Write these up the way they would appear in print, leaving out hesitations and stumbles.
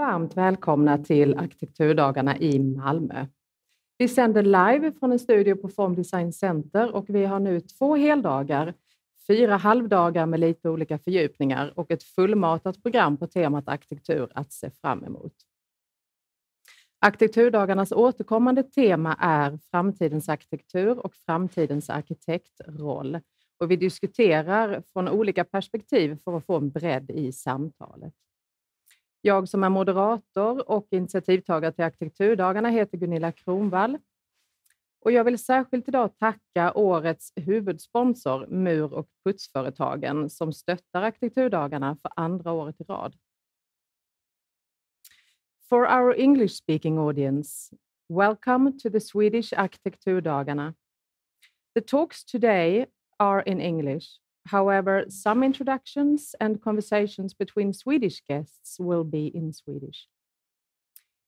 Varmt välkomna till Arkitekturdagarna i Malmö. Vi sänder live från en studio på Form Design Center och vi har nu 2 heldagar, 4 halvdagar med lite olika fördjupningar och ett fullmatat program på temat arkitektur att se fram emot. Arkitekturdagarnas återkommande tema är framtidens arkitektur och framtidens arkitektroll. Och vi diskuterar från olika perspektiv för att få en bredd i samtalet. Jag som är moderator och initiativtagare till Arkitekturdagarna heter Gunilla Kronvall. Och jag vill särskilt idag tacka årets huvudsponsor Mur- och putsföretagen som stöttar Arkitekturdagarna för andra året i rad. For our English-speaking audience, welcome to the Swedish Arkitekturdagarna. The talks today are in English. However, some introductions and conversations between Swedish guests will be in Swedish.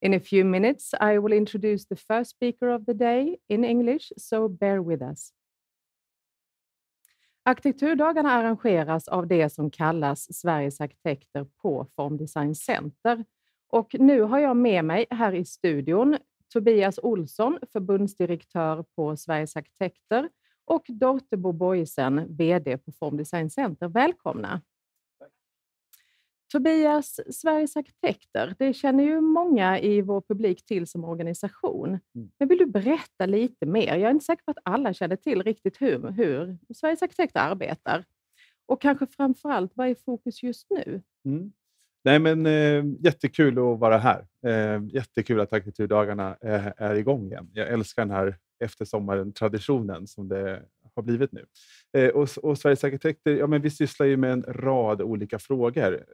In a few minutes, I will introduce the first speaker of the day in English, so bear with us. Arkitekturdagarna arrangeras av det som kallas Sveriges arkitekter på Form Design Center. Och nu har jag med mig här i studion Tobias Olsson, förbundsdirektör på Sveriges arkitekter, och Dorte Boysen, vd på Form Design Center. Välkomna. Tack. Tobias, Sveriges arkitekter, det känner ju många i vår publik till som organisation. Men vill du berätta lite mer? Jag är inte säker på att alla känner till riktigt hur Sveriges arkitekter arbetar. Och kanske framförallt, vad är fokus just nu? Nej, men jättekul att vara här. Jättekul att Arkitekturdagarna är igång igen. Jag älskar den här eftersommaren-traditionen som det har blivit nu. Och Sveriges arkitekter, ja, men vi sysslar ju med en rad olika frågor.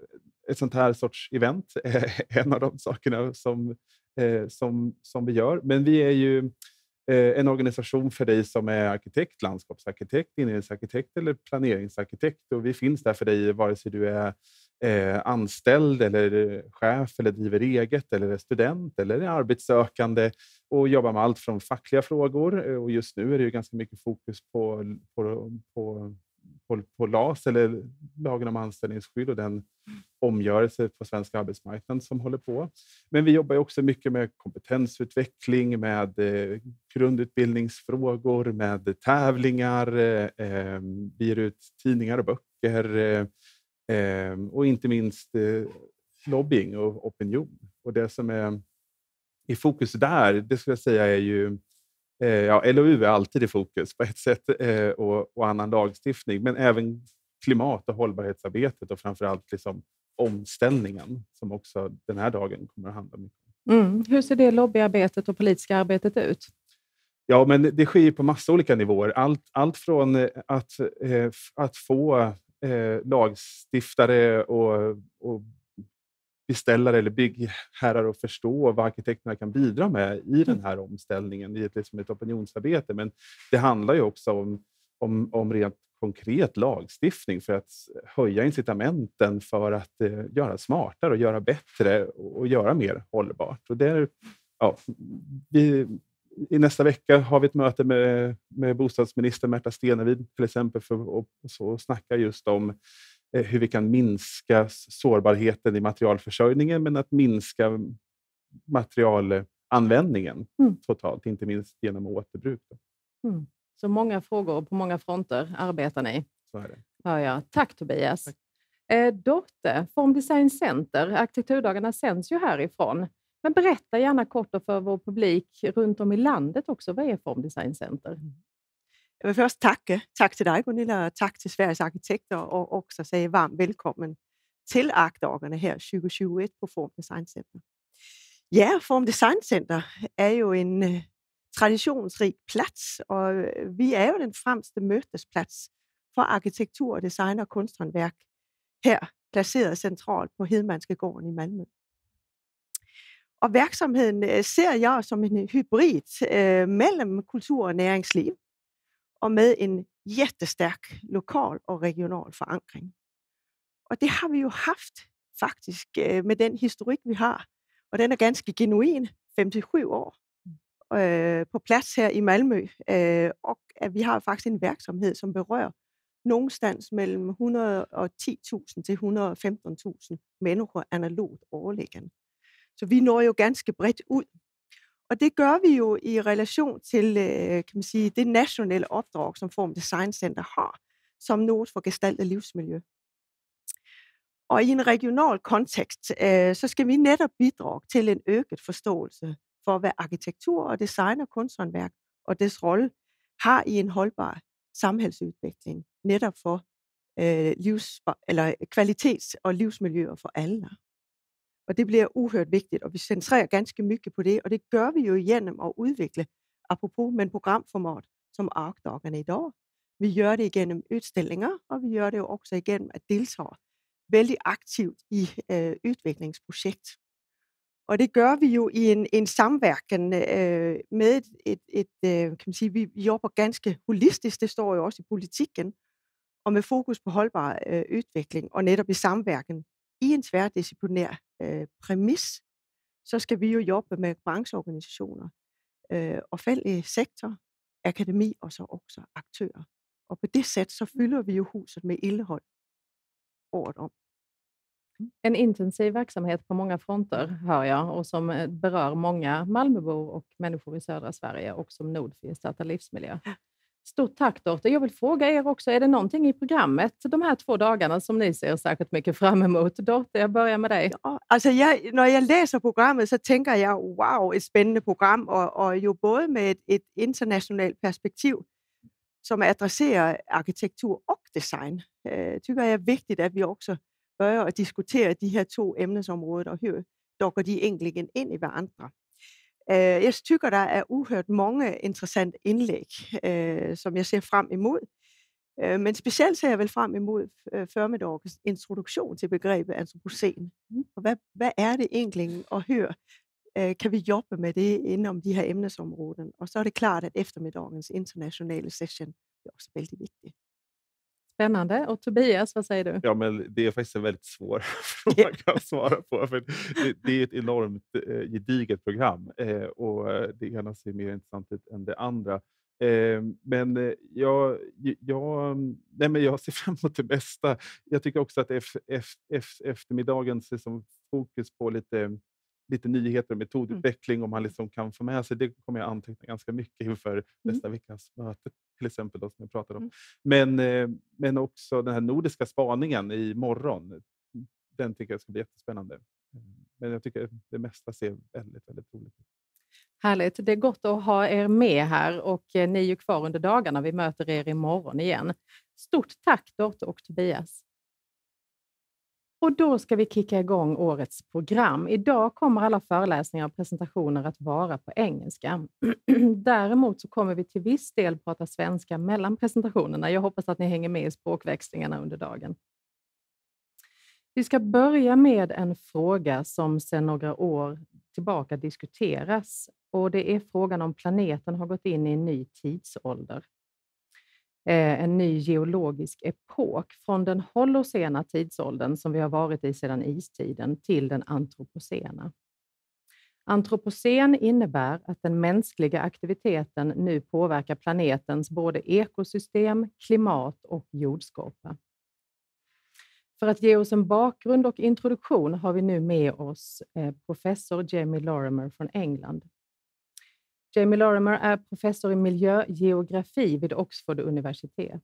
Ett sånt här sorts event är en av de sakerna som vi gör. Men vi är ju en organisation för dig som är arkitekt, landskapsarkitekt, inredningsarkitekt eller planeringsarkitekt. Och vi finns där för dig vare sig du är anställd eller chef eller driver eget eller är student eller är arbetssökande och jobbar med allt från fackliga frågor, och just nu är det ju ganska mycket fokus på LAS eller lagen om anställningsskydd och den omgörelse på svensk arbetsmarknad som håller på. Men vi jobbar också mycket med kompetensutveckling, med grundutbildningsfrågor, med tävlingar, vi ger ut tidningar och böcker, och inte minst lobbying och opinion. Och det som är i fokus där, det skulle jag säga är ju LOU är alltid i fokus på ett sätt, och annan lagstiftning, men även klimat- och hållbarhetsarbetet och framförallt liksom omställningen som också den här dagen kommer att handla mycket om. Hur ser det lobbyarbetet och politiska arbetet ut? Ja, men det sker på massa olika nivåer. Allt från att få lagstiftare och beställare eller byggherrar att förstå vad arkitekterna kan bidra med i den här omställningen i ett opinionsarbete. Men det handlar ju också om rent konkret lagstiftning för att höja incitamenten för att göra smartare och göra bättre och göra mer hållbart. Och i nästa vecka har vi ett möte med bostadsminister Märta Stenevi till exempel för att snacka just om hur vi kan minska sårbarheten i materialförsörjningen, men att minska materialanvändningen totalt, inte minst genom återbruk. Så många frågor på många fronter arbetar ni. Så är det. Ja. Tack Tobias. Tack. Dorte, Form Design Center, Arkitekturdagarna sänds ju härifrån. Men berätta gärna kort för vår publik runt om i landet också, vad är Form Design Center? Jag vill först tack till dig Gunilla, och tack till Sveriges arkitekter och också säga varmt välkommen till Arkdagarna här 2021 på Form Design Center. Ja, Form Design Center är ju en traditionsrik plats och vi är ju den främsta mötesplats för arkitektur, design och konsthantverk här placeret centralt på Hedmanska gården i Malmö. Och verksamheten ser jag som en hybrid mellan kultur och näringsliv och med en jättestark lokal och regional förankring. Och det har vi ju haft faktiskt med den historik vi har. Och den är ganska genuin, 57 år på plats här i Malmö. Och vi har faktiskt en verksamhet som berör någonstans mellan 110 000 till 115 000 människor analogt årligen. Så vi når jo ganske bredt ud. Og det gør vi jo i relation til kan man sige, det nationale opdrag, som Form Design Center har, som node for gestaltet livsmiljø. Og i en regional kontekst, så skal vi netop bidrage til en øget forståelse for, hvad arkitektur og design og kunsthåndværk og dets rolle har i en holdbar samhællsudvikling, netop for kvalitets- og livsmiljøer for alle. Og det bliver uhørt vigtigt, og vi centrerer ganske mycket på det, og det gør vi jo igennem at udvikle, apropos med en programformat som ARKDGR i dag. Vi gør det igennem udstillinger, og vi gør det jo også igennem at deltage vældig aktivt i udviklingsprojekt. Og det gør vi jo i en samverken med kan man sige, vi jobber ganske holistisk, det står jo også i politikken, og med fokus på holdbar udvikling, og netop i samverken i en tværdisciplinær præmis, så skal vi jo jobbe med brancheorganisationer, offentlig sektor, akademi og så også aktører. Og på det sæt, så fylder vi jo huset med indhold året om. En intensiv verksamhet på många fronter hör jag och som berör många Malmöbor och människor i södra Sverige och som nod för gestaltad livsmiljö. Stort tack Dorte. Jag vill fråga er också, är det någonting i programmet de här 2 dagarna som ni ser särskilt mycket fram emot? Dorte, jag börjar med dig. Ja, altså når jeg læser programmet, så tænker jeg, wow, et spændende program, og jo både med et internationalt perspektiv, som adresserer arkitektur og design. Tykker jeg er vigtigt, at vi også bør at diskutere de her 2 emnesområder, og høre, dokker de egentlig ind i hverandre. Jeg tykker, der er uhørt mange interessante indlæg, som jeg ser frem imod. Men specielt ser jeg vel frem imod formiddagens introduktion til begrebet Anthropocene. Og hvad er det egentlig at høre? Kan vi jobbe med det inden om de her emnesområder? Og så er det klart, at eftermiddagens internationale session är också väldigt viktig. Spännande. Och Tobias, vad säger du? Ja, men det är faktiskt en väldigt svår fråga att svara på. För det är ett enormt gediget program och det ena ser mer intressant ut än det andra. Men jag ser fram emot det bästa. Jag tycker också att eftermiddagens liksom fokus på lite nyheter och metodutveckling, om man liksom kan få med sig, det kommer jag anteckna ganska mycket inför nästa veckas möte till exempel då, som jag pratade om. Men också den här nordiska spaningen i morgon, den tycker jag ska bli jättespännande. Men jag tycker det mesta ser väldigt, väldigt roligt ut. Härligt. Det är gott att ha er med här och ni är ju kvar under dagarna. Vi möter er imorgon igen. Stort tack Dorte och Tobias. Och då ska vi kicka igång årets program. Idag kommer alla föreläsningar och presentationer att vara på engelska. Däremot så kommer vi till viss del prata svenska mellan presentationerna. Jag hoppas att ni hänger med i språkväxlingarna under dagen. Vi ska börja med en fråga som sedan några år tillbaka diskuteras. Och det är frågan om planeten har gått in i en ny tidsålder. En ny geologisk epok från den holocena tidsåldern som vi har varit i sedan istiden till den antropocena. Antropocen innebär att den mänskliga aktiviteten nu påverkar planetens både ekosystem, klimat och jordskåpa. För att ge oss en bakgrund och introduktion har vi nu med oss professor Jamie Lorimer från England. Jamie Lorimer är professor i miljögeografi vid Oxford universitet.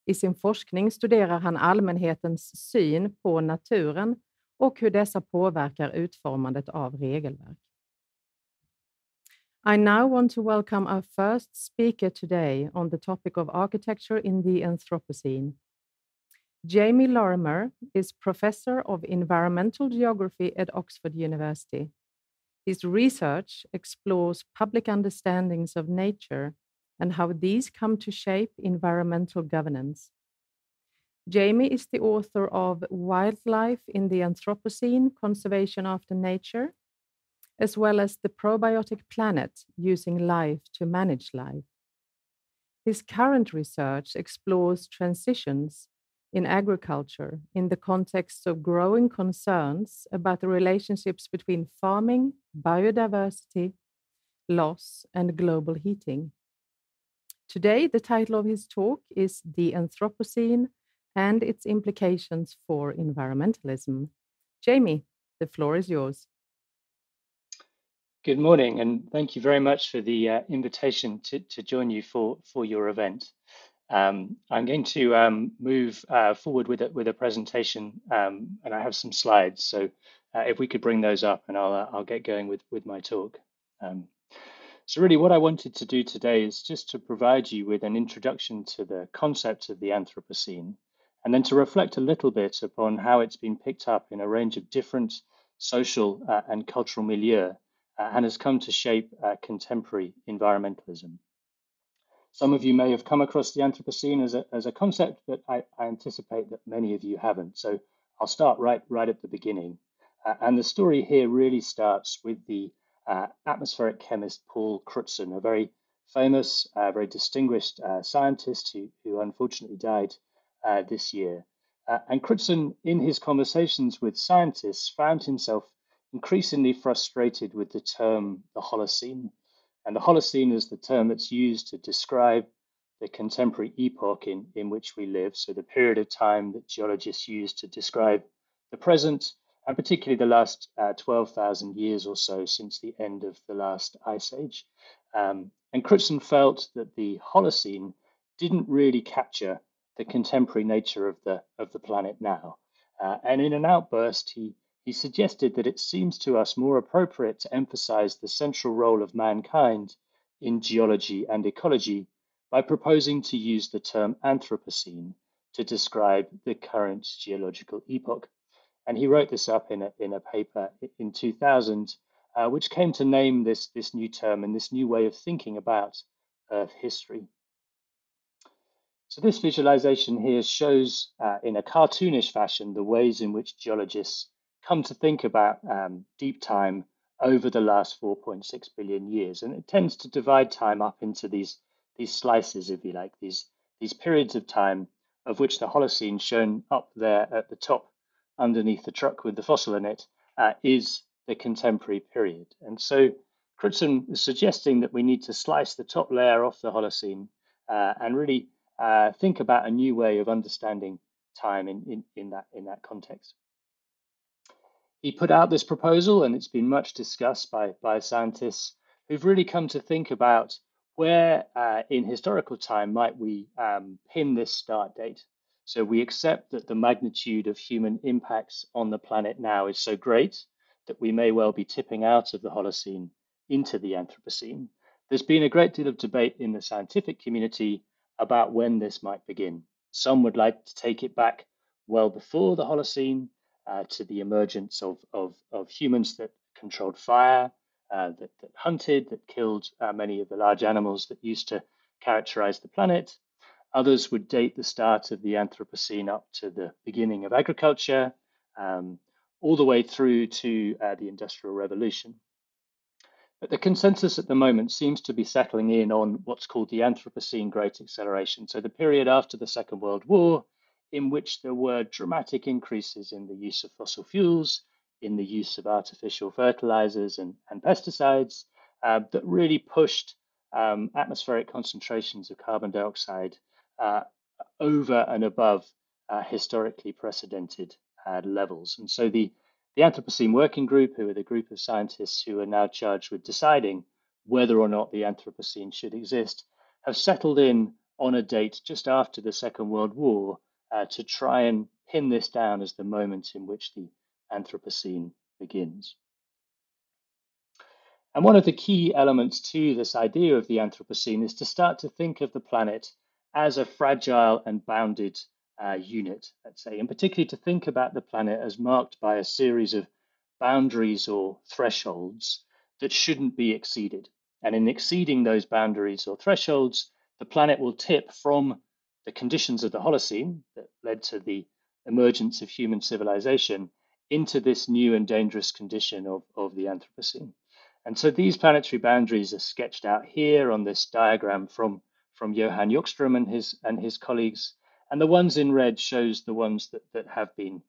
I sin forskning studerar han allmänhetens syn på naturen och hur dessa påverkar utformandet av regelverk. I now want to welcome our first speaker today on the topic of architecture in the Anthropocene. Jamie Lorimer is professor of environmental geography at Oxford University. His research explores public understandings of nature and how these come to shape environmental governance. Jamie is the author of Wildlife in the Anthropocene, Conservation After Nature, as well as The Probiotic Planet, Using Life to Manage Life. His current research explores transitions in agriculture in the context of growing concerns about the relationships between farming, biodiversity, loss, and global heating. Today, the title of his talk is The Anthropocene and its implications for environmentalism. Jamie, the floor is yours. Good morning, and thank you very much for the invitation to join you for your event. I'm going to move forward with a presentation, and I have some slides. So if we could bring those up, and I'll get going with my talk. So really, what I wanted to do today is just to provide you with an introduction to the concept of the Anthropocene, and then to reflect a little bit upon how it's been picked up in a range of different social and cultural milieu, and has come to shape contemporary environmentalism. Some of you may have come across the Anthropocene as a concept, but I anticipate that many of you haven't. So I'll start right at the beginning. And the story here really starts with the atmospheric chemist Paul Crutzen, a very famous, very distinguished scientist who unfortunately died this year. And Crutzen, in his conversations with scientists, found himself increasingly frustrated with the term the Holocene. And the Holocene is the term that's used to describe the contemporary epoch in which we live, so the period of time that geologists use to describe the present, and particularly the last 12,000 years or so since the end of the last ice age. And Crutzen felt that the Holocene didn't really capture the contemporary nature of the planet now. And in an outburst, he suggested that it seems to us more appropriate to emphasize the central role of mankind in geology and ecology by proposing to use the term Anthropocene to describe the current geological epoch. And he wrote this up in a paper in 2000, which came to name this new term and this new way of thinking about Earth history. So this visualization here shows in a cartoonish fashion the ways in which geologists come to think about deep time over the last 4.6 billion years. And it tends to divide time up into these slices, if you like, these periods of time, of which the Holocene, shown up there at the top underneath the truck with the fossil in it, is the contemporary period. And so Crutzen was suggesting that we need to slice the top layer off the Holocene and really think about a new way of understanding time in that context. He put out this proposal, and it's been much discussed by scientists who've really come to think about where in historical time might we pin this start date. So we accept that the magnitude of human impacts on the planet now is so great that we may well be tipping out of the Holocene into the Anthropocene. There's been a great deal of debate in the scientific community about when this might begin. Some would like to take it back well before the Holocene, to the emergence of humans that controlled fire, that hunted, that killed many of the large animals that used to characterize the planet. Others would date the start of the Anthropocene up to the beginning of agriculture, all the way through to the Industrial Revolution. But the consensus at the moment seems to be settling in on what's called the Anthropocene Great Acceleration. So the period after the Second World War, in which there were dramatic increases in the use of fossil fuels, in the use of artificial fertilizers and pesticides, that really pushed atmospheric concentrations of carbon dioxide over and above historically precedented levels. And so the Anthropocene Working Group, who are the group of scientists who are now charged with deciding whether or not the Anthropocene should exist, have settled in on a date just after the Second World War to try and pin this down as the moment in which the Anthropocene begins. And one of the key elements to this idea of the Anthropocene is to start to think of the planet as a fragile and bounded unit, let's say, and particularly to think about the planet as marked by a series of boundaries or thresholds that shouldn't be exceeded. And in exceeding those boundaries or thresholds, the planet will tip from the conditions of the Holocene that led to the emergence of human civilization into this new and dangerous condition of the Anthropocene. And so these planetary boundaries are sketched out here on this diagram from Johan Jockström and his colleagues. And the ones in red shows the ones that have been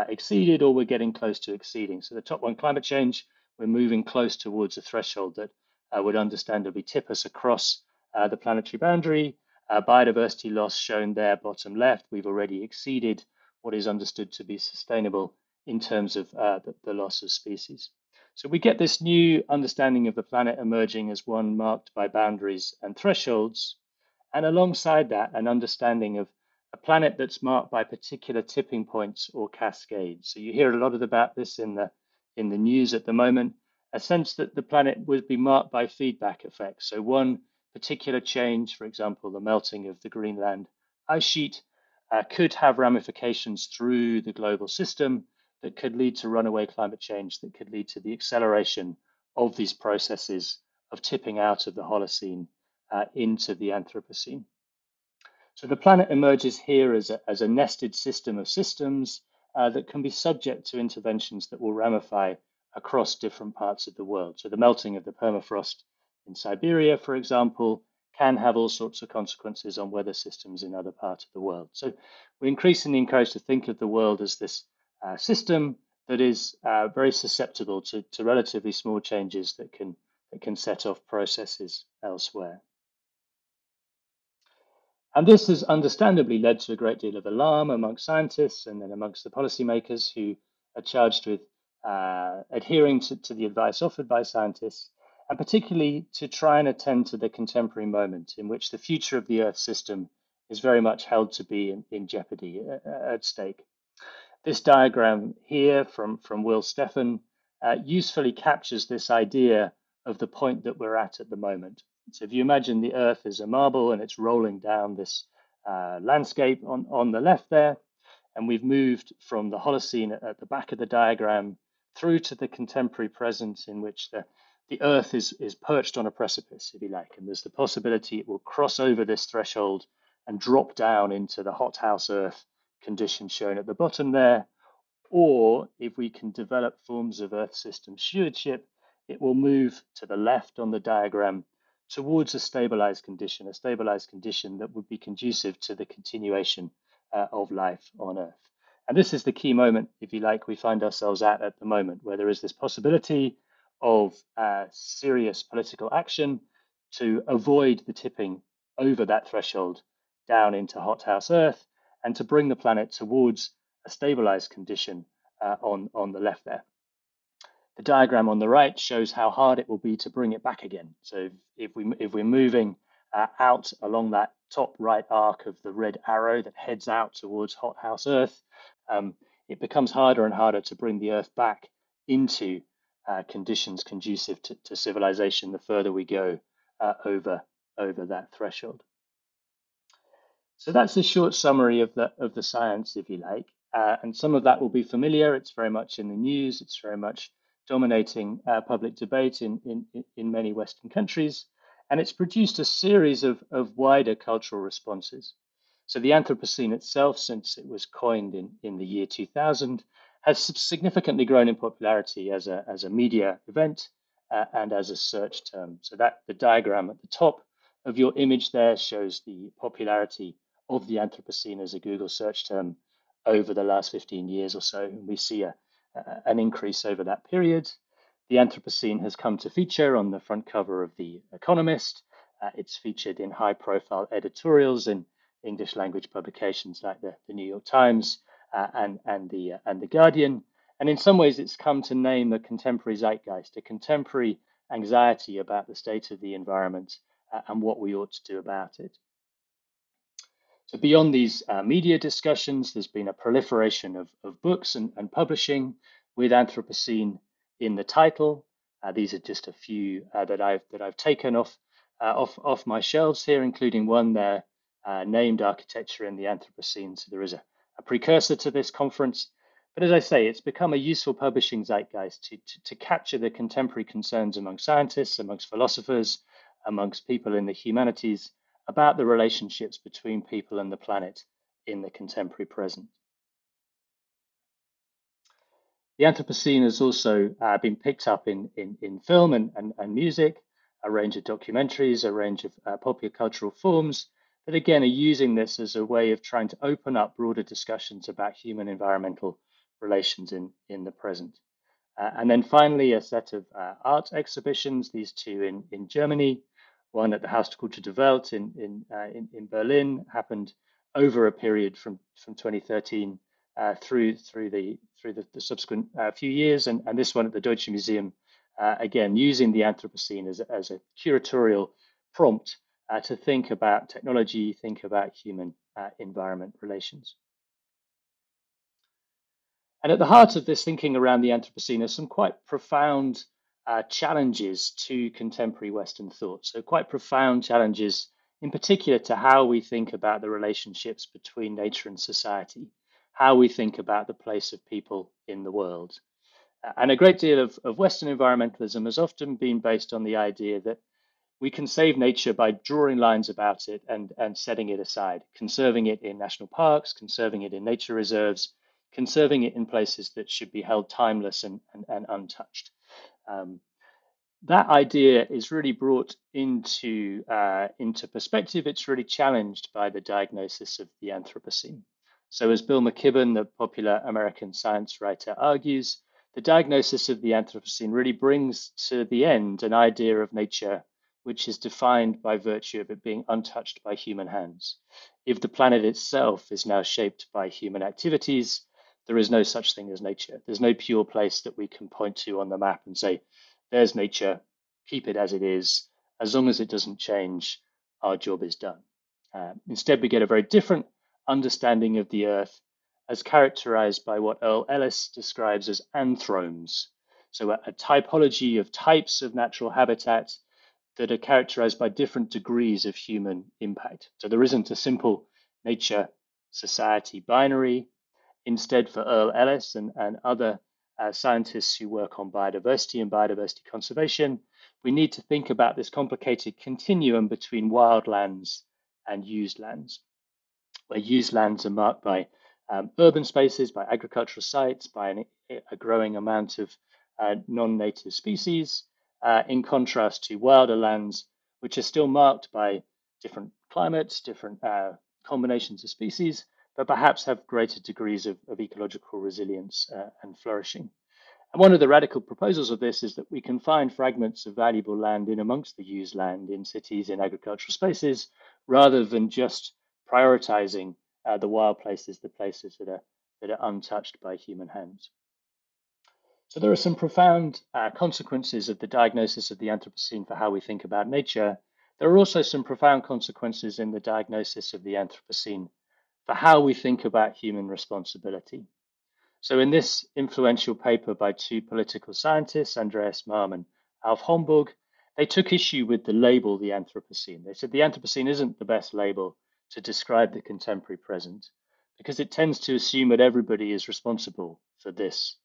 exceeded or we're getting close to exceeding. So the top one, climate change, we're moving close towards a threshold that would understandably tip us across the planetary boundary. Biodiversity loss shown there, bottom left, we've already exceeded what is understood to be sustainable in terms of the loss of species. So we get this new understanding of the planet emerging as one marked by boundaries and thresholds, and alongside that, an understanding of a planet that's marked by particular tipping points or cascades. So you hear a lot about this in the news at the moment, a sense that the planet would be marked by feedback effects. So one particular change, for example, the melting of the Greenland ice sheet, could have ramifications through the global system that could lead to runaway climate change, that could lead to the acceleration of these processes of tipping out of the Holocene into the Anthropocene. So the planet emerges here as a nested system of systems that can be subject to interventions that will ramify across different parts of the world. So the melting of the permafrost in Siberia, for example, can have all sorts of consequences on weather systems in other parts of the world. So we're increasingly encouraged to think of the world as this system that is very susceptible to relatively small changes that can set off processes elsewhere. And this has understandably led to a great deal of alarm amongst scientists and then amongst the policymakers who are charged with adhering to the advice offered by scientists, and particularly to try and attend to the contemporary moment in which the future of the Earth system is very much held to be in jeopardy, at stake. This diagram here from Will Steffen usefully captures this idea of the point that we're at the moment. So if you imagine the Earth as a marble and it's rolling down this landscape on the left there, and we've moved from the Holocene at the back of the diagram through to the contemporary present, in which the Earth is perched on a precipice, if you like, and there's the possibility it will cross over this threshold and drop down into the hothouse Earth conditions shown at the bottom there. Or if we can develop forms of Earth system stewardship, it will move to the left on the diagram towards a stabilized condition that would be conducive to the continuation of life on Earth. And this is the key moment, if you like, we find ourselves at the moment, where there is this possibility of serious political action to avoid the tipping over that threshold down into hothouse Earth and to bring the planet towards a stabilized condition on the left there. The diagram on the right shows how hard it will be to bring it back again. So if we're moving out along that top right arc of the red arrow that heads out towards hothouse Earth, it becomes harder and harder to bring the Earth back into conditions conducive to civilization the further we go over that threshold. So that's a short summary of the science, if you like, and some of that will be familiar. It's very much in the news. It's very much dominating public debate in many Western countries, and it's produced a series of wider cultural responses. So the Anthropocene itself, since it was coined in the year 2000, has significantly grown in popularity as a media event and as a search term. So that the diagram at the top of your image there shows the popularity of the Anthropocene as a Google search term over the last 15 years or so. And we see an increase over that period. The Anthropocene has come to feature on the front cover of The Economist. It's featured in high-profile editorials in English language publications like the New York Times and the Guardian. And in some ways, it's come to name a contemporary zeitgeist, a contemporary anxiety about the state of the environment and what we ought to do about it. So beyond these media discussions, there's been a proliferation of books and publishing with Anthropocene in the title. These are just a few that I've taken off my shelves here, including one there named Architecture in the Anthropocene. So there is a precursor to this conference. But as I say, it's become a useful publishing zeitgeist to capture the contemporary concerns among scientists, amongst philosophers, amongst people in the humanities, about the relationships between people and the planet in the contemporary present. The Anthropocene has also been picked up in film and music, a range of documentaries, a range of popular cultural forms that again are using this as a way of trying to open up broader discussions about human environmental relations in the present. And then finally, a set of art exhibitions, these two in Germany. One at the Haus der Kultur der Welt in Berlin happened over a period from 2013 through the subsequent few years, and this one at the Deutsche Museum again, using the Anthropocene as a curatorial prompt to think about technology, think about human environment relations. And at the heart of this thinking around the Anthropocene are some quite profound challenges to contemporary Western thought. So quite profound challenges in particular to how we think about the relationships between nature and society, how we think about the place of people in the world. And a great deal of Western environmentalism has often been based on the idea that we can save nature by drawing lines about it and setting it aside, conserving it in national parks, conserving it in nature reserves, conserving it in places that should be held timeless and untouched. That idea is really brought into perspective. It's really challenged by the diagnosis of the Anthropocene. So as Bill McKibben, the popular American science writer, argues, the diagnosis of the Anthropocene really brings to the end an idea of nature which is defined by virtue of it being untouched by human hands. If the planet itself is now shaped by human activities, there is no such thing as nature. There's no pure place that we can point to on the map and say, there's nature, keep it as it is. As long as it doesn't change, our job is done. Instead, we get a very different understanding of the Earth as characterized by what Earl Ellis describes as anthromes. So a typology of types of natural habitat that are characterized by different degrees of human impact. So there isn't a simple nature society binary. Instead, for Earl Ellis and other scientists who work on biodiversity and biodiversity conservation, we need to think about this complicated continuum between wild lands and used lands, where used lands are marked by urban spaces, by agricultural sites, by a growing amount of non-native species, in contrast to wilder lands, which are still marked by different climates, different combinations of species, but perhaps have greater degrees of ecological resilience and flourishing. And one of the radical proposals of this is that we can find fragments of valuable land in amongst the used land in cities, in agricultural spaces, rather than just prioritizing the wild places, the places that are untouched by human hands. So there are some profound consequences of the diagnosis of the Anthropocene for how we think about nature. There are also some profound consequences in the diagnosis of the Anthropocene for how we think about human responsibility. So in this influential paper by two political scientists, Andreas Malm and Alf Homburg, they took issue with the label the Anthropocene. They said the Anthropocene isn't the best label to describe the contemporary present because it tends to assume that everybody is responsible for this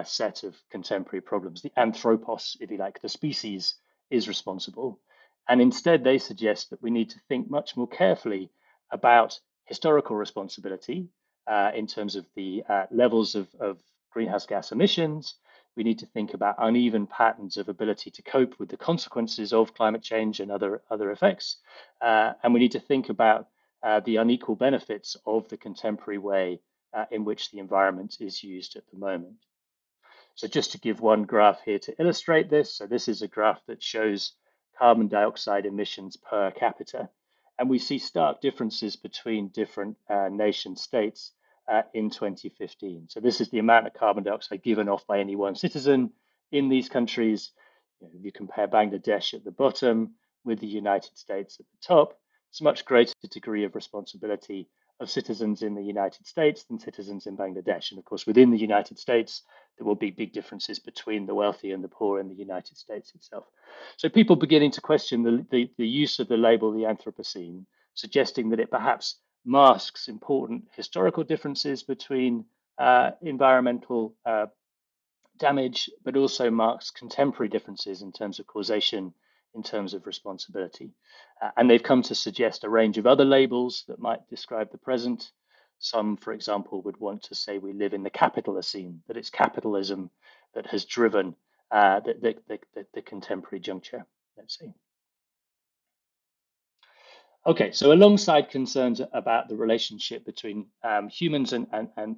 set of contemporary problems. The anthropos, if you like, the species, is responsible. And instead, they suggest that we need to think much more carefully about historical responsibility in terms of the levels of greenhouse gas emissions. We need to think about uneven patterns of ability to cope with the consequences of climate change and other effects. And we need to think about the unequal benefits of the contemporary way in which the environment is used at the moment. So just to give one graph here to illustrate this, so this is a graph that shows carbon dioxide emissions per capita. And we see stark differences between different nation states in 2015. So this is the amount of carbon dioxide given off by any one citizen in these countries. If you compare Bangladesh at the bottom with the United States at the top, it's a much greater degree of responsibility of citizens in the United States than citizens in Bangladesh. And of course, within the United States, there will be big differences between the wealthy and the poor in the United States itself. So people beginning to question the use of the label the Anthropocene, suggesting that it perhaps masks important historical differences between environmental damage, but also marks contemporary differences in terms of causation, in terms of responsibility. And they've come to suggest a range of other labels that might describe the present. Some, for example, would want to say we live in the Capitalocene, that it's capitalism that has driven the contemporary juncture, let's say. Okay, so alongside concerns about the relationship between humans and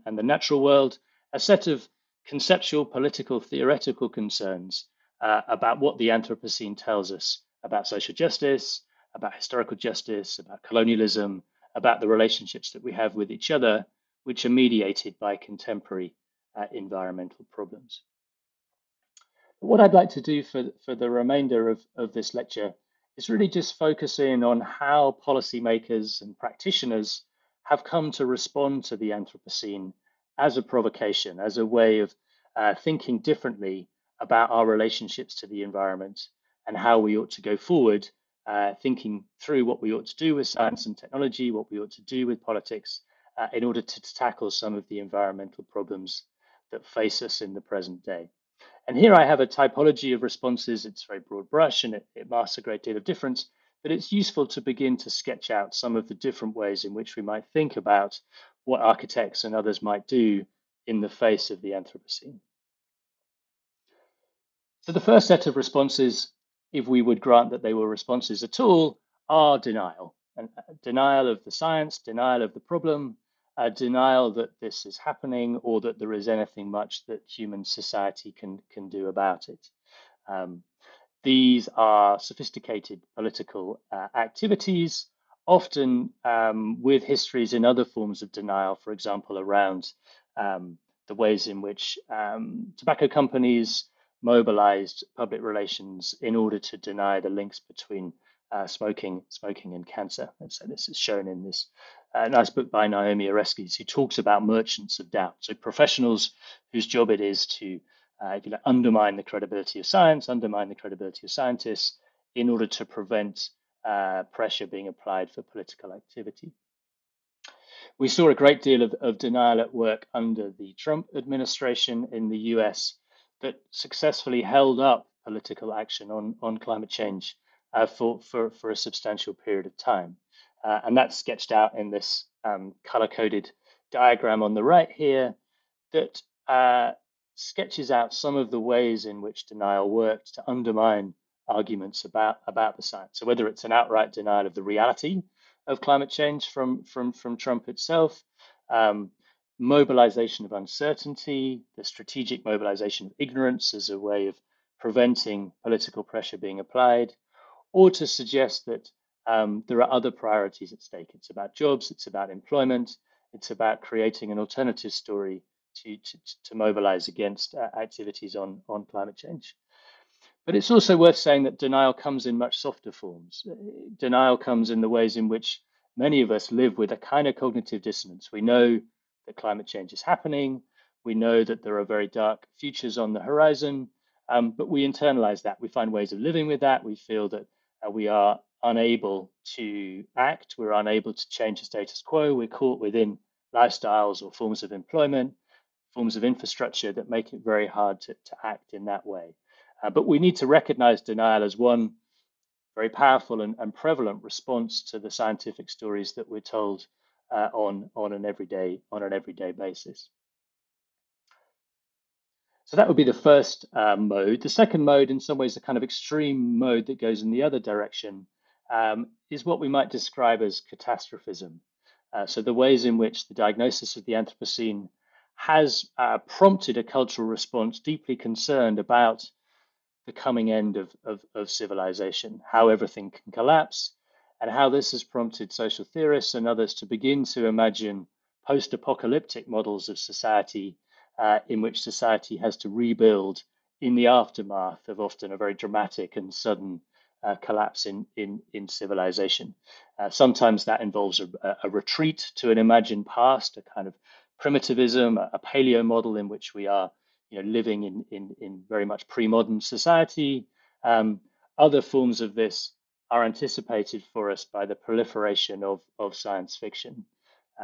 the natural world, a set of conceptual, political, theoretical concerns about what the Anthropocene tells us about social justice, about historical justice, about colonialism, about the relationships that we have with each other, which are mediated by contemporary environmental problems. What I'd like to do for the remainder of this lecture is really just focus in on how policymakers and practitioners have come to respond to the Anthropocene as a provocation, as a way of thinking differently about our relationships to the environment and how we ought to go forward, thinking through what we ought to do with science and technology, what we ought to do with politics, in order to tackle some of the environmental problems that face us in the present day. And here I have a typology of responses. It's very broad brush and it masks a great deal of difference, but it's useful to begin to sketch out some of the different ways in which we might think about what architects and others might do in the face of the Anthropocene. So the first set of responses, if we would grant that they were responses at all, are denial. And denial of the science, denial of the problem, denial that this is happening or that there is anything much that human society can do about it. These are sophisticated political activities, often with histories in other forms of denial, for example, around the ways in which tobacco companies mobilized public relations in order to deny the links between smoking and cancer. And so this is shown in this nice book by Naomi Oreskes, who talks about merchants of doubt. So professionals whose job it is to if you like, undermine the credibility of science, undermine the credibility of scientists in order to prevent pressure being applied for political activity. We saw a great deal of denial at work under the Trump administration in the US that successfully held up political action on climate change for a substantial period of time. And that's sketched out in this color-coded diagram on the right here that sketches out some of the ways in which denial worked to undermine arguments about the science. So whether it's an outright denial of the reality of climate change from Trump itself, mobilization of uncertainty, the strategic mobilization of ignorance as a way of preventing political pressure being applied, or to suggest that there are other priorities at stake. It's about jobs, it's about employment, it's about creating an alternative story to mobilize against activities on climate change. But it's also worth saying that denial comes in much softer forms. Denial comes in the ways in which many of us live with a kind of cognitive dissonance. We know that climate change is happening. We know that there are very dark futures on the horizon, but we internalize that. We find ways of living with that. We feel that we are unable to act. We're unable to change the status quo. We're caught within lifestyles or forms of employment, forms of infrastructure that make it very hard to act in that way. But we need to recognize denial as one very powerful and prevalent response to the scientific stories that we're told on an everyday basis. So that would be the first mode. The second mode, in some ways, a kind of extreme mode that goes in the other direction, is what we might describe as catastrophism. So the ways in which the diagnosis of the Anthropocene has prompted a cultural response deeply concerned about the coming end of civilization, how everything can collapse, and how this has prompted social theorists and others to begin to imagine post-apocalyptic models of society in which society has to rebuild in the aftermath of often a very dramatic and sudden collapse in civilization. Sometimes that involves a retreat to an imagined past, a kind of primitivism, a paleo model in which we are living in very much pre-modern society. Other forms of this are anticipated for us by the proliferation of science fiction.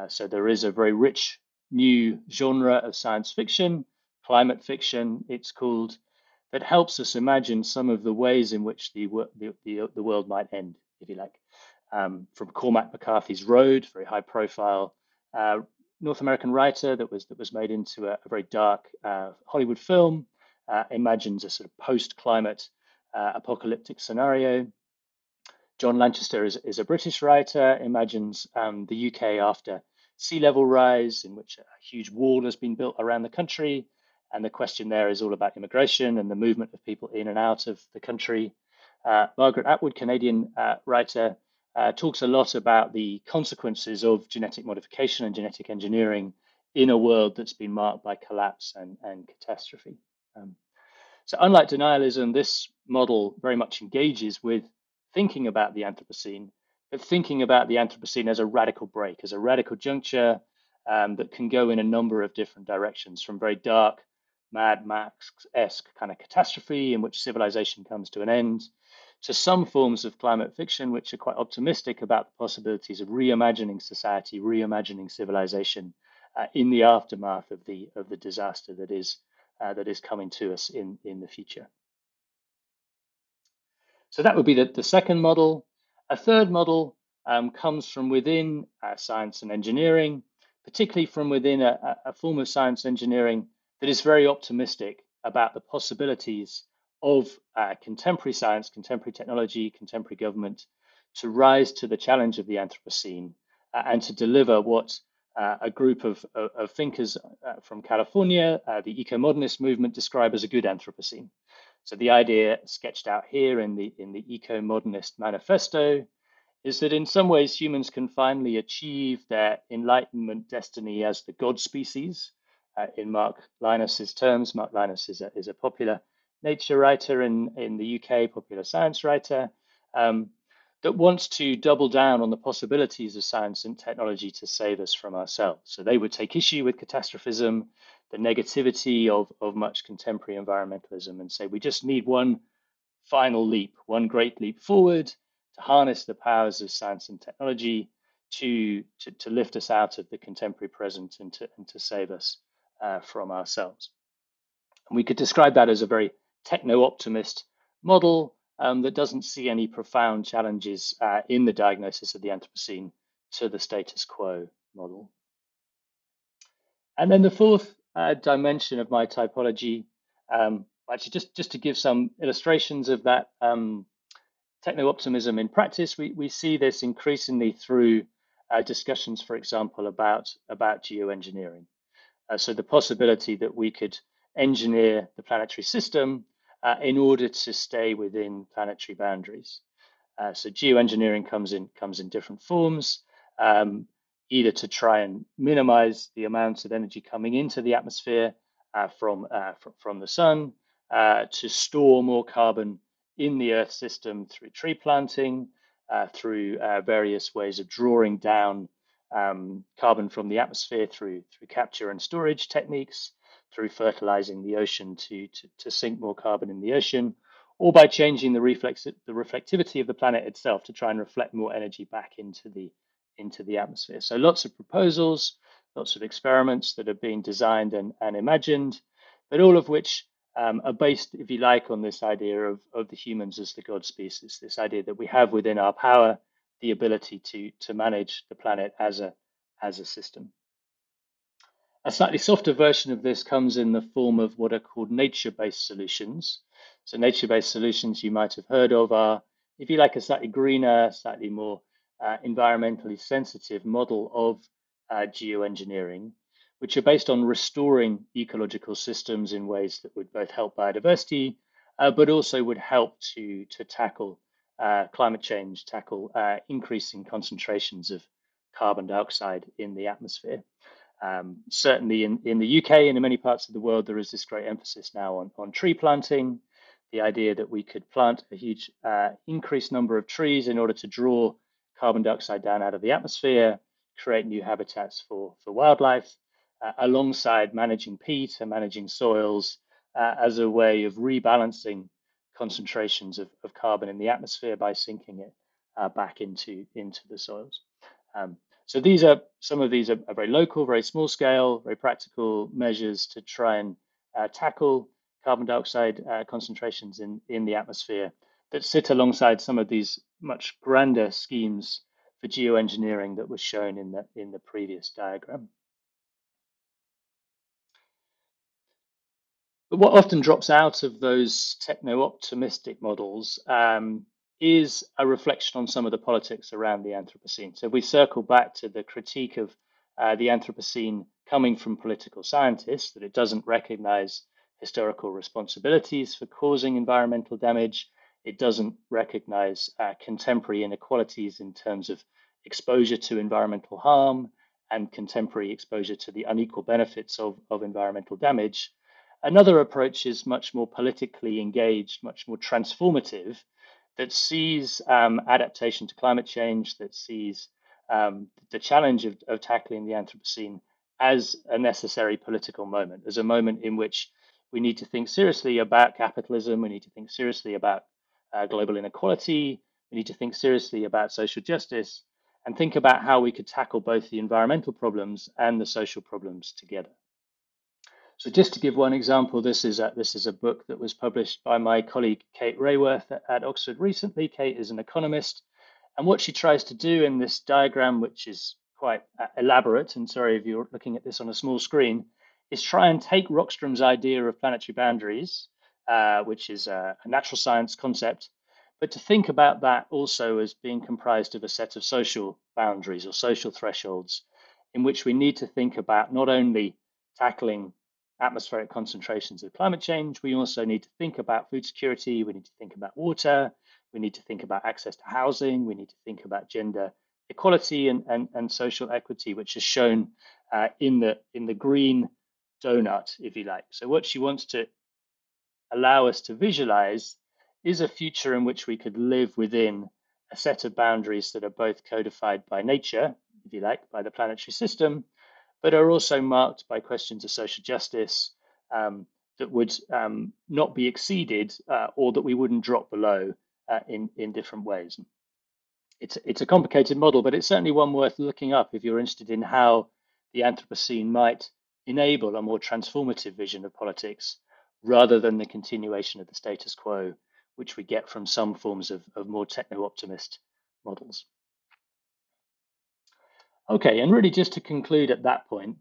So there is a very rich new genre of science fiction, climate fiction it's called, that helps us imagine some of the ways in which the world might end, if you like. From Cormac McCarthy's Road, very high profile North American writer that was made into a very dark Hollywood film, imagines a sort of post-climate apocalyptic scenario. John Lanchester is a British writer, imagines the UK after sea level rise, in which a huge wall has been built around the country. And the question there is all about immigration and the movement of people in and out of the country. Margaret Atwood, Canadian writer, talks a lot about the consequences of genetic modification and genetic engineering in a world that's been marked by collapse and catastrophe. So unlike denialism, this model very much engages with thinking about the Anthropocene, but thinking about the Anthropocene as a radical break, as a radical juncture that can go in a number of different directions, from very dark, Mad Max-esque kind of catastrophe in which civilization comes to an end, to some forms of climate fiction which are quite optimistic about the possibilities of reimagining society, reimagining civilization in the aftermath of the disaster that is coming to us in the future. So that would be the second model. A third model comes from within science and engineering, particularly from within a form of science engineering that is very optimistic about the possibilities of contemporary science, contemporary technology, contemporary government to rise to the challenge of the Anthropocene and to deliver what a group of thinkers from California, the Ecomodernist movement, describe as a good Anthropocene. So the idea sketched out here in the Ecomodernist manifesto is that in some ways humans can finally achieve their enlightenment destiny as the God species. In Mark Linus's terms, Mark Linus is a popular nature writer in the UK, popular science writer, that wants to double down on the possibilities of science and technology to save us from ourselves. So they would take issue with catastrophism, the negativity of much contemporary environmentalism, and say we just need one final leap, one great leap forward to harness the powers of science and technology to lift us out of the contemporary present and to save us from ourselves. And we could describe that as a very techno-optimist model that doesn't see any profound challenges in the diagnosis of the Anthropocene to the status quo model. And then the fourth dimension of my typology, actually just to give some illustrations of that techno-optimism in practice, we see this increasingly through discussions, for example, about geoengineering. So the possibility that we could engineer the planetary system in order to stay within planetary boundaries. So geoengineering comes in different forms, either to try and minimize the amounts of energy coming into the atmosphere from the sun, to store more carbon in the Earth system through tree planting, through various ways of drawing down carbon from the atmosphere through capture and storage techniques, through fertilizing the ocean to sink more carbon in the ocean, or by changing the reflectivity of the planet itself to try and reflect more energy back into the atmosphere. So lots of proposals, lots of experiments that are being designed and imagined, but all of which are based, if you like, on this idea of the humans as the God species, this idea that we have within our power the ability to manage the planet as a system. A slightly softer version of this comes in the form of what are called nature-based solutions. So nature-based solutions you might have heard of are, if you like, a slightly greener, slightly more environmentally sensitive model of geoengineering, which are based on restoring ecological systems in ways that would both help biodiversity, but also would help to tackle climate change, tackle increasing concentrations of carbon dioxide in the atmosphere. Certainly in the UK and in many parts of the world, there is this great emphasis now on tree planting, the idea that we could plant a huge increased number of trees in order to draw carbon dioxide down out of the atmosphere, create new habitats for wildlife, alongside managing peat and managing soils as a way of rebalancing concentrations of carbon in the atmosphere by sinking it back into the soils. So some of these are very local, very small scale, very practical measures to try and tackle carbon dioxide concentrations in the atmosphere that sit alongside some of these much grander schemes for geoengineering that was shown in the previous diagram. But what often drops out of those techno-optimistic models is a reflection on some of the politics around the Anthropocene. So if we circle back to the critique of the Anthropocene coming from political scientists, that it doesn't recognize historical responsibilities for causing environmental damage, it doesn't recognize contemporary inequalities in terms of exposure to environmental harm and contemporary exposure to the unequal benefits of environmental damage. Another approach is much more politically engaged, much more transformative, that sees adaptation to climate change, that sees the challenge of tackling the Anthropocene as a necessary political moment, as a moment in which we need to think seriously about capitalism, we need to think seriously about global inequality, we need to think seriously about social justice, and think about how we could tackle both the environmental problems and the social problems together. So just to give one example, this is a book that was published by my colleague Kate Rayworth at Oxford recently. Kate is an economist, and what she tries to do in this diagram, which is quite elaborate, and sorry if you're looking at this on a small screen, is try and take Rockström's idea of planetary boundaries, which is a natural science concept, but to think about that also as being comprised of a set of social boundaries or social thresholds in which we need to think about not only tackling atmospheric concentrations of climate change, we also need to think about food security, we need to think about water, we need to think about access to housing, we need to think about gender equality and social equity, which is shown in the green donut, if you like. So what she wants to allow us to visualize is a future in which we could live within a set of boundaries that are both codified by nature, if you like, by the planetary system, but are also marked by questions of social justice that would not be exceeded or that we wouldn't drop below in different ways. It's a complicated model, but it's certainly one worth looking up if you're interested in how the Anthropocene might enable a more transformative vision of politics rather than the continuation of the status quo, which we get from some forms of more techno-optimist models. Okay, and really just to conclude at that point,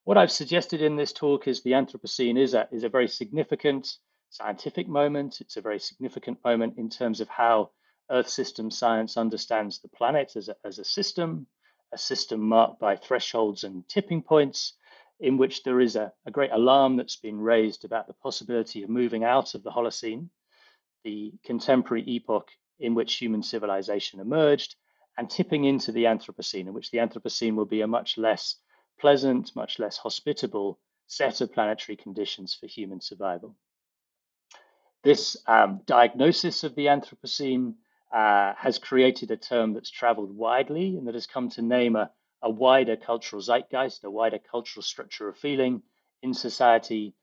what I've suggested in this talk is the Anthropocene is a very significant scientific moment. It's a very significant moment in terms of how Earth system science understands the planet as a system marked by thresholds and tipping points, in which there is a great alarm that's been raised about the possibility of moving out of the Holocene, the contemporary epoch in which human civilization emerged, and tipping into the Anthropocene, in which the Anthropocene will be a much less pleasant, much less hospitable set of planetary conditions for human survival. This diagnosis of the Anthropocene has created a term that's traveled widely and that has come to name a wider cultural zeitgeist, a wider cultural structure of feeling in society,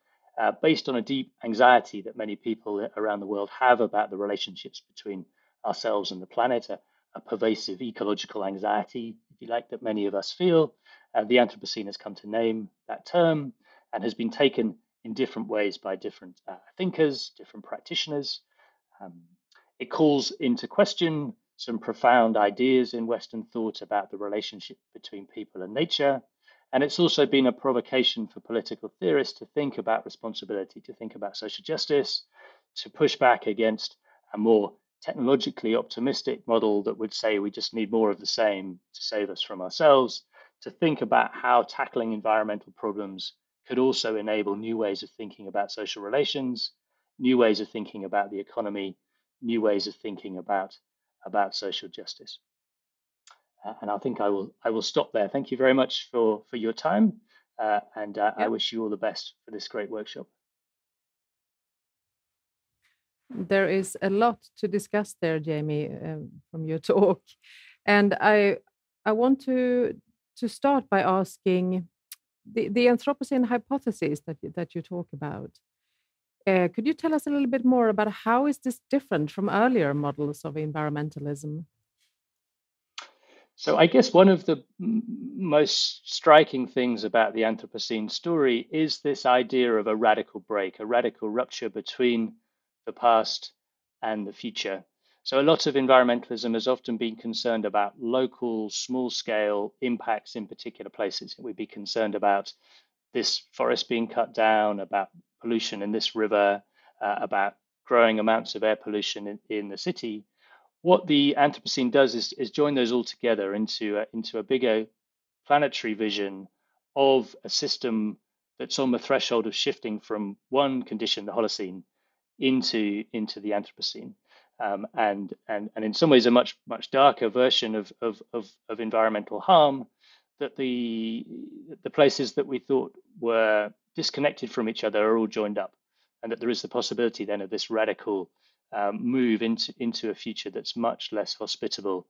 based on a deep anxiety that many people around the world have about the relationships between ourselves and the planet, a pervasive ecological anxiety, if you like, that many of us feel. The Anthropocene has come to name that term and has been taken in different ways by different thinkers, different practitioners. It calls into question some profound ideas in Western thought about the relationship between people and nature. And it's also been a provocation for political theorists to think about responsibility, to think about social justice, to push back against a more technologically optimistic model that would say we just need more of the same to save us from ourselves, to think about how tackling environmental problems could also enable new ways of thinking about social relations, new ways of thinking about the economy, new ways of thinking about social justice. And I think I will stop there. Thank you very much for your time, and I wish you all the best for this great workshop. There is a lot to discuss there, Jamie, from your talk, and I want to start by asking the Anthropocene hypothesis that you talk about. Could you tell us a little bit more about how is this different from earlier models of environmentalism? So I guess one of the most striking things about the Anthropocene story is this idea of a radical break, a radical rupture between the past and the future. So a lot of environmentalism has often been concerned about local, small-scale impacts in particular places. We'd be concerned about this forest being cut down, about pollution in this river, about growing amounts of air pollution in the city. What the Anthropocene does is join those all together into a bigger planetary vision of a system that's on the threshold of shifting from one condition, the Holocene, into the Anthropocene, and in some ways a much darker version of environmental harm that the places that we thought were disconnected from each other are all joined up, and that there is the possibility then of this radical move into a future that's much less hospitable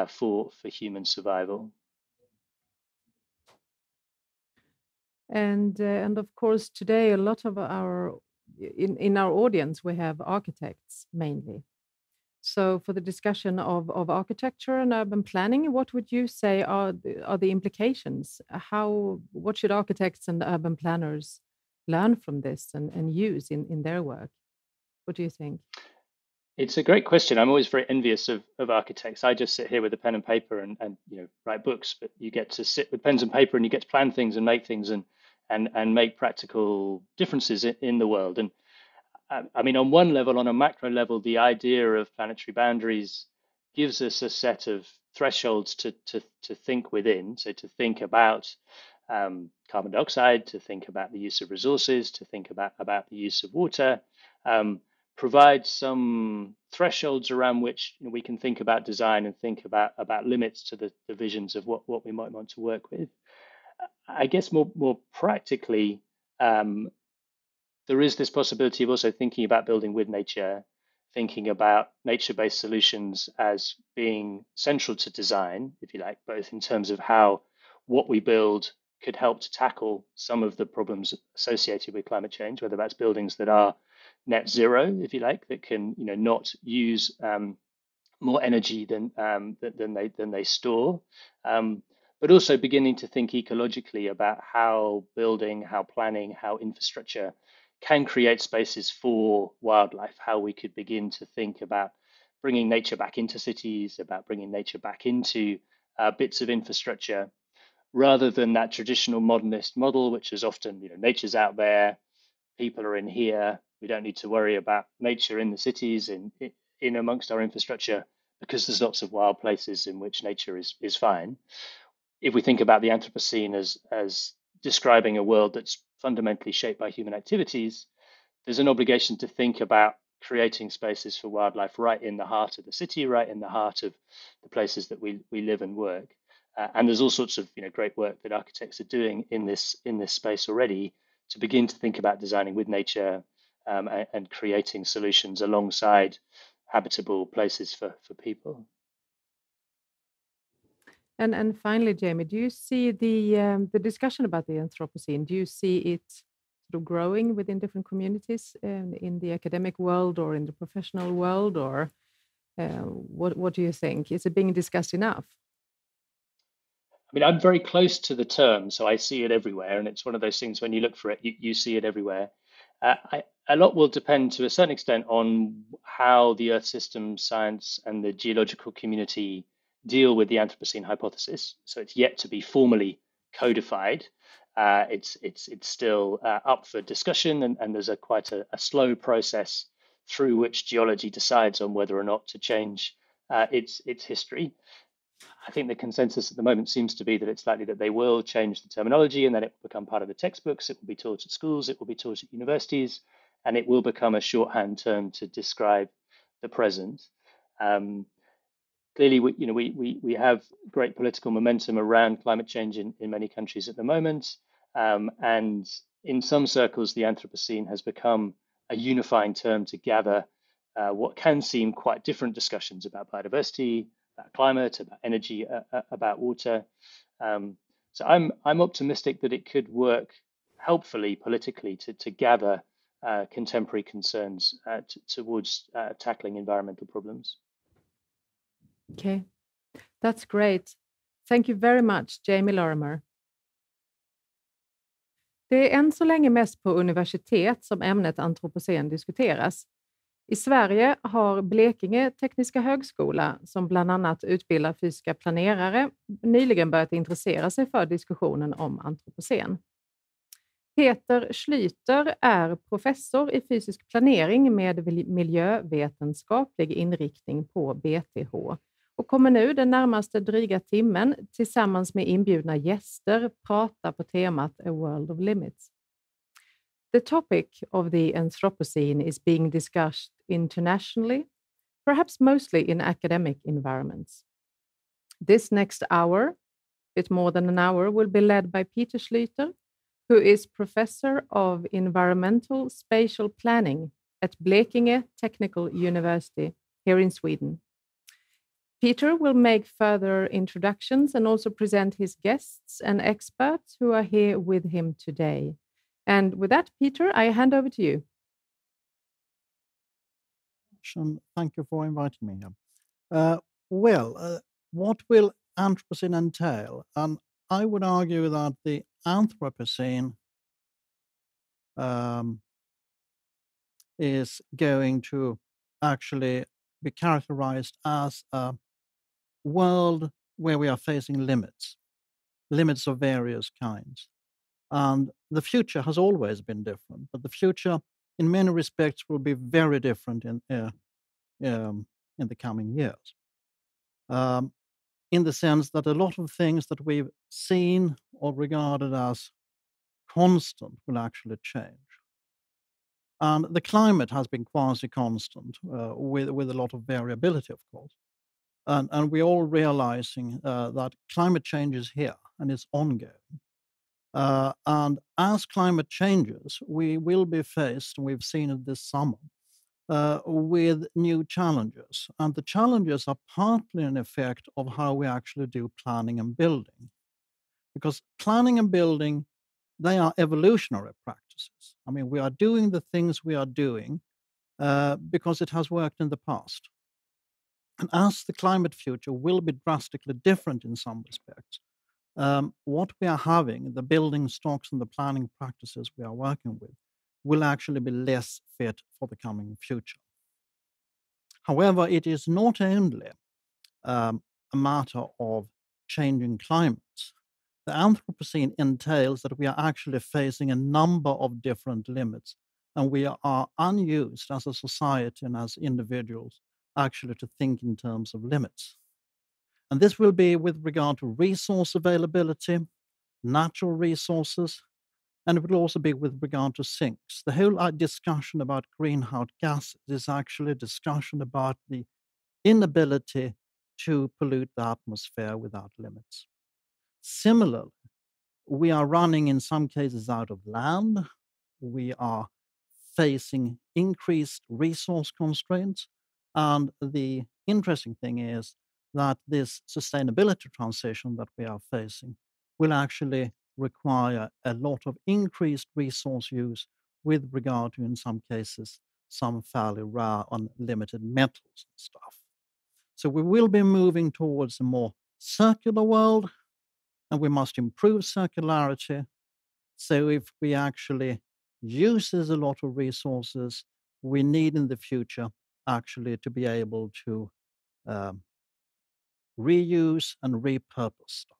for human survival. And of course, today a lot of in our audience we have architects mainly. So for the discussion of architecture and urban planning, what would you say are the implications? What should architects and urban planners learn from this and use in their work? What do you think? It's a great question. I'm always very envious of architects. I just sit here with a pen and paper and write books, but you get to sit with pens and paper and you get to plan things and make things and make practical differences in the world. And I mean, on one level, on a macro level, the idea of planetary boundaries gives us a set of thresholds to think within. So to think about carbon dioxide, to think about the use of resources, to think about the use of water, provide some thresholds around which we can think about design and think about limits to the visions of what we might want to work with. I guess more practically, there is this possibility of also thinking about building with nature, thinking about nature-based solutions as being central to design, if you like, both in terms of how what we build could help to tackle some of the problems associated with climate change, whether that's buildings that are net zero, if you like, that can not use more energy than they store, but also beginning to think ecologically about how building, how planning, how infrastructure can create spaces for wildlife, how we could begin to think about bringing nature back into cities, about bringing nature back into bits of infrastructure, rather than that traditional modernist model, which is often, nature's out there, people are in here, we don't need to worry about nature in the cities, in amongst our infrastructure, because there's lots of wild places in which nature is fine. If we think about the Anthropocene as describing a world that's fundamentally shaped by human activities, there's an obligation to think about creating spaces for wildlife right in the heart of the city, right in the heart of the places that we live and work. And there's all sorts of great work that architects are doing in this space already to begin to think about designing with nature and creating solutions alongside habitable places for people. And finally, Jamie, do you see the discussion about the Anthropocene? Do you see it sort of growing within different communities in the academic world or in the professional world, or what do you think? Is it being discussed enough? I mean, I'm very close to the term, so I see it everywhere, and it's one of those things when you look for it, you see it everywhere. A lot will depend to a certain extent on how the Earth system science and the geological community deal with the Anthropocene hypothesis. So it's yet to be formally codified. It's still up for discussion, and there's quite a slow process through which geology decides on whether or not to change its history. I think the consensus at the moment seems to be that it's likely that they will change the terminology and that it will become part of the textbooks. It will be taught at schools, it will be taught at universities, and it will become a shorthand term to describe the present. Clearly, we have great political momentum around climate change in many countries at the moment, and in some circles, the Anthropocene has become a unifying term to gather what can seem quite different discussions about biodiversity, about climate, about energy, about water. So I'm optimistic that it could work helpfully politically to gather contemporary concerns towards tackling environmental problems. Okay, that's great. Thank you very much, Jamie Lorimer. Det är än så länge mest på universitet som ämnet antropocen diskuteras. I Sverige har Blekinge Tekniska högskola, som bland annat utbildar fysiska planerare, nyligen börjat intressera sig för diskussionen om antropocen. Peterschlitten är professor i fysisk planering med miljövetenskaplig inriktning på BTH och kommer nu den närmaste dryga timmen tillsammans med inbjudna gäster prata på temat A World of Limits. The topic of the Anthropocene is being discussed internationally, perhaps mostly in academic environments. This next hour, bit more than an hour, will be led by Peterschlitten, who is Professor of Environmental Spatial Planning at Blekinge Technical University here in Sweden. Peter will make further introductions and also present his guests and experts who are here with him today. And with that, Peter, I hand over to you. Thank you for inviting me here. What will Anthropocene entail? I would argue that the Anthropocene is going to actually be characterized as a world where we are facing limits of various kinds. And the future has always been different, but the future in many respects will be very different in the coming years. In the sense that a lot of things that we've seen or regarded as constant will actually change. And the climate has been quasi-constant with a lot of variability, of course. And we're all realizing that climate change is here and it's ongoing. And as climate changes, we will be faced, and we've seen it this summer, with new challenges. And the challenges are partly an effect of how we actually do planning and building. Because planning and building, they are evolutionary practices. I mean, we are doing the things we are doing because it has worked in the past. And as the climate future will be drastically different in some respects, what we are having, the building stocks and the planning practices we are working with, will actually be less fit for the coming future. However, it is not only a matter of changing climates. The Anthropocene entails that we are actually facing a number of different limits, and we are unused as a society and as individuals actually to think in terms of limits. And this will be with regard to resource availability, natural resources, and it will also be with regard to sinks. The whole discussion about greenhouse gases is actually a discussion about the inability to pollute the atmosphere without limits. Similarly, we are running in some cases out of land. We are facing increased resource constraints. And the interesting thing is that this sustainability transition that we are facing will actually require a lot of increased resource use with regard to, in some cases, some fairly rare and limited metals and stuff. So we will be moving towards a more circular world, and we must improve circularity. So if we actually uses a lot of resources, we need in the future actually to be able to reuse and repurpose stuff.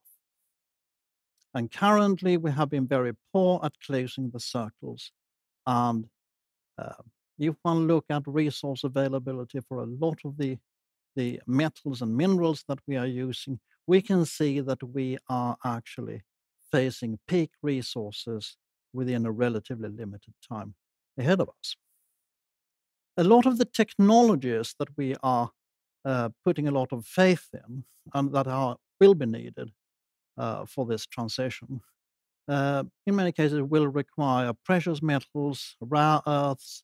And currently we have been very poor at closing the circles. And if one look at resource availability for a lot of the metals and minerals that we are using, we can see that we are actually facing peak resources within a relatively limited time ahead of us. A lot of the technologies that we are putting a lot of faith in and that will be needed for this transition, in many cases will require precious metals, rare earths,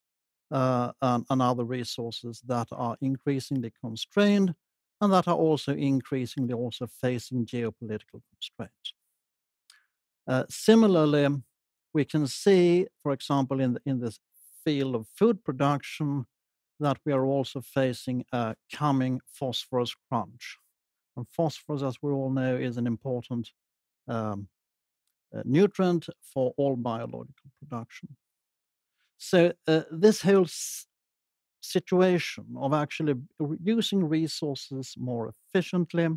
and other resources that are increasingly constrained and that are also increasingly also facing geopolitical constraints. Similarly, we can see, for example, in this field of food production, that we are also facing a coming phosphorus crunch. And phosphorus, as we all know, is an important nutrient for all biological production. So this whole situation of actually using resources more efficiently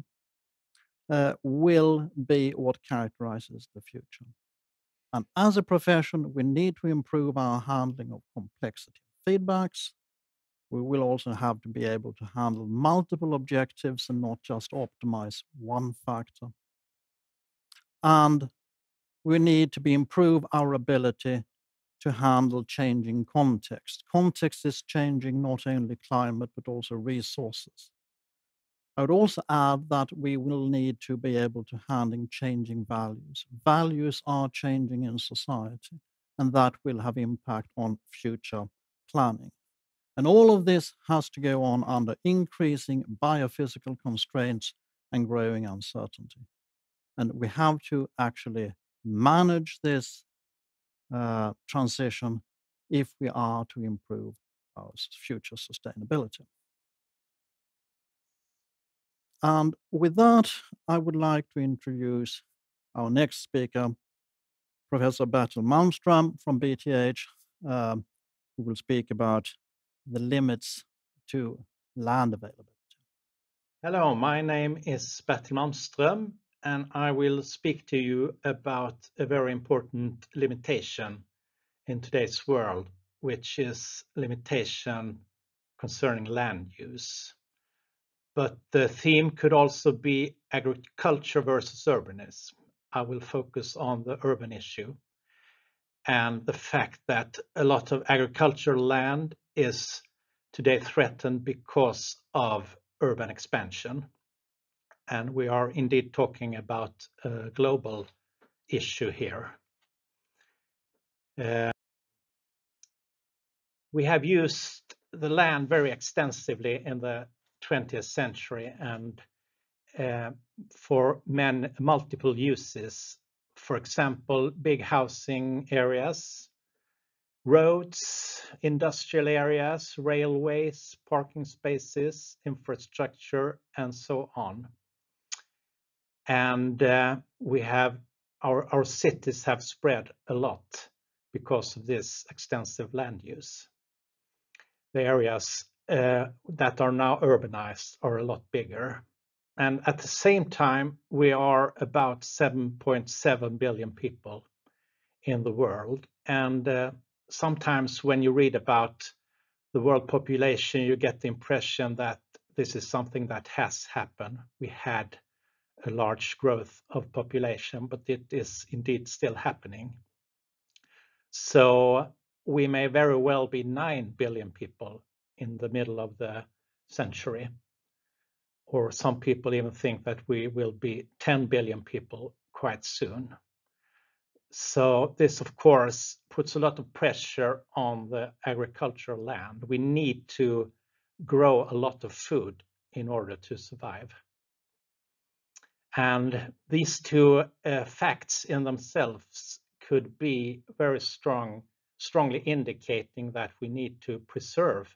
will be what characterizes the future. And as a profession, we need to improve our handling of complexity feedbacks. We will also have to be able to handle multiple objectives and not just optimize one factor. And we need to improve our ability to handle changing context. Context is changing not only climate, but also resources. I would also add that we will need to be able to handle changing values. Values are changing in society, and that will have impact on future planning. And all of this has to go on under increasing biophysical constraints and growing uncertainty. And we have to actually manage this transition if we are to improve our future sustainability. And with that, I would like to introduce our next speaker, Professor Bertil Malmström from BTH, who will speak about the limits to land availability. Hello, my name is Bertil Malmström, and I will speak to you about a very important limitation in today's world, which is limitation concerning land use. But the theme could also be agriculture versus urbanism. I will focus on the urban issue and the fact that a lot of agricultural land is today threatened because of urban expansion. And we are indeed talking about a global issue here. We have used the land very extensively in the 20th century and for multiple uses. For example, big housing areas, roads, industrial areas, railways, parking spaces, infrastructure, and so on. And we have our cities have spread a lot because of this extensive land use. The areas that are now urbanized are a lot bigger. And at the same time, we are about 7.7 billion people in the world. And sometimes when you read about the world population, you get the impression that this is something that has happened. We had a large growth of population, but it is indeed still happening. So we may very well be 9 billion people in the middle of the century. Or some people even think that we will be 10 billion people quite soon. So this, of course, puts a lot of pressure on the agricultural land. We need to grow a lot of food in order to survive. And these two facts in themselves could be very strongly indicating that we need to preserve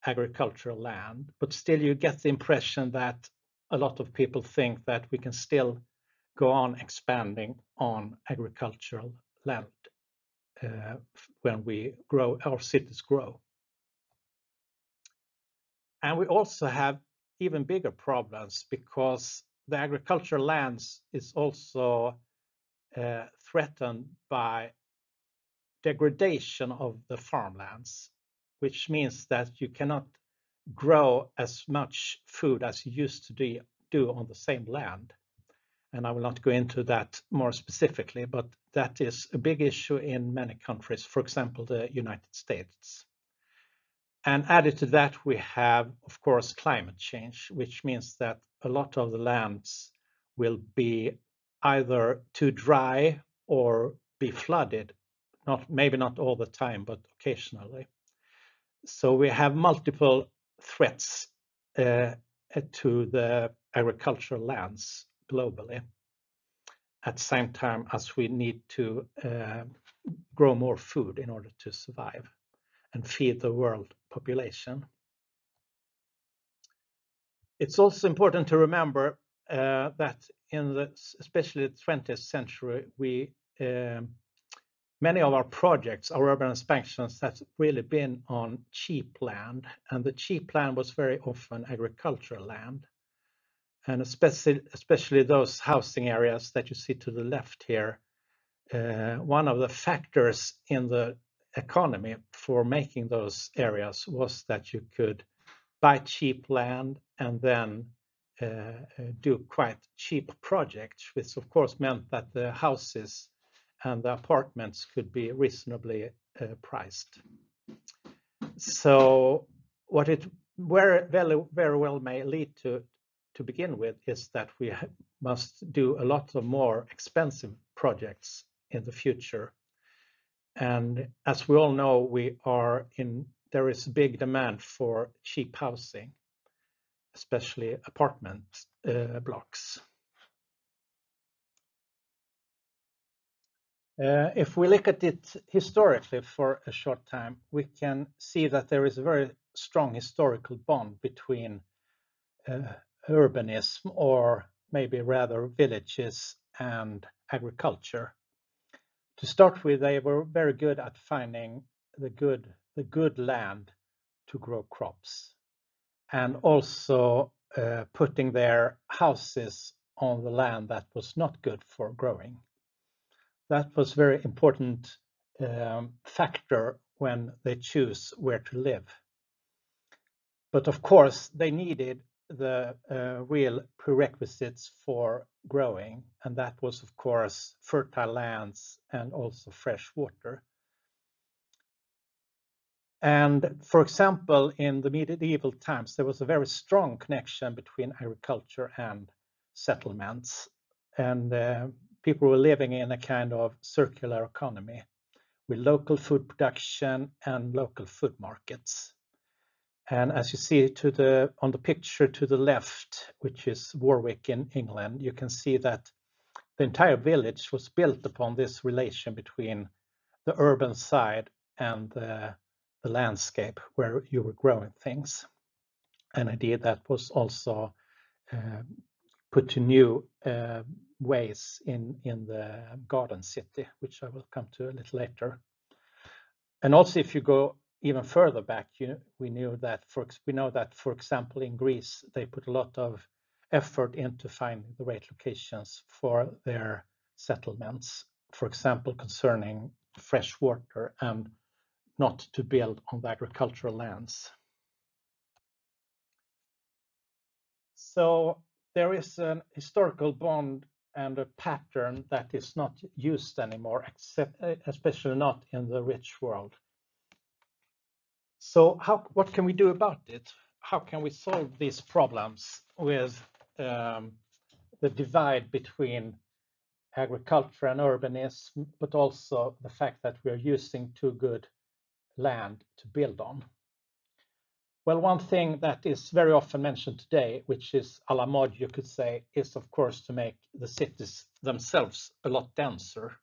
agricultural land. But still you get the impression that a lot of people think that we can still go on expanding on agricultural land when we grow, our cities grow. And we also have even bigger problems because the agricultural lands is also threatened by degradation of the farmlands, which means that you cannot grow as much food as you used to do on the same land. And I will not go into that more specifically, but that is a big issue in many countries, for example, the United States. And added to that, we have, of course, climate change, which means that a lot of the lands will be either too dry or be flooded, maybe not all the time, but occasionally. So we have multiple threats to the agricultural lands globally, at the same time as we need to grow more food in order to survive and feed the world population. It's also important to remember that in especially the 20th century, many of our projects, our urban expansions, have really been on cheap land, and the cheap land was very often agricultural land. And especially those housing areas that you see to the left here, one of the factors in the economy for making those areas was that you could buy cheap land and then do quite cheap projects, which of course meant that the houses and the apartments could be reasonably priced. So what it very well may lead to to begin with is that we must do a lot of more expensive projects in the future. And as we all know, there is big demand for cheap housing, especially apartment blocks. If we look at it historically for a short time, we can see that there is a very strong historical bond between urbanism, or maybe rather villages, and agriculture. To start with, they were very good at finding the good land to grow crops, and also putting their houses on the land that was not good for growing. That was a very important factor when they choose where to live. But of course, they needed the real prerequisites for growing, and that was, of course, fertile lands and also fresh water. And for example, in the medieval times, there was a very strong connection between agriculture and settlements, and people were living in a kind of circular economy with local food production and local food markets. And as you see on the picture to the left, which is Warwick in England, you can see that the entire village was built upon this relation between the urban side and the landscape where you were growing things. An idea that was also put to new ways in the garden city, which I will come to a little later. And also, if you go even further back, we know that, for example, in Greece, they put a lot of effort into finding the right locations for their settlements, for example, concerning fresh water and not to build on the agricultural lands. So there is an historical bond and a pattern that is not used anymore, especially not in the rich world. So what can we do about it? How can we solve these problems with the divide between agriculture and urbanism, but also the fact that we are using too good land to build on? Well, one thing that is very often mentioned today, which is a la mode, you could say, is of course to make the cities themselves a lot denser.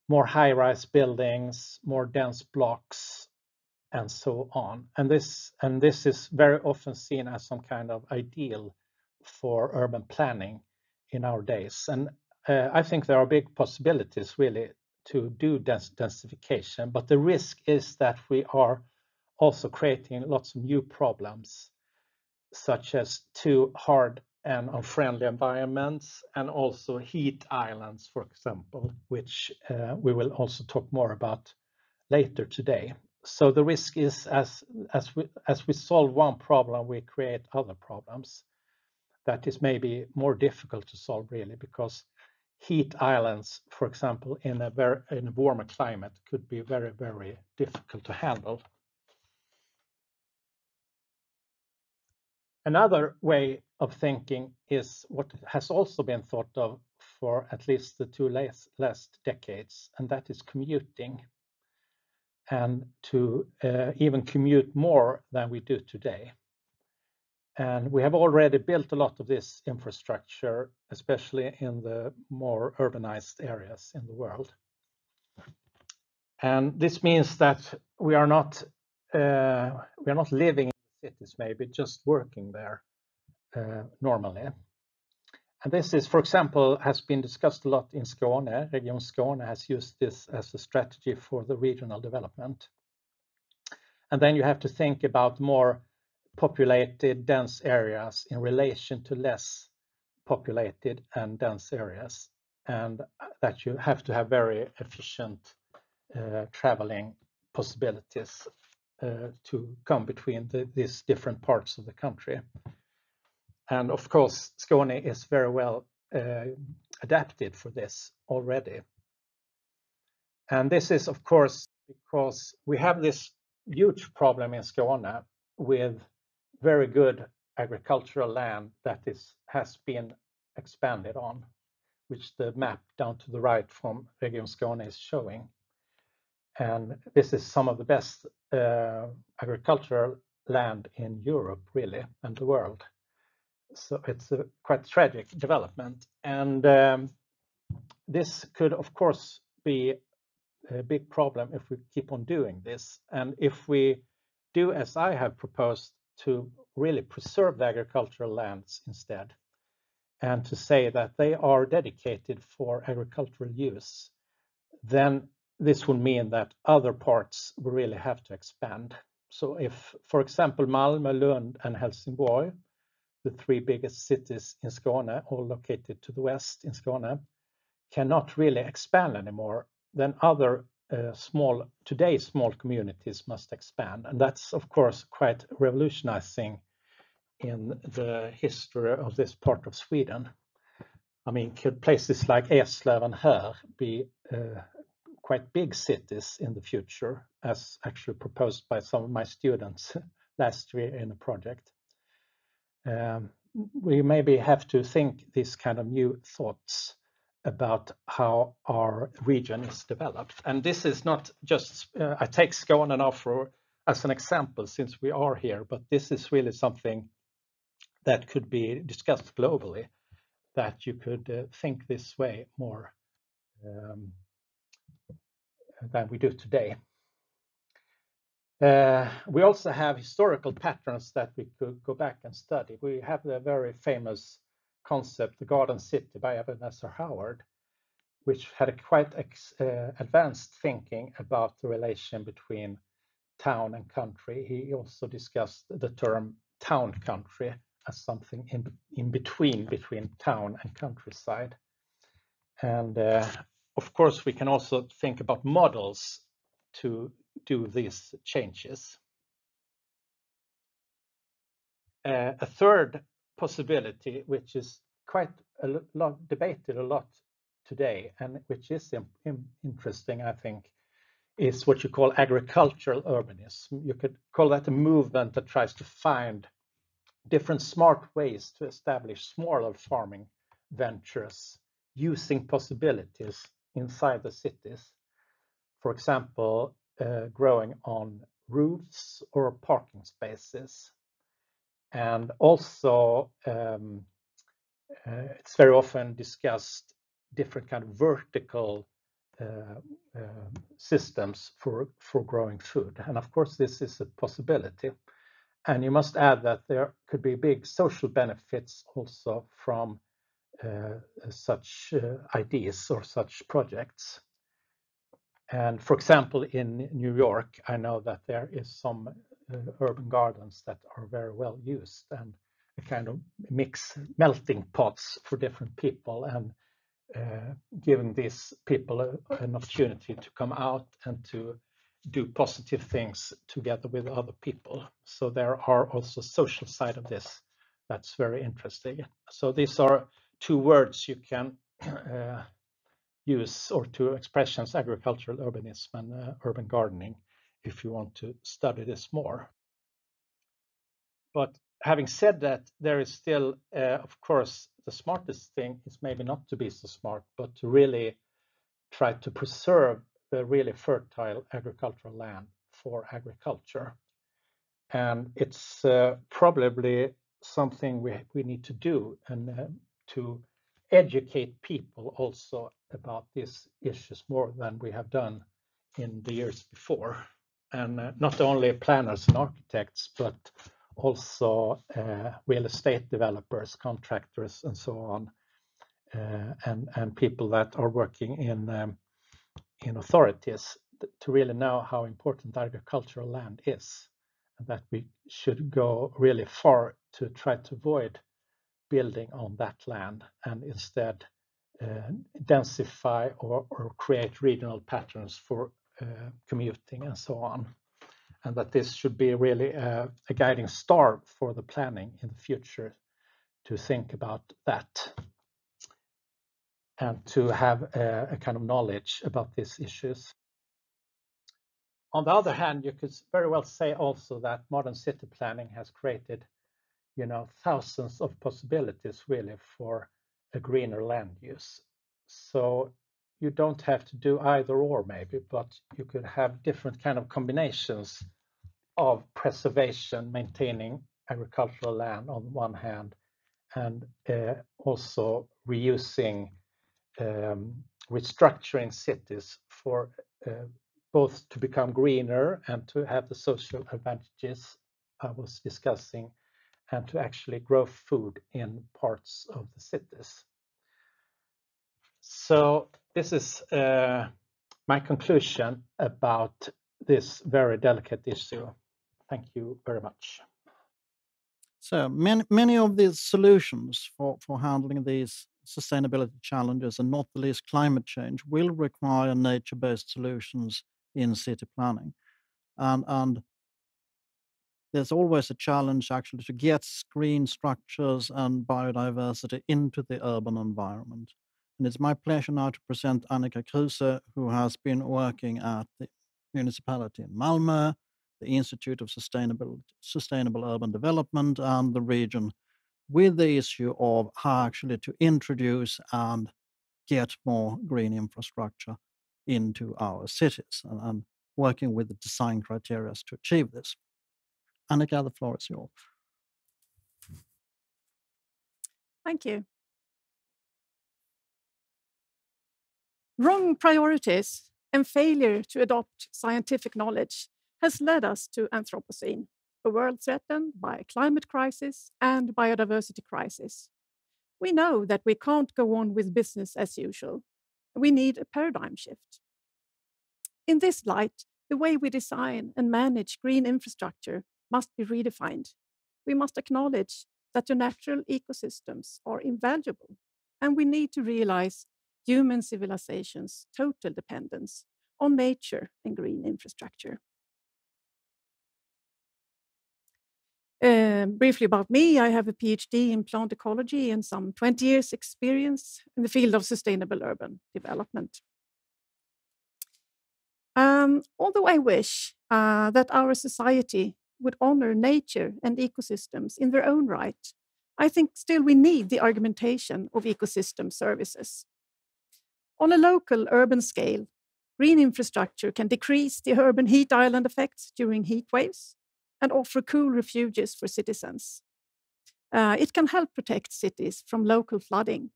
More high-rise buildings, more dense blocks, and so on. And this is very often seen as some kind of ideal for urban planning in our days. And I think there are big possibilities really to do densification, but the risk is that we are also creating lots of new problems, such as too hard and unfriendly environments, and also heat islands, for example, which we will also talk more about later today. So the risk is as we solve one problem, we create other problems. That is maybe more difficult to solve really, because heat islands, for example, in a warmer climate could be very, very difficult to handle. Another way of thinking is what has also been thought of for at least the two last decades, and that is commuting, and to even commute more than we do today. And we have already built a lot of this infrastructure, especially in the more urbanized areas in the world. And this means that we are not living in cities, maybe just working there normally. And this is, for example, has been discussed a lot in Skåne. Region Skåne has used this as a strategy for the regional development. And then you have to think about more populated, dense areas in relation to less populated and dense areas, and that you have to have very efficient traveling possibilities to come between these different parts of the country. And of course, Skåne is very well adapted for this already. And this is, of course, because we have this huge problem in Skåne with very good agricultural land that has been expanded on, which the map down to the right from Region Skåne is showing. And this is some of the best agricultural land in Europe, really, and the world. So it's a quite tragic development. And this could, of course, be a big problem if we keep on doing this. And if we do, as I have proposed, to really preserve the agricultural lands instead, and to say that they are dedicated for agricultural use, then this would mean that other parts will really have to expand. So if, for example, Malmö, Lund, and Helsingborg, the three biggest cities in Skåne, all located to the west in Skåne, cannot really expand anymore, then other today small communities must expand. And that's, of course, quite revolutionizing in the history of this part of Sweden. I mean, could places like Eslöv and Höör be quite big cities in the future, as actually proposed by some of my students last year in a project? We maybe have to think these kind of new thoughts about how our region is developed. And this is not just, I take Skåne now as an example since we are here, but this is really something that could be discussed globally, that you could think this way more than we do today. We also have historical patterns that we could go back and study. We have the very famous concept, the Garden City by Ebenezer Howard, which had a quite advanced thinking about the relation between town and country. He also discussed the term town country as something in between town and countryside. And of course, we can also think about models to do these changes. A third possibility, which is quite debated a lot today, and which is interesting, I think, is what you call agricultural urbanism. You could call that a movement that tries to find different smart ways to establish smaller farming ventures using possibilities inside the cities. For example, growing on roofs or parking spaces. And also, it's very often discussed different kind of vertical systems for growing food. And of course, this is a possibility. And you must add that there could be big social benefits also from such ideas or such projects. And for example, in New York, I know that there is some urban gardens that are very well used, and a kind of melting pots for different people, and giving these people an opportunity to come out and to do positive things together with other people. So there are also social side of this that's very interesting. So these are two words you can use, or two expressions, agricultural urbanism and urban gardening, if you want to study this more. But having said that, there is still, of course, the smartest thing is maybe not to be so smart, but to really try to preserve the really fertile agricultural land for agriculture. And it's probably something we need to do, and to educate people also about these issues more than we have done in the years before. And not only planners and architects, but also real estate developers, contractors, and so on, and people that are working in authorities, to really know how important agricultural land is, and that we should go really far to try to avoid building on that land, and instead densify or create regional patterns for commuting and so on. And that this should be really a guiding star for the planning in the future, to think about that and to have a kind of knowledge about these issues. On the other hand, you could very well say also that modern city planning has created thousands of possibilities really for a greener land use. So you don't have to do either or maybe, but you could have different kind of combinations of preservation, maintaining agricultural land on one hand, and also reusing, restructuring cities for both to become greener and to have the social advantages I was discussing, and to actually grow food in parts of the cities. So this is my conclusion about this very delicate issue. Thank you very much. So many of these solutions for handling these sustainability challenges, and not the least climate change, will require nature-based solutions in city planning. And there's always a challenge actually to get green structures and biodiversity into the urban environment. And it's my pleasure now to present Annika Kruse, who has been working at the municipality in Malmö, the Institute of Sustainable Urban Development, and the region, with the issue of how actually to introduce and get more green infrastructure into our cities, and working with the design criteria to achieve this. Annika, the floor is yours. Thank you. Wrong priorities and failure to adopt scientific knowledge has led us to Anthropocene, a world threatened by climate crisis and biodiversity crisis. We know that we can't go on with business as usual. We need a paradigm shift. In this light, the way we design and manage green infrastructure must be redefined. We must acknowledge that the natural ecosystems are invaluable, and we need to realize human civilization's total dependence on nature and green infrastructure. Briefly about me, I have a PhD in plant ecology and some 20 years experience in the field of sustainable urban development. Although I wish that our society would honor nature and ecosystems in their own right, I think still we need the argumentation of ecosystem services. On a local urban scale, green infrastructure can decrease the urban heat island effects during heat waves and offer cool refuges for citizens. It can help protect cities from local flooding.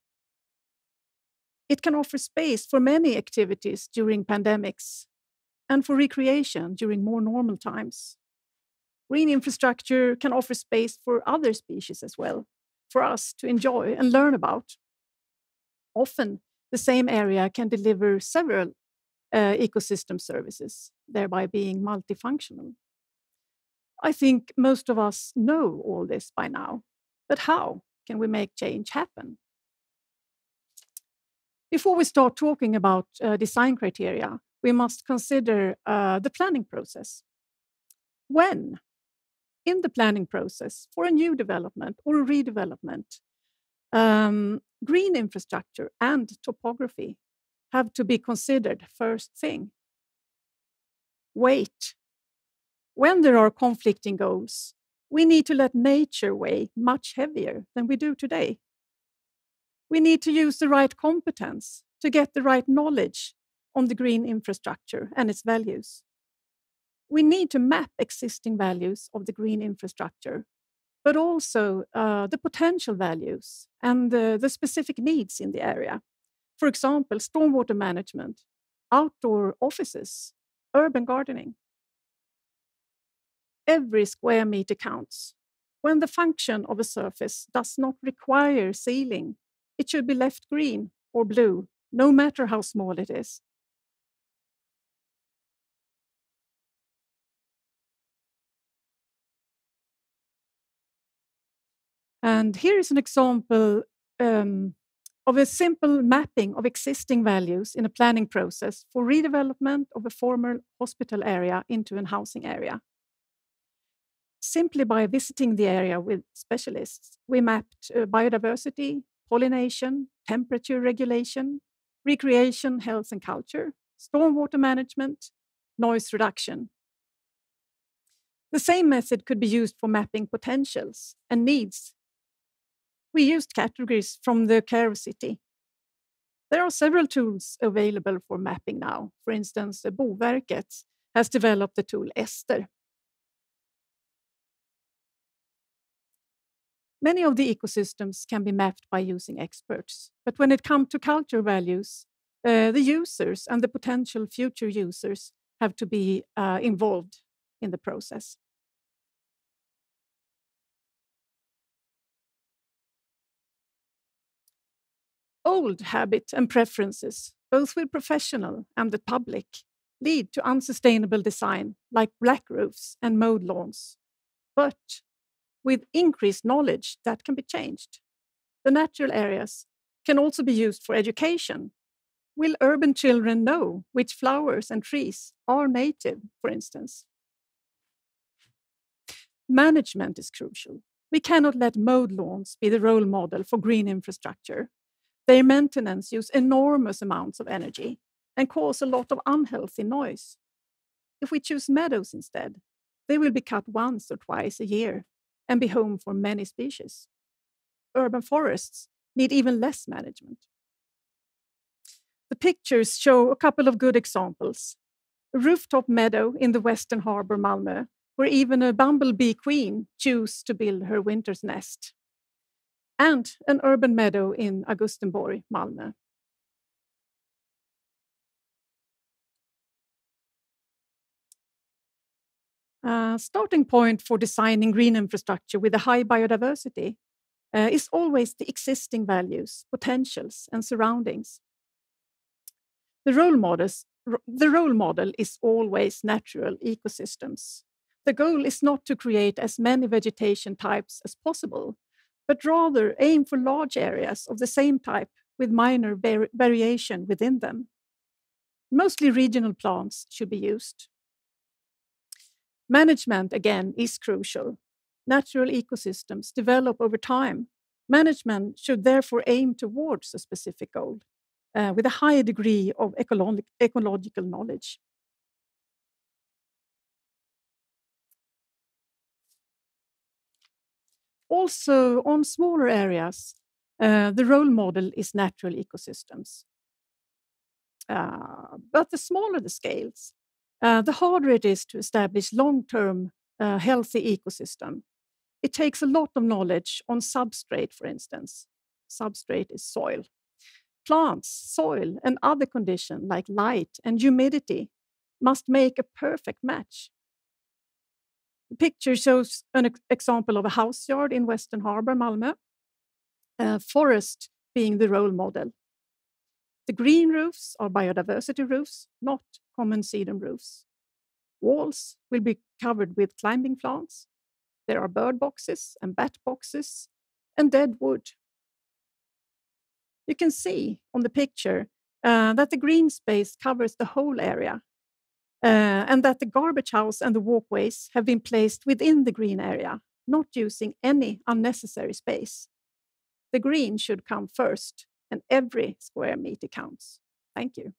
It can offer space for many activities during pandemics and for recreation during more normal times. Green infrastructure can offer space for other species as well, for us to enjoy and learn about. Often, the same area can deliver several ecosystem services, thereby being multifunctional. I think most of us know all this by now, but how can we make change happen? Before we start talking about design criteria, we must consider the planning process. When, in the planning process for a new development or a redevelopment, green infrastructure and topography have to be considered first thing. Wait. When there are conflicting goals, we need to let nature weigh much heavier than we do today. We need to use the right competence to get the right knowledge on the green infrastructure and its values. We need to map existing values of the green infrastructure, but also the potential values and the specific needs in the area. For example, stormwater management, outdoor offices, urban gardening. Every square meter counts. When the function of a surface does not require sealing, it should be left green or blue, no matter how small it is. And here is an example of a simple mapping of existing values in a planning process for redevelopment of a former hospital area into a housing area. Simply by visiting the area with specialists, we mapped biodiversity, pollination, temperature regulation, recreation, health and culture, stormwater management, noise reduction. The same method could be used for mapping potentials and needs. We used categories from the Care City. There are several tools available for mapping now. For instance, Boverket has developed the tool Ester. Many of the ecosystems can be mapped by using experts, but when it comes to culture values, the users and the potential future users have to be involved in the process. Old habits and preferences, both with professional and the public, lead to unsustainable design like black roofs and mowed lawns. But with increased knowledge, that can be changed. The natural areas can also be used for education. Will urban children know which flowers and trees are native, for instance? Management is crucial. We cannot let mowed lawns be the role model for green infrastructure. Their maintenance use enormous amounts of energy and cause a lot of unhealthy noise. If we choose meadows instead, they will be cut once or twice a year and be home for many species. Urban forests need even less management. The pictures show a couple of good examples. A rooftop meadow in the Western Harbor, Malmö, where even a bumblebee queen chose to build her winter's nest, and an urban meadow in Augustenborg, Malmö. Starting point for designing green infrastructure with a high biodiversity is always the existing values, potentials, and surroundings. The role model is always natural ecosystems. The goal is not to create as many vegetation types as possible, but rather aim for large areas of the same type with minor variation within them. Mostly regional plants should be used. Management, again, is crucial. Natural ecosystems develop over time. Management should therefore aim towards a specific goal with a high degree of ecological knowledge. Also, on smaller areas, the role model is natural ecosystems. But the smaller the scales, the harder it is to establish long-term healthy ecosystem. It takes a lot of knowledge on substrate, for instance. Substrate is soil. Plants, soil, and other conditions like light and humidity must make a perfect match. The picture shows an example of a house yard in Western Harbor, Malmö. Forest being the role model. The green roofs are biodiversity roofs, not common sedum roofs. Walls will be covered with climbing plants. There are bird boxes and bat boxes and dead wood. You can see on the picture that the green space covers the whole area and that the garbage house and the walkways have been placed within the green area, not using any unnecessary space. The green should come first, and every square meter counts. Thank you.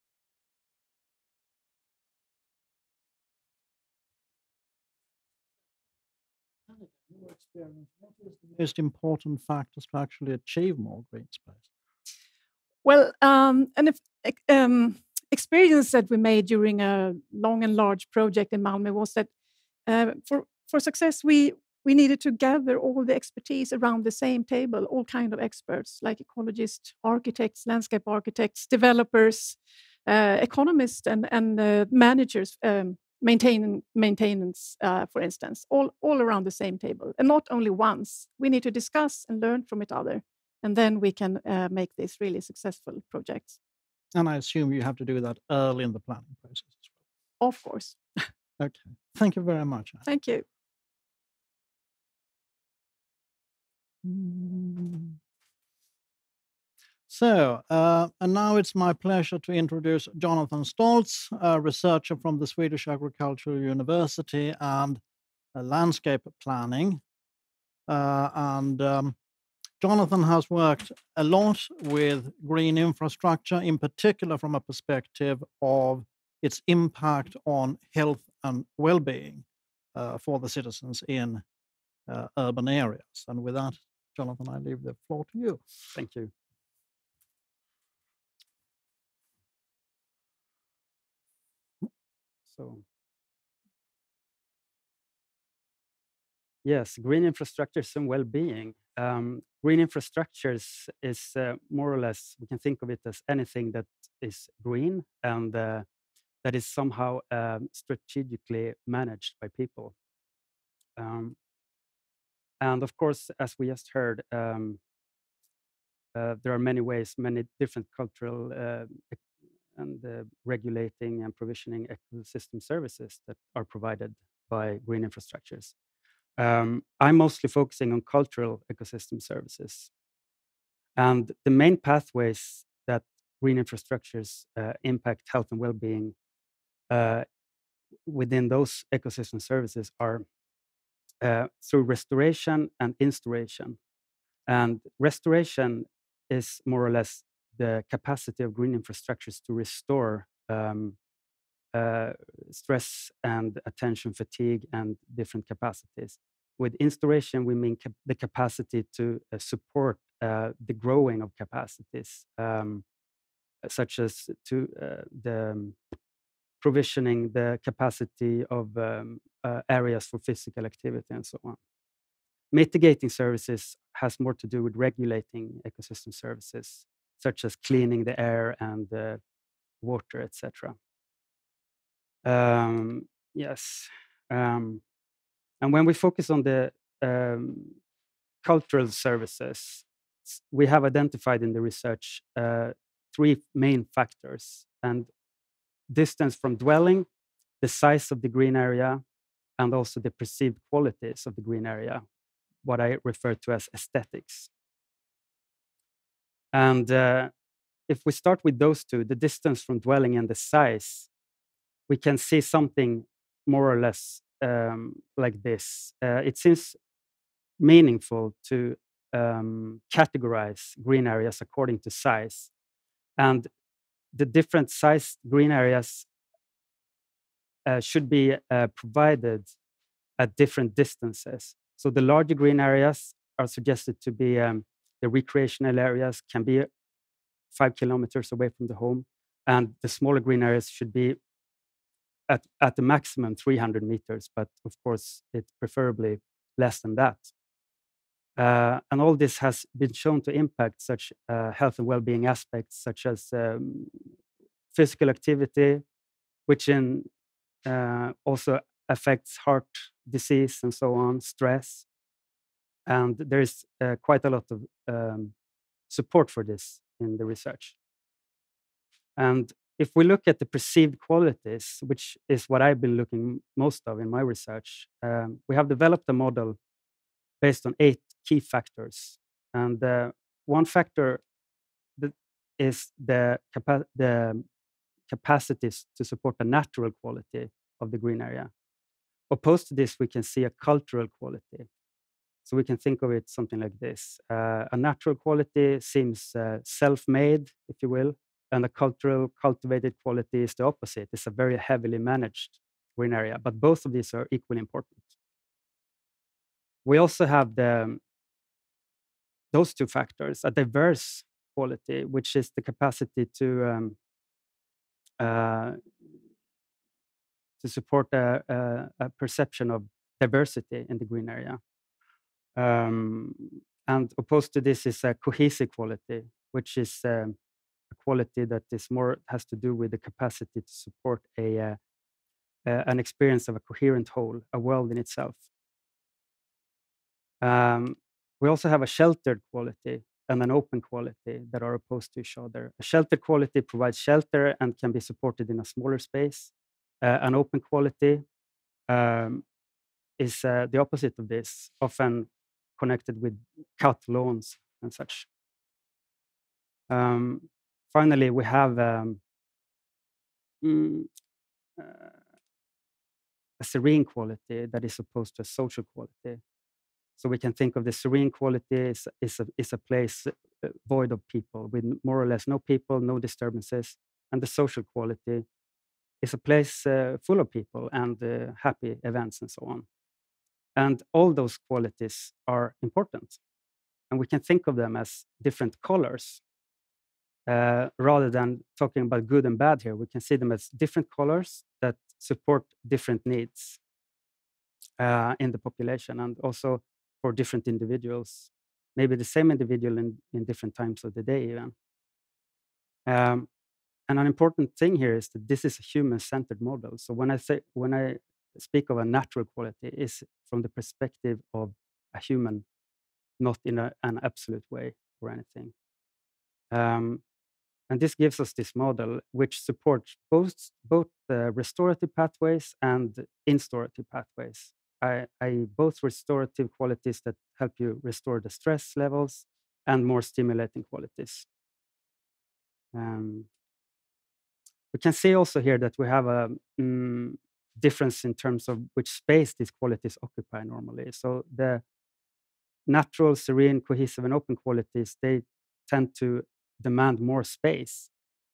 In your experience, what is the most important factors to actually achieve more green space? Well, an experience that we made during a long and large project in Malmö was that for success, we needed to gather all the expertise around the same table, all kinds of experts like ecologists, architects, landscape architects, developers, economists, and managers, maintenance, for instance, all around the same table. And not only once, we need to discuss and learn from each other. And then we can make these really successful projects. And I assume you have to do that early in the planning process as well. Of course. Okay. Thank you very much. Thank you. So, and now it's my pleasure to introduce Jonathan Stoltz, a researcher from the Swedish Agricultural University and landscape planning. Jonathan has worked a lot with green infrastructure, in particular from a perspective of its impact on health and well-being. for the citizens in urban areas. And with that, Jonathan, I leave the floor to you. Thank you. So, yes, green infrastructures and well-being. Green infrastructures is more or less, we can think of it as anything that is green and that is somehow strategically managed by people. And of course, as we just heard, there are many ways, many different cultural and regulating and provisioning ecosystem services that are provided by green infrastructures. I'm mostly focusing on cultural ecosystem services. And the main pathways that green infrastructures impact health and well-being within those ecosystem services are through restoration and instauration. And restoration is more or less the capacity of green infrastructures to restore stress and attention fatigue and different capacities. With instauration, we mean the capacity to support the growing of capacities, such as to the provisioning the capacity of areas for physical activity and so on. Mitigating services has more to do with regulating ecosystem services, such as cleaning the air and water, etc. Yes. And when we focus on the cultural services, we have identified in the research 3 main factors, and distance from dwelling, the size of the green area, and also the perceived qualities of the green area, what I refer to as aesthetics. And if we start with those 2, the distance from dwelling and the size, we can see something more or less like this. It seems meaningful to categorize green areas according to size. And the different sized green areas should be provided at different distances. So the larger green areas are suggested to be the recreational areas, can be 5 kilometers away from the home, and the smaller green areas should be at the maximum 300 meters, but of course it's preferably less than that. And all this has been shown to impact such health and well-being aspects, such as physical activity, which also affects heart disease and so on, stress. And there is quite a lot of support for this in the research. And if we look at the perceived qualities, which is what I've been looking most of in my research, we have developed a model based on 8 key factors. And one factor that is the capacities to support the natural quality of the green area. Opposed to this, we can see a cultural quality. So we can think of it something like this. A natural quality seems self-made, if you will, and a cultural, cultivated quality is the opposite. It's a very heavily managed green area, but both of these are equally important. We also have those 2 factors, a diverse quality, which is the capacity to support a perception of diversity in the green area. And opposed to this is a cohesive quality, which is a quality that is more has to do with the capacity to support an experience of a coherent whole, a world in itself. We also have a sheltered quality and an open quality that are opposed to each other. A sheltered quality provides shelter and can be supported in a smaller space. An open quality is the opposite of this, often connected with cut lawns and such. Finally, we have a serene quality that is opposed to a social quality. So we can think of the serene quality is a place void of people, with more or less no people, no disturbances, and the social quality is a place full of people and happy events and so on. And all those qualities are important. And we can think of them as different colors. Rather than talking about good and bad here, we can see them as different colors that support different needs in the population, and also for different individuals, maybe the same individual in different times of the day even. And an important thing here is that this is a human-centered model. So when I speak of a natural quality, it's from the perspective of a human, not in an absolute way or anything. And this gives us this model which supports both restorative pathways and instaurative pathways. Both restorative qualities that help you restore the stress levels and more stimulating qualities. We can see also here that we have a difference in terms of which space these qualities occupy normally. So the natural, serene, cohesive, and open qualities, they tend to demand more space,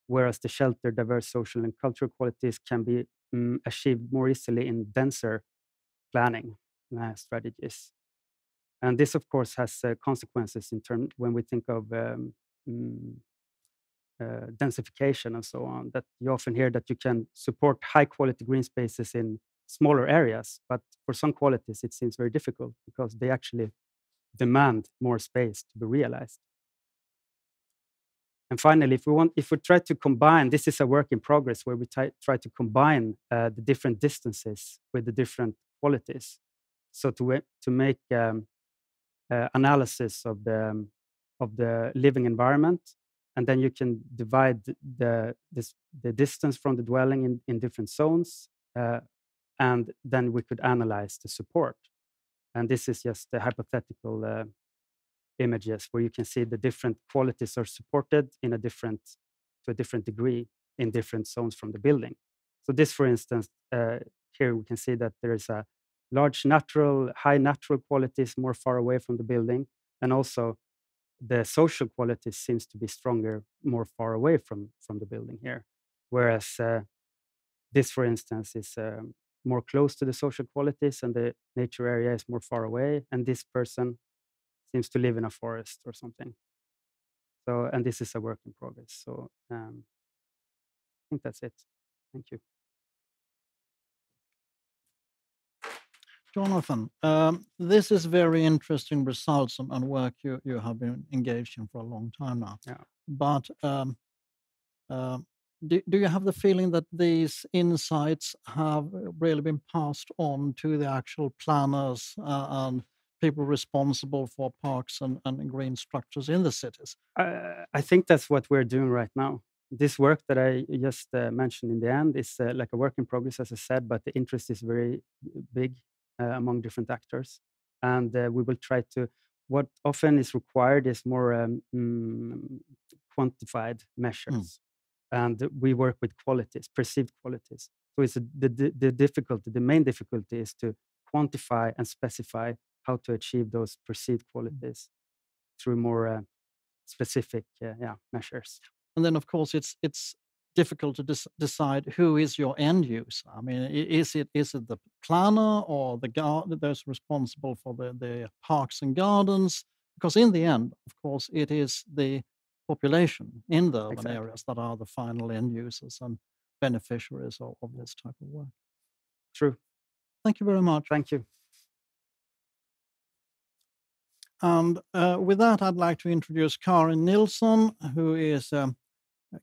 whereas the sheltered, diverse, social, and cultural qualities can be achieved more easily in denser planning strategies. And this, of course, has consequences in terms when we think of densification and so on, that you often hear that you can support high-quality green spaces in smaller areas, but for some qualities, it seems very difficult because they actually demand more space to be realized. And finally, if we try to combine, this is a work in progress where we try to combine the different distances with the different qualities. So to make analysis of the living environment, and then you can divide the distance from the dwelling in different zones, and then we could analyze the support. And this is just the hypothetical images where you can see the different qualities are supported to a different degree in different zones from the building. So this, for instance, here we can see that there is a large high natural qualities more far away from the building, and also the social qualities seems to be stronger more far away from the building here. Whereas this, for instance, is more close to the social qualities and the nature area is more far away, and this person seems to live in a forest or something. So, and this is a work in progress. So I think that's it. Thank you. Jonathan, this is very interesting results and work you have been engaged in for a long time now. Yeah. But do you have the feeling that these insights have really been passed on to the actual planners and people responsible for parks and green structures in the cities? I think that's what we're doing right now. This work that I just mentioned in the end is like a work in progress, as I said, but the interest is very big among different actors. And we will try to, what often is required is more quantified measures. And we work with qualities, perceived qualities. So it's the main difficulty is to quantify and specify how to achieve those perceived qualities through more specific measures. And then, of course, it's difficult to decide who is your end user. I mean, is it the planner or those responsible for the parks and gardens? Because in the end, of course, it is the population in the urban areas that are the final end users and beneficiaries of this type of work. True. Thank you very much. Thank you. And with that, I'd like to introduce Karin Nilsson, who is a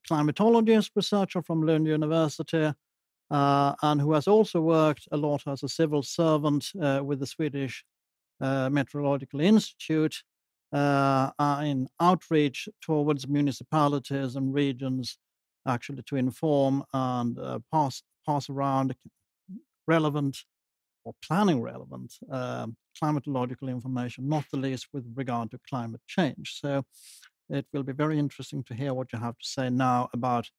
climatologist researcher from Lund University, and who has also worked a lot as a civil servant with the Swedish Meteorological Institute in outreach towards municipalities and regions, actually to inform and pass around relevant or planning relevant climatological information, not the least with regard to climate change. So it will be very interesting to hear what you have to say now about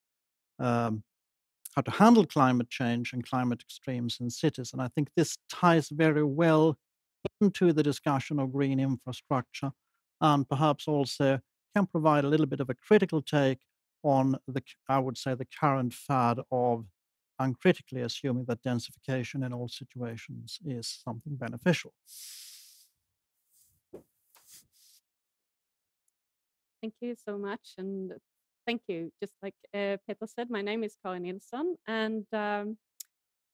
how to handle climate change and climate extremes in cities. And I think this ties very well into the discussion of green infrastructure, and perhaps also can provide a little bit of a critical take on I would say, the current fad of uncritically assuming that densification in all situations is something beneficial. Thank you so much, and thank you. Just like Peter said, my name is Karin Nilsson, and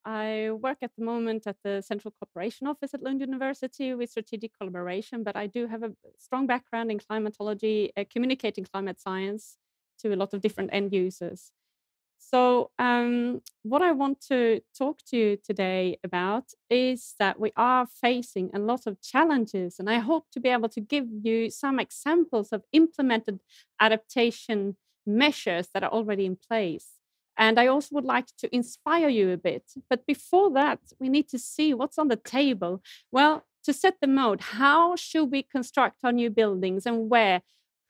I work at the moment at the Central Cooperation Office at Lund University with strategic collaboration, but I do have a strong background in climatology, communicating climate science to a lot of different end users. So what I want to talk to you today about is that we are facing a lot of challenges, and I hope to be able to give you some examples of implemented adaptation measures that are already in place. And I also would like to inspire you a bit. But before that, we need to see what's on the table. Well, to set the mode, how should we construct our new buildings and where?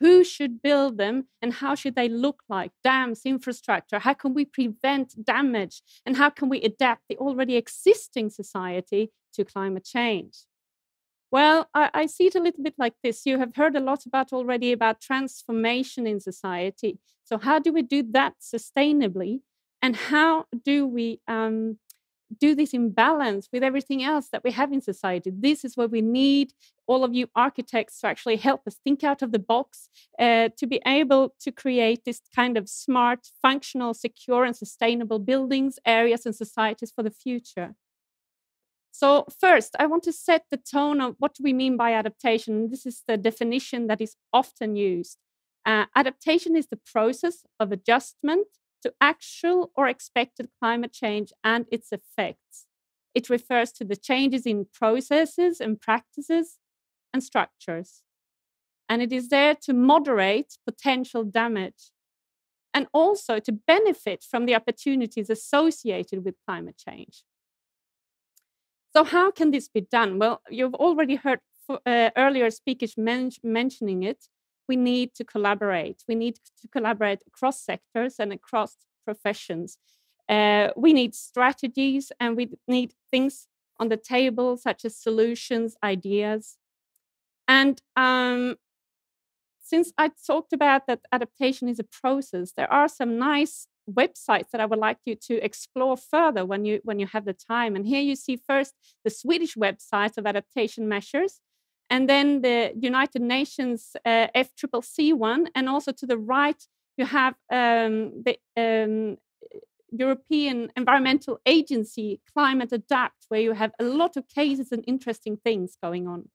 Who should build them and how should they look like? Dams, infrastructure, how can we prevent damage? And how can we adapt the already existing society to climate change? Well, I see it a little bit like this. You have heard a lot already about transformation in society. So how do we do that sustainably? And how do we do this in balance with everything else that we have in society? This is where we need all of you architects to actually help us think out of the box, to be able to create this kind of smart, functional, secure, and sustainable buildings, areas, and societies for the future. So first, I want to set the tone of what do we mean by adaptation. This is the definition that is often used. Adaptation is the process of adjustment to actual or expected climate change and its effects. It refers to the changes in processes and practices and structures. And it is there to moderate potential damage and also to benefit from the opportunities associated with climate change. So how can this be done? Well, you've already heard earlier speakers mentioning it. We need to collaborate. We need to collaborate across sectors and across professions. We need strategies and we need things on the table, such as solutions, ideas. And since I talked about that adaptation is a process, there are some nice websites that I would like you to explore further when you have the time. And here you see first the Swedish website of adaptation measures, and then the United Nations FCCC one, and also to the right you have the European Environmental Agency Climate Adapt, where you have a lot of cases and interesting things going on.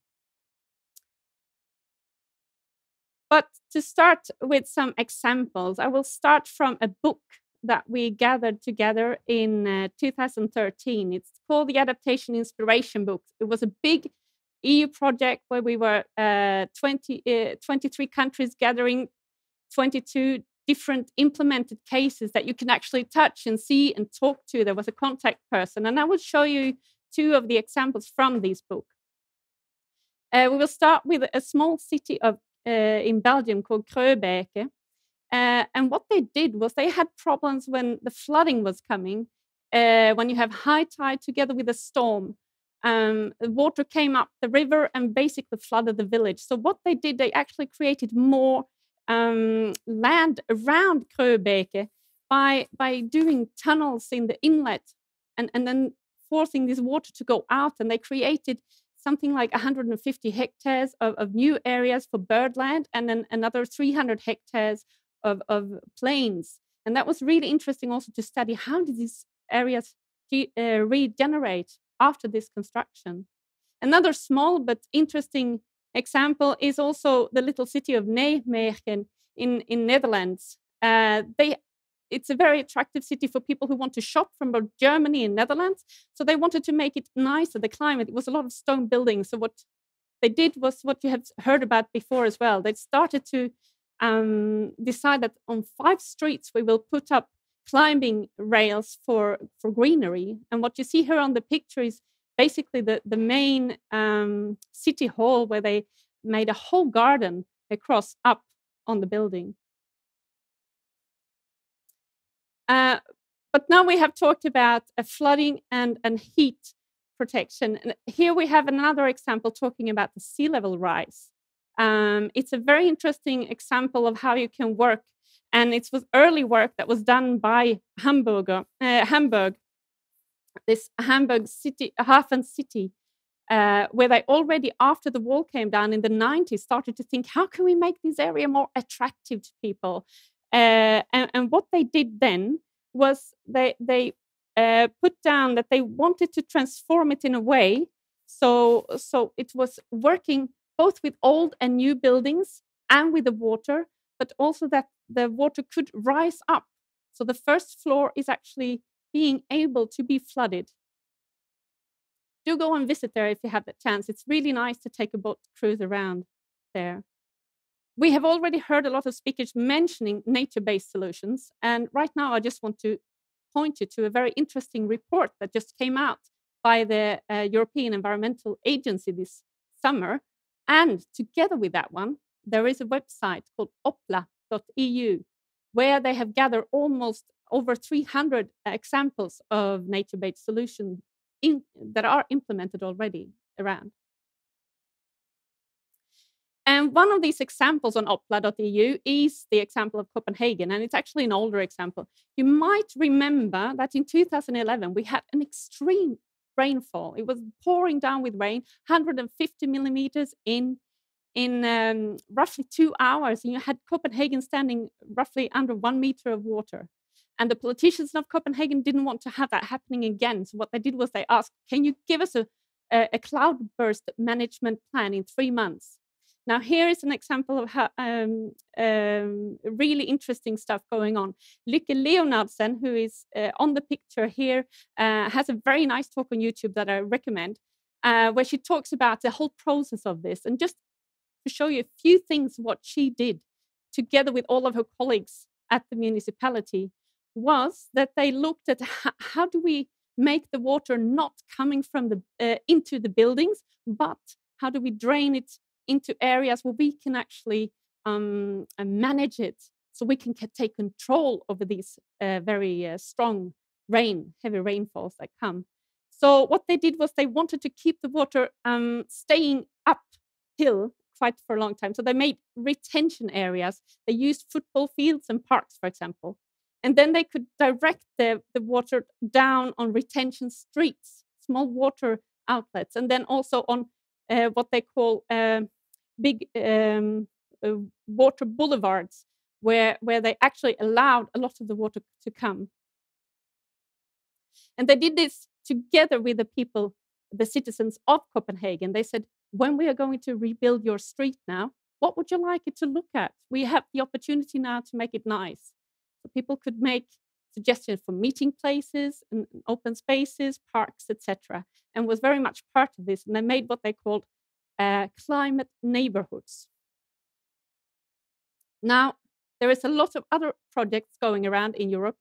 But to start with some examples, I will start from a book that we gathered together in 2013. It's called the Adaptation Inspiration Book. It was a big EU project where we were 23 countries gathering 22 different implemented cases that you can actually touch and see and talk to. There was a contact person. And I will show you two of the examples from this book. We will start with a small city in Belgium called Kröbeke. And what they did was they had problems when the flooding was coming, when you have high tide together with a storm. The water came up the river and basically flooded the village. So what they did, they actually created more land around Kröbeke by doing tunnels in the inlet and then forcing this water to go out. And they created something like 150 hectares of new areas for birdland and then another 300 hectares of plains. And that was really interesting also to study how did these areas regenerate after this construction. Another small but interesting example is also the little city of Nijmegen in Netherlands. It's a very attractive city for people who want to shop from both Germany and Netherlands. So they wanted to make it nicer, the climate. It was a lot of stone buildings. So what they did was what you have heard about before as well. They started to decide that on 5 streets we will put up climbing rails for greenery. And what you see here on the picture is basically the main city hall where they made a whole garden across up on the building. But now we have talked about flooding and heat protection. And here we have another example talking about the sea level rise. It's a very interesting example of how you can work And it was early work that was done by Hamburg, this Hamburg city, Hafen city, where they already, after the wall came down in the 90s, started to think, how can we make this area more attractive to people? And what they did then was they put down that they wanted to transform it in a way so it was working both with old and new buildings and with the water, but also that the water could rise up. So the first floor is actually being able to be flooded. Do go and visit there if you have the chance. It's really nice to take a boat cruise around there. We have already heard a lot of speakers mentioning nature-based solutions. And right now, I just want to point you to a very interesting report that just came out by the European Environmental Agency this summer. And together with that one, there is a website called opla.eu, where they have gathered almost over 300 examples of nature-based solutions that are implemented already around. And one of these examples on opla.eu is the example of Copenhagen, and it's actually an older example. You might remember that in 2011, we had an extreme rainfall. It was pouring down with rain, 150 millimeters in roughly 2 hours. And you had Copenhagen standing roughly under 1 meter of water. And the politicians of Copenhagen didn't want to have that happening again. So what they did was they asked, can you give us a cloudburst management plan in 3 months? Now, here is an example of how really interesting stuff going on. Lykke Leonardsen, who is on the picture here, has a very nice talk on YouTube that I recommend, where she talks about the whole process of this. And just to show you a few things what she did together with all of her colleagues at the municipality was that they looked at how do we make the water not coming from the into the buildings, but how do we drain it into areas where we can actually manage it, so we can take control over these very strong heavy rainfalls that come. So what they did was they wanted to keep the water staying uphill quite for a long time. So they made retention areas. They used football fields and parks, for example. And then they could direct the water down on retention streets, small water outlets, and then also on what they call big water boulevards, where they actually allowed a lot of the water to come. And they did this together with the people, the citizens of Copenhagen. They said, when we are going to rebuild your street now, what would you like it to look at? We have the opportunity now to make it nice. So people could make suggestions for meeting places and open spaces, parks, etc. And was very much part of this. And they made what they called climate neighborhoods. Now, there is a lot of other projects going around in Europe,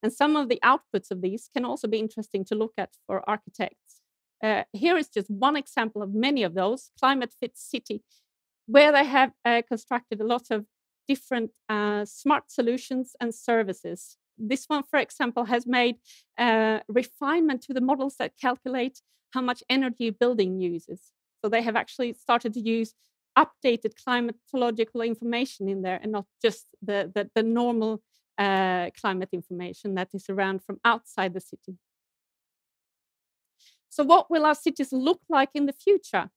and some of the outputs of these can also be interesting to look at for architects. Here is just one example of many of those, Climate Fit City, where they have constructed a lot of different smart solutions and services. This one, for example, has made refinement to the models that calculate how much energy a building uses. So they have actually started to use updated climatological information in there, and not just the normal climate information that is around from outside the city. So what will our cities look like in the future?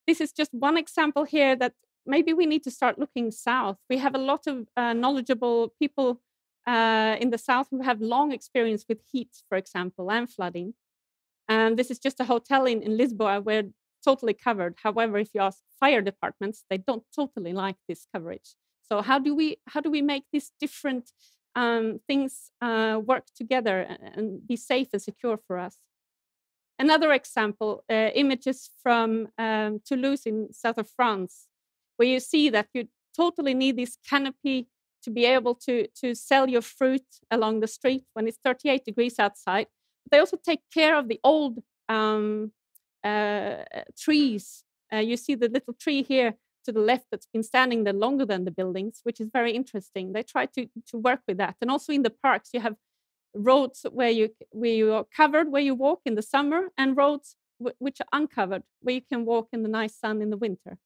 This is just one example here that maybe we need to start looking south. We have a lot of knowledgeable people in the south who have long experience with heat, for example, and flooding. And this is just a hotel in Lisboa where totally covered. However, if you ask fire departments, they don't totally like this coverage. So how do we make these different things work together and be safe and secure for us? Another example, images from Toulouse in south of France, where you see that you totally need this canopy to be able to sell your fruit along the street when it's 38 degrees outside. But they also take care of the old trees. You see the little tree here to the left that's been standing there longer than the buildings, which is very interesting. They try to work with that. And also in the parks, you have roads where you are covered, where you walk in the summer, and roads which are uncovered, where you can walk in the nice sun in the winter.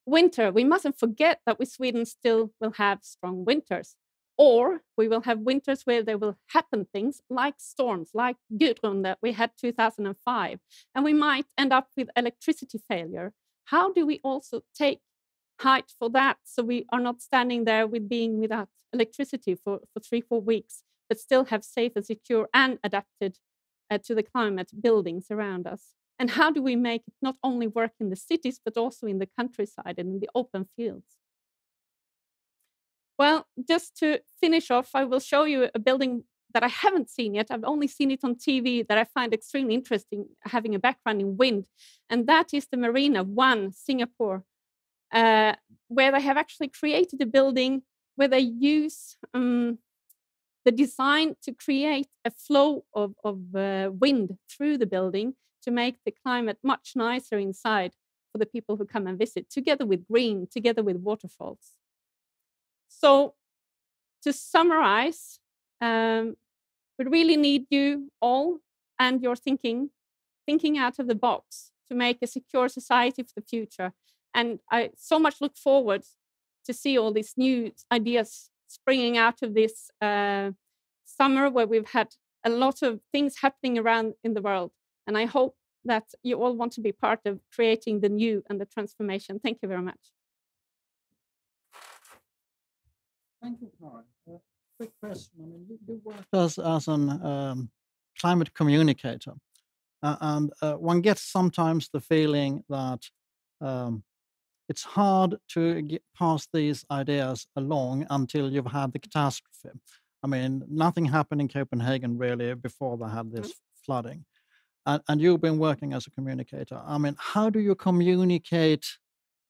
winter, we mustn't forget that we Sweden still will have strong winters. Or we will have winters where there will happen things like storms, like Gudrun that we had 2005. And we might end up with electricity failure. How do we also take height for that so we are not standing there with being without electricity for 3-4 weeks, but still have safe and secure and adapted to the climate buildings around us? And how do we make it not only work in the cities, but also in the countryside and in the open fields? Well, just to finish off, I will show you a building that I haven't seen yet. I've only seen it on TV that I find extremely interesting, having a background in wind. And that is the Marina One, Singapore, where they have actually created a building where they use the design to create a flow of wind through the building to make the climate much nicer inside for the people who come and visit, together with green, together with waterfalls. So to summarize, we really need you all and your thinking out of the box to make a secure society for the future. And I so much look forward to see all these new ideas springing out of this summer where we've had a lot of things happening around in the world. And I hope that you all want to be part of creating the new and the transformation. Thank you very much. Thank you, Karin. Quick question. I mean, you work as an climate communicator, and one gets sometimes the feeling that it's hard to pass these ideas along until you've had the catastrophe. I mean, nothing happened in Copenhagen really before they had this flooding. And you've been working as a communicator. I mean, how do you communicate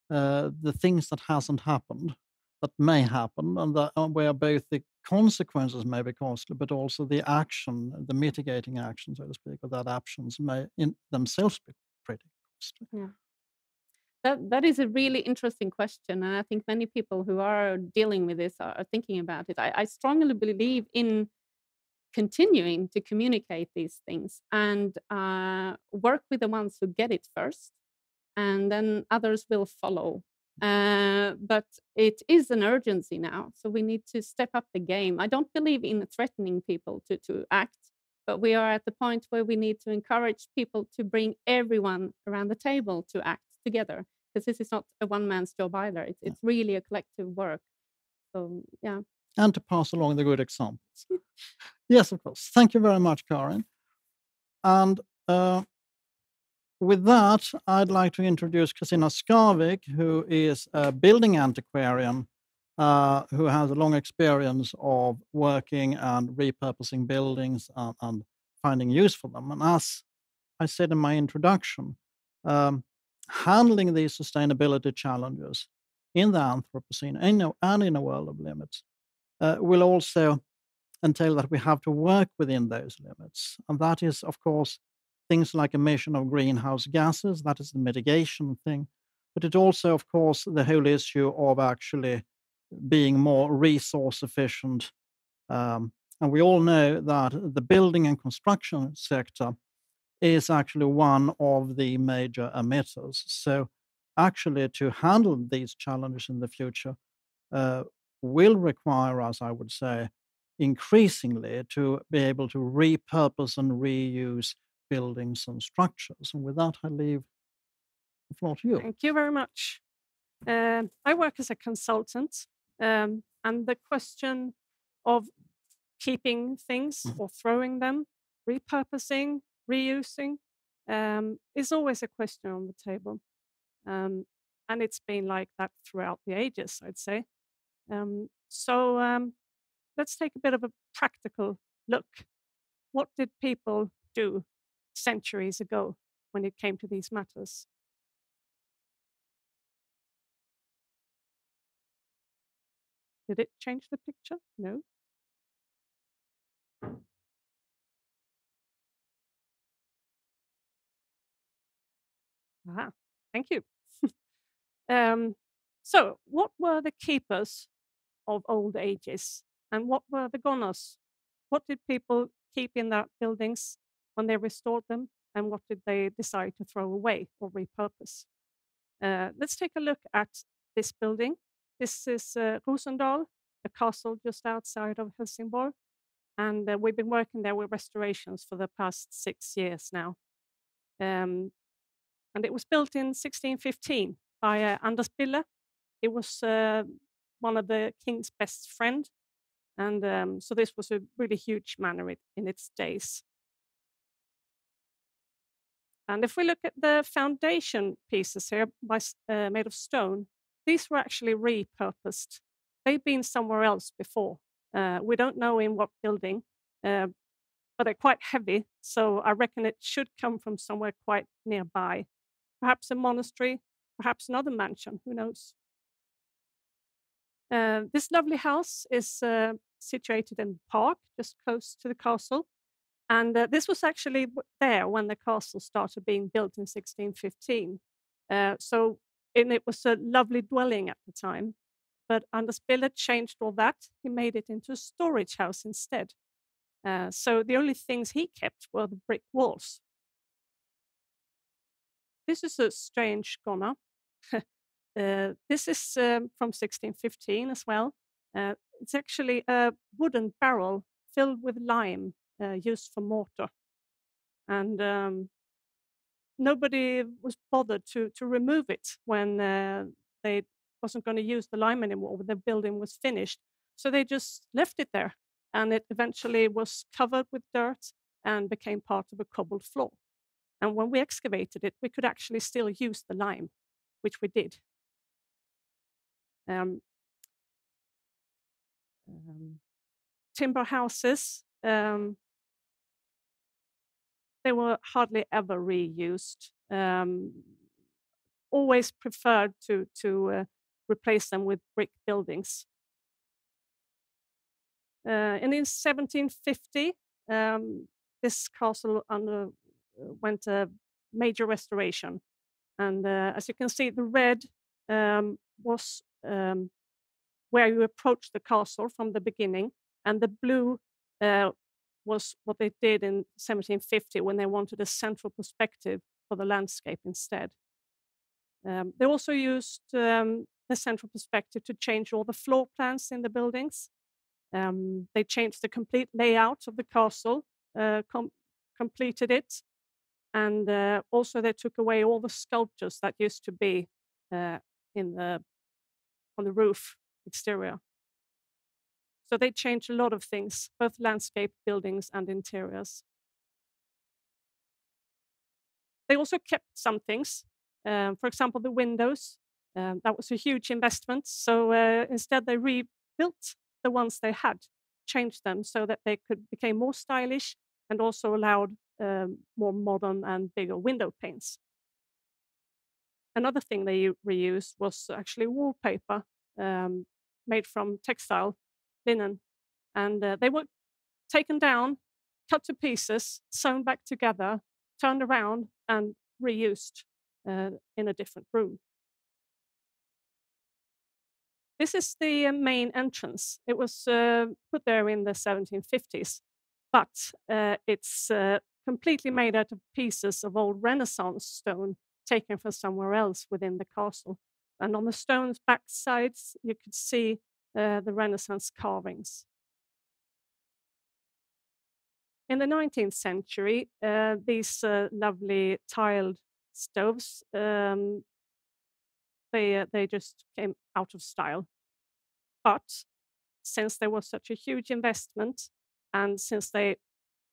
the things that hasn't happened, that may happen, and that, where both the consequences may be costly, but also the action, the mitigating action, so to speak, of that actions may in themselves be pretty costly? Yeah. That is a really interesting question, and I think many people who are dealing with this are thinking about it. I strongly believe in continuing to communicate these things and work with the ones who get it first, and then others will follow. But it is an urgency now, so we need to step up the game. I don't believe in threatening people to act, but we are at the point where we need to encourage people to bring everyone around the table to act together, because this is not a one-man's job either. It's really a collective work. So, yeah. And to pass along the good examples. Yes, of course. Thank you very much, Karin. And with that, I'd like to introduce Kristina Skarvik, who is a building antiquarian who has a long experience of working and repurposing buildings and finding use for them. And as I said in my introduction, handling these sustainability challenges in the Anthropocene and in a world of limits will also entail that we have to work within those limits. And that is, of course, things like emission of greenhouse gases, that is the mitigation thing. But it also, of course, the whole issue of actually being more resource efficient. And we all know that the building and construction sector is actually one of the major emitters. So actually to handle these challenges in the future will require us, I would say, increasingly to be able to repurpose and reuse buildings and structures. And with that, I leave the floor to you. Thank you very much. I work as a consultant, and the question of keeping things or throwing them, repurposing, reusing, is always a question on the table. And it's been like that throughout the ages, I'd say. So let's take a bit of a practical look. What did people do centuries ago when it came to these matters? Did it change the picture? No. Thank you. So, what were the keepers of old ages, and what were the goners? What did people keep in their buildings when they restored them, and what did they decide to throw away or repurpose? Let's take a look at this building. This is Rosendal, a castle just outside of Helsingborg. And we've been working there with restorations for the past 6 years now. And it was built in 1615 by Anders Bille. He was one of the king's best friend. And so this was a really huge manor in its days. And if we look at the foundation pieces here made of stone, these were actually repurposed. They've been somewhere else before. We don't know in what building, but they're quite heavy. So I reckon it should come from somewhere quite nearby. Perhaps a monastery, perhaps another mansion, who knows? This lovely house is situated in the park, just close to the castle. And this was actually there when the castle started being built in 1615. And it was a lovely dwelling at the time. But Anders Bille changed all that. He made it into a storage house instead. So the only things he kept were the brick walls. This is a strange corner. This is from 1615 as well. It's actually a wooden barrel filled with lime used for mortar. And nobody was bothered to remove it when they wasn't going to use the lime anymore when the building was finished. So they just left it there. And it eventually was covered with dirt and became part of a cobbled floor. And when we excavated it, we could actually still use the lime, which we did. Timber houses, they were hardly ever reused. Always preferred to replace them with brick buildings. And in 1750, this castle underwent a major restoration. And as you can see, the red was where you approach the castle from the beginning, and the blue was what they did in 1750 when they wanted a central perspective for the landscape instead. They also used the central perspective to change all the floor plans in the buildings. They changed the complete layout of the castle, completed it, and also they took away all the sculptures that used to be on the roof exterior. So they changed a lot of things, both landscape, buildings, and interiors. They also kept some things. For example, the windows. That was a huge investment. So instead, they rebuilt the ones they had, changed them so that they became more stylish and also allowed more modern and bigger window panes. Another thing they reused was actually wallpaper made from textile linen. And they were taken down, cut to pieces, sewn back together, turned around, and reused in a different room. This is the main entrance. It was put there in the 1750s, but it's completely made out of pieces of old Renaissance stone taken from somewhere else within the castle. And on the stone's back sides, you could see the Renaissance carvings. In the 19th century, these lovely tiled stoves, they just came out of style. But since there was such a huge investment and since they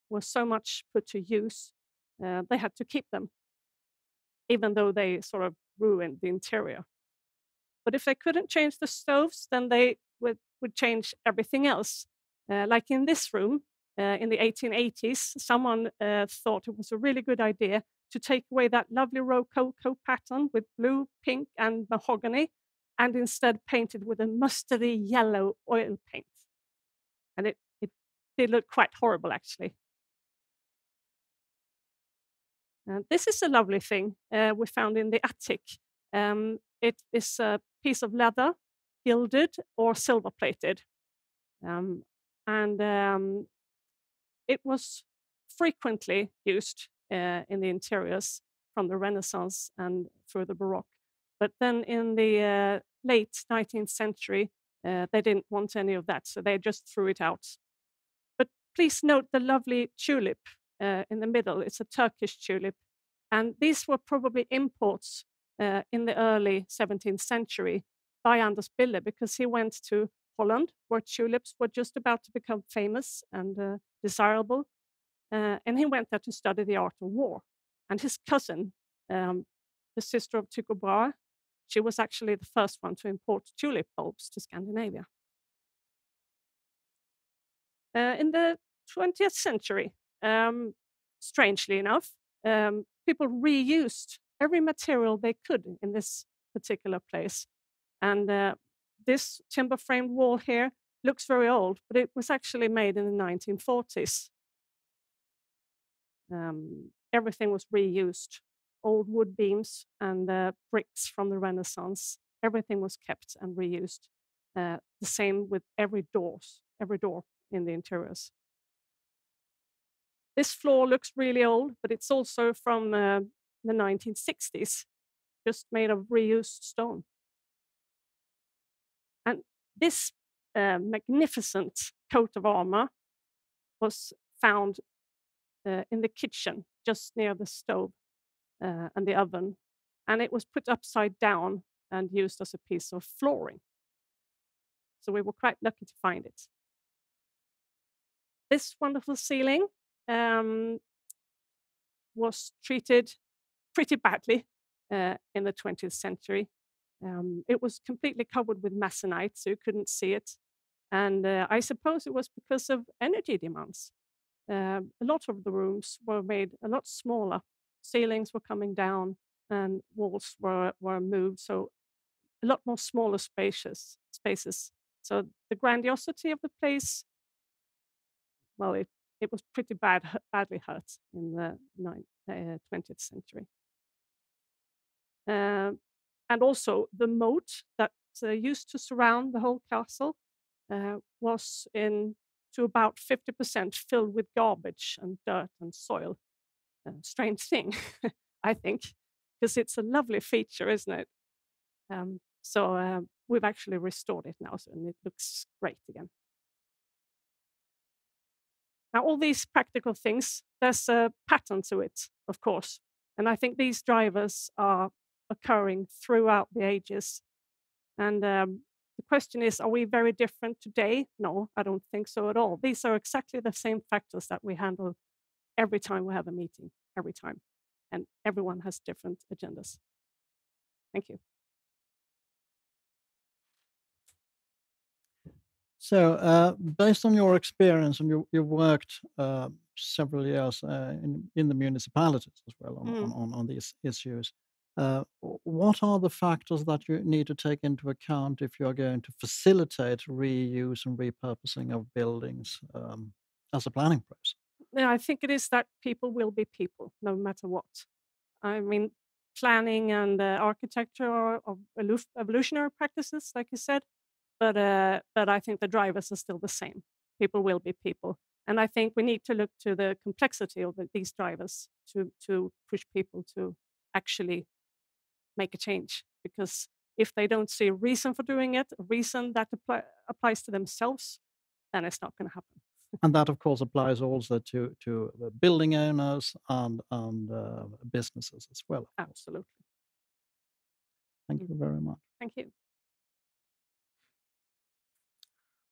were so much put to use, they had to keep them, even though they sort of ruined the interior. But if they couldn't change the stoves, then they would change everything else. Like in this room, in the 1880s, someone thought it was a really good idea to take away that lovely rococo pattern with blue, pink, and mahogany, and instead paint it with a mustardy yellow oil paint. And it did look quite horrible, actually. This is a lovely thing we found in the attic. It is a piece of leather, gilded or silver plated. It was frequently used in the interiors from the Renaissance and through the Baroque. But then in the late 19th century, they didn't want any of that, so they just threw it out. But please note the lovely tulip in the middle. It's a Turkish tulip. And these were probably imports in the early 17th century by Anders Bille, because he went to Holland, where tulips were just about to become famous and desirable. And he went there to study the art of war. And his cousin, the sister of Tycho Brahe, she was actually the first one to import tulip bulbs to Scandinavia. In the 20th century, strangely enough, people reused every material they could in this particular place. And this timber framed wall here looks very old, but it was actually made in the 1940s. Everything was reused. Old wood beams and bricks from the Renaissance. Everything was kept and reused. The same with every door in the interiors. This floor looks really old, but it's also from the 1960s, just made of reused stone. And this magnificent coat of armor was found in the kitchen, just near the stove and the oven. And it was put upside down and used as a piece of flooring. So we were quite lucky to find it. This wonderful ceiling was treated pretty badly in the 20th century. It was completely covered with masonite, so you couldn't see it. And I suppose it was because of energy demands. A lot of the rooms were made a lot smaller. Ceilings were coming down and walls were moved, so a lot more smaller spaces. So the grandiosity of the place, well, it was pretty badly hurt in the 20th century. And also the moat that used to surround the whole castle was to about 50% filled with garbage and dirt and soil. Strange thing, I think, because it's a lovely feature, isn't it? So we've actually restored it now, and it looks great again. Now, all these practical things, there's a pattern to it, of course. And I think these drivers are occurring throughout the ages. And the question is, are we very different today? No, I don't think so at all. These are exactly the same factors that we handle every time we have a meeting, every time. And everyone has different agendas. Thank you. So based on your experience, and you've worked several years in the municipalities as well on these issues, what are the factors that you need to take into account if you are going to facilitate reuse and repurposing of buildings as a planning process? Yeah, I think it is that people will be people, no matter what. I mean, planning and architecture are evolutionary practices, like you said, but I think the drivers are still the same. People will be people. And I think we need to look to the complexity of these drivers to push people to actually make a change. Because if they don't see a reason for doing it, a reason that applies to themselves, then it's not going to happen. And that, of course, applies also to building owners and businesses as well. Absolutely. Thank you very much. Thank you.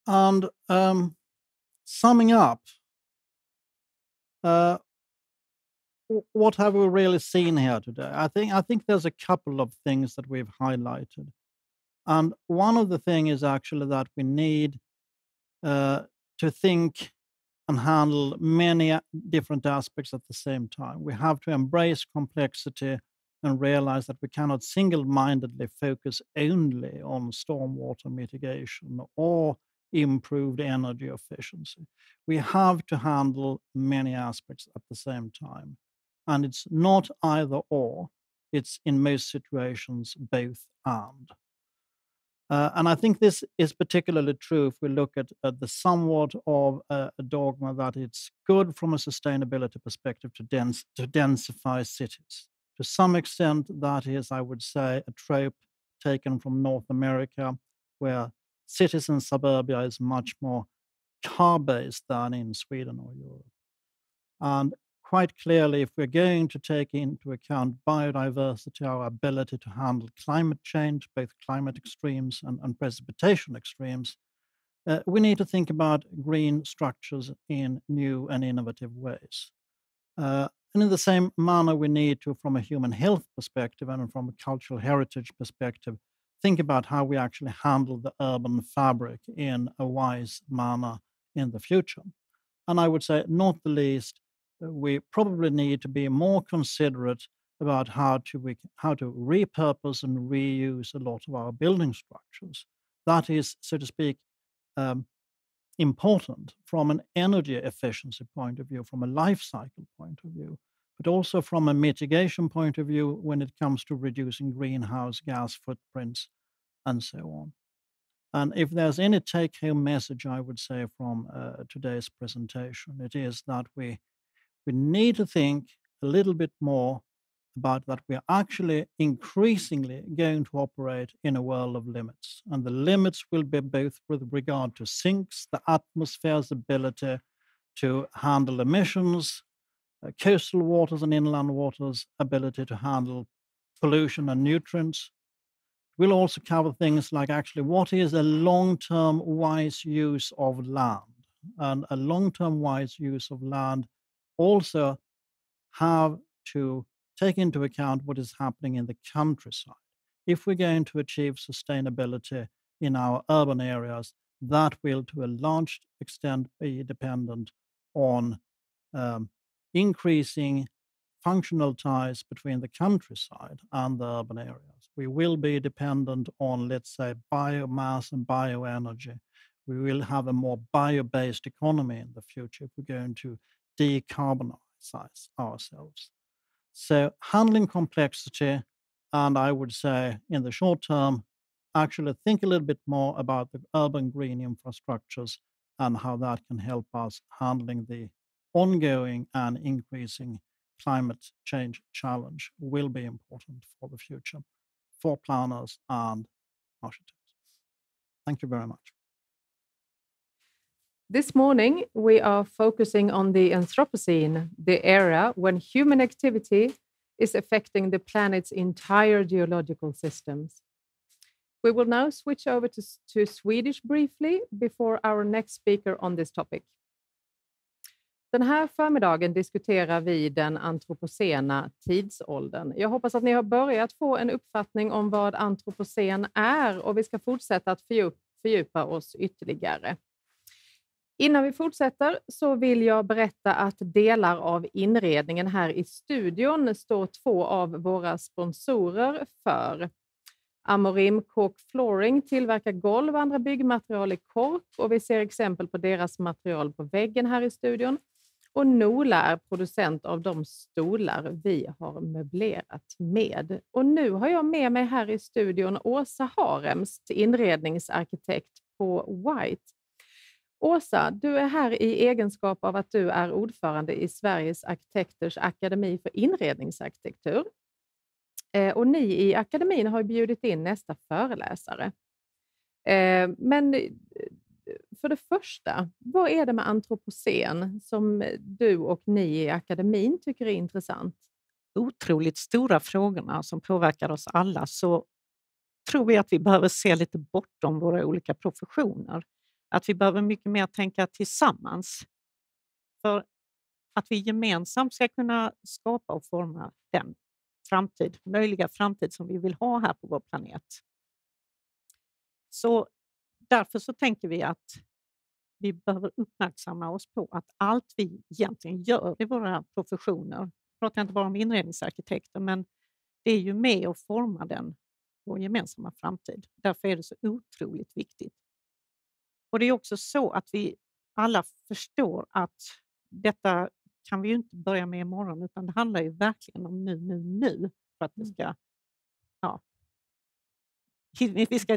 And summing up, what have we really seen here today? I think there's a couple of things that we've highlighted. And one of the things is actually that we need to think and handle many different aspects at the same time. We have to embrace complexity and realize that we cannot single-mindedly focus only on stormwater mitigation or improved energy efficiency. We have to handle many aspects at the same time. And it's not either or, it's in most situations both and. And I think this is particularly true if we look at the somewhat of a dogma that it's good from a sustainability perspective to densify cities, To some extent, that is, I would say, a trope taken from North America, where cities and suburbia is much more car-based than in Sweden or Europe. And quite clearly, if we're going to take into account biodiversity, our ability to handle climate change, both climate extremes and precipitation extremes, we need to think about green structures in new and innovative ways. And in the same manner, we need to, from a human health perspective and from a cultural heritage perspective, think about how we actually handle the urban fabric in a wise manner in the future. And I would say, not the least, we probably need to be more considerate about how to repurpose and reuse a lot of our building structures. That is, so to speak, important from an energy efficiency point of view, from a life cycle point of view, but also from a mitigation point of view when it comes to reducing greenhouse gas footprints and so on. And if there's any take-home message, I would say, from today's presentation, it is that we need to think a little bit more about that we are actually increasingly going to operate in a world of limits. And the limits will be both with regard to sinks, the atmosphere's ability to handle emissions, coastal waters and inland waters' ability to handle pollution and nutrients. We'll also cover things like actually what is a long-term wise use of land. And a long-term wise use of land also have to take into account what is happening in the countryside. If we're going to achieve sustainability in our urban areas, that will to a large extent be dependent on increasing functional ties between the countryside and the urban areas. We will be dependent on, let's say, biomass and bioenergy. We will have a more bio-based economy in the future if we're going to decarbonize ourselves. So handling complexity, and I would say in the short term, actually think a little bit more about the urban green infrastructures and how that can help us handling the ongoing and increasing climate change challenge will be important for the future for planners and architects. Thank you very much. This morning, we are focusing on the Anthropocene, the era when human activity is affecting the planet's entire geological systems. We will now switch over to Swedish briefly before our next speaker on this topic. Den här förmiddagen diskuterar vi den antropocena tidsåldern. Jag hoppas att ni har börjat få en uppfattning om vad antropocen är och vi ska fortsätta att fördjupa oss ytterligare. Innan vi fortsätter så vill jag berätta att delar av inredningen här i studion står 2 av våra sponsorer för. Amorim Cork Flooring tillverkar golv och andra byggmaterial i kork och vi ser exempel på deras material på väggen här i studion. Och Nola är producent av de stolar vi har möblerat med. Och nu har jag med mig här i studion Åsa Haremst, inredningsarkitekt på White. Åsa, du är här i egenskap av att du är ordförande i Sveriges arkitekters akademi för inredningsarkitektur. Och ni i akademin har bjudit in nästa föreläsare. Men för det första, vad är det med antropocen som du och ni i akademin tycker är intressant? Otroligt stora frågorna som påverkar oss alla, så tror vi att vi behöver se lite bortom våra olika professioner. Att vi behöver mycket mer tänka tillsammans för att vi gemensamt ska kunna skapa och forma den möjliga framtid som vi vill ha här på vår planet. Så därför så tänker vi att vi behöver uppmärksamma oss på att allt vi egentligen gör i våra professioner, jag pratar inte bara om inredningsarkitekter, men det är ju med att forma vår gemensamma framtid. Därför är det så otroligt viktigt. Och det är också så att vi alla förstår att detta kan vi ju inte börja med imorgon, utan det handlar ju verkligen om nu för att det ska,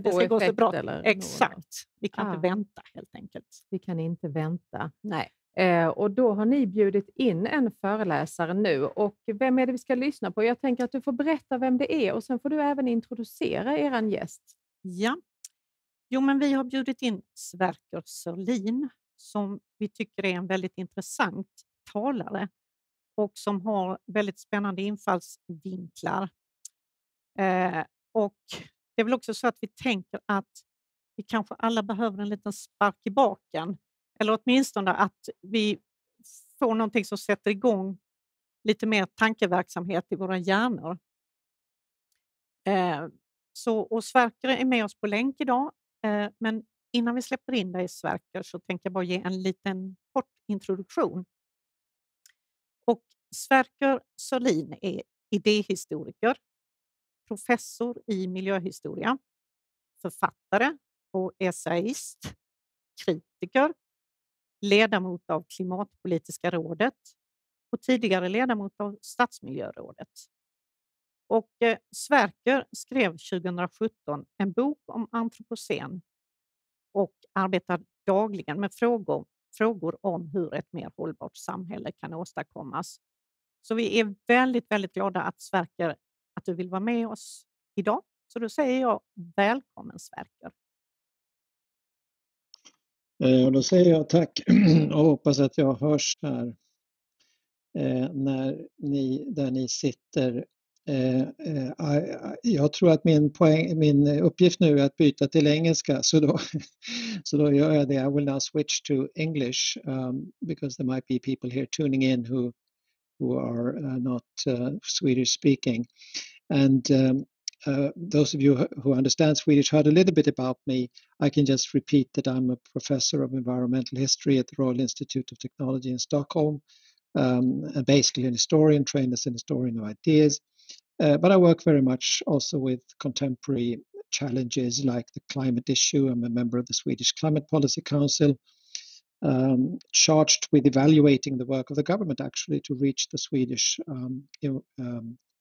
det ska gå så bra. Exakt. Vi kan inte vänta helt enkelt. Vi kan inte vänta. Nej. Och då har ni bjudit in en föreläsare nu. Och vem är det vi ska lyssna på? Jag tänker att du får berätta vem det är och sen får du även introducera er gäst. Ja, jo, men vi har bjudit in Sverker Sörlin som vi tycker är en väldigt intressant talare och som har väldigt spännande infallsvinklar. Och det är väl också så att vi tänker att vi kanske alla behöver en liten spark i baken, eller åtminstone att vi får någonting som sätter igång lite mer tankeverksamhet i våra hjärnor. Och Sverker är med oss på länk idag, men innan vi släpper in dig Sverker så tänker jag bara ge en liten kort introduktion. Och Sverker Sörlin är idéhistoriker, professor i miljöhistoria, författare och essayist, kritiker, ledamot av Klimatpolitiska rådet och tidigare ledamot av Stadsmiljörådet. Och Sverker skrev 2017 en bok om Anthropocen och arbetar dagligen med frågor om hur ett mer hållbart samhälle kan åstadkommas. Så vi är väldigt, väldigt glada att Sverker, att du vill vara med oss idag. Så då säger jag välkommen Sverker. Och då säger jag tack och hoppas att jag hörs här där ni sitter. Jag tror att min uppgift nu är att byta till engelska, så då gör jag det. I will now switch to English because there might be people here tuning in who are not Swedish speaking. And those of you who understand Swedish heard a little bit about me. I can just repeat that I'm a professor of environmental history at the Royal Institute of Technology in Stockholm, and basically an historian, trained as an historian of ideas. But I work very much also with contemporary challenges like the climate issue. I'm a member of the Swedish Climate Policy Council, charged with evaluating the work of the government actually to reach the Swedish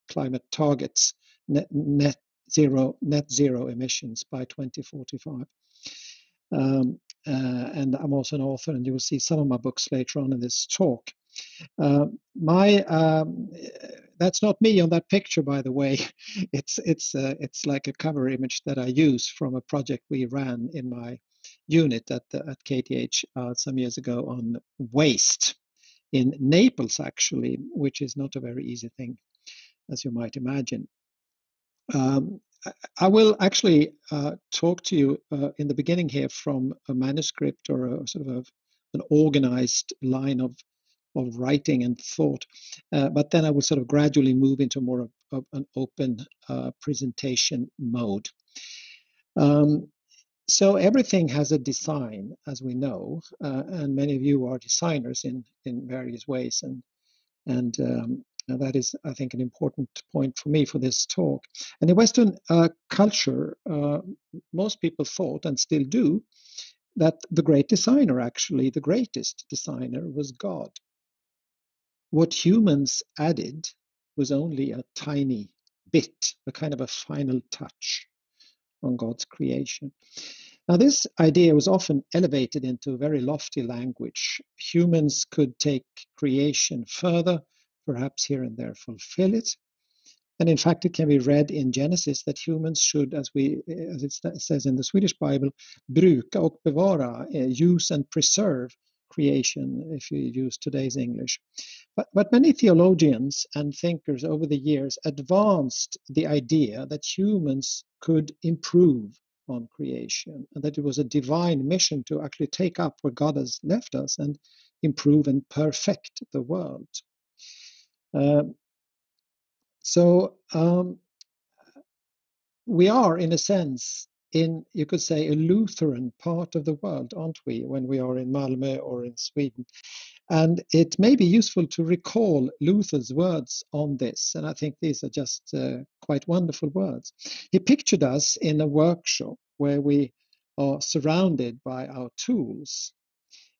climate targets, net zero emissions by 2045. And I'm also an author, and you will see some of my books later on in this talk. That's not me on that picture, by the way. It's like a cover image that I use from a project we ran in my unit at KTH some years ago on waste in Naples, actually, which is not a very easy thing, as you might imagine. I will actually talk to you in the beginning here from a manuscript or a sort of an organized line of writing and thought, but then I will sort of gradually move into more of an open presentation mode. So everything has a design, as we know, and many of you are designers in various ways, and that is, I think, an important point for me for this talk. And in Western culture, most people thought, and still do, that the great designer, actually the greatest designer, was God. What humans added was only a tiny bit, a kind of a final touch on God's creation. Now, this idea was often elevated into very lofty language. Humans could take creation further, perhaps here and there fulfill it. And in fact, it can be read in Genesis that humans should, as it says in the Swedish Bible, bruka och bevara, use and preserve creation, if you use today's English. But many theologians and thinkers over the years advanced the idea that humans could improve on creation, and that it was a divine mission to actually take up where God has left us and improve and perfect the world. So we are, in a sense, in, you could say, a Lutheran part of the world, aren't we, when we are in Malmö or in Sweden? And it may be useful to recall Luther's words on this, and I think these are just quite wonderful words. He pictured us in a workshop where we are surrounded by our tools,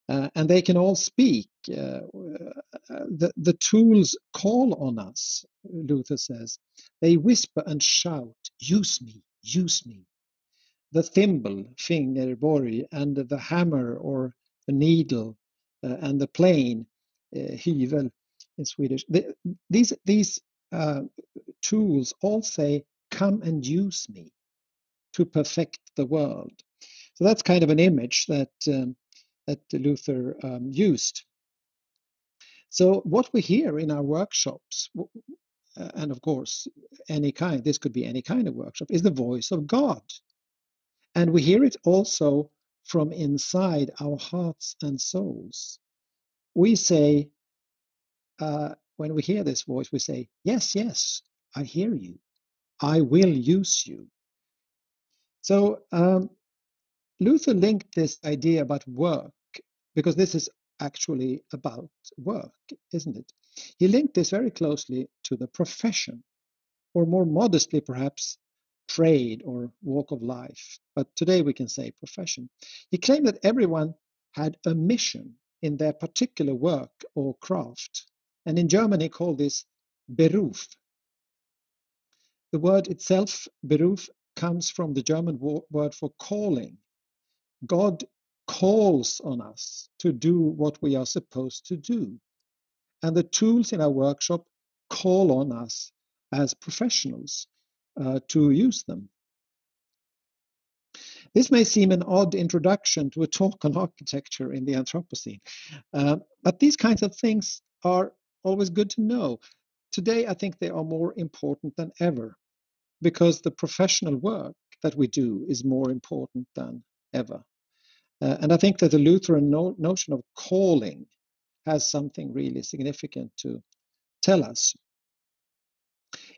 and they can all speak. The tools call on us, Luther says. They whisper and shout, use me, use me. The thimble, fingerborg, and the hammer or the needle and the plane, hyvel in Swedish. These tools all say, "Come and use me to perfect the world." So that's kind of an image that Luther used. So what we hear in our workshops, and of course this could be any kind of workshop, is the voice of God, and we hear it also from inside our hearts and souls. We say, when we hear this voice, we say, "Yes, yes, I hear you. I will use you." So Luther linked this idea about work, because this is actually about work, isn't it? He linked this very closely to the profession, or more modestly perhaps, trade or walk of life. But today we can say profession. He claimed that everyone had a mission in their particular work or craft. And in German he called this Beruf. The word itself, Beruf, comes from the German word for calling. God calls on us to do what we are supposed to do. And the tools in our workshop call on us as professionals to use them. This may seem an odd introduction to a talk on architecture in the Anthropocene, but these kinds of things are always good to know. Today, I think they are more important than ever, because the professional work that we do is more important than ever. And I think that the Lutheran notion of calling has something really significant to tell us.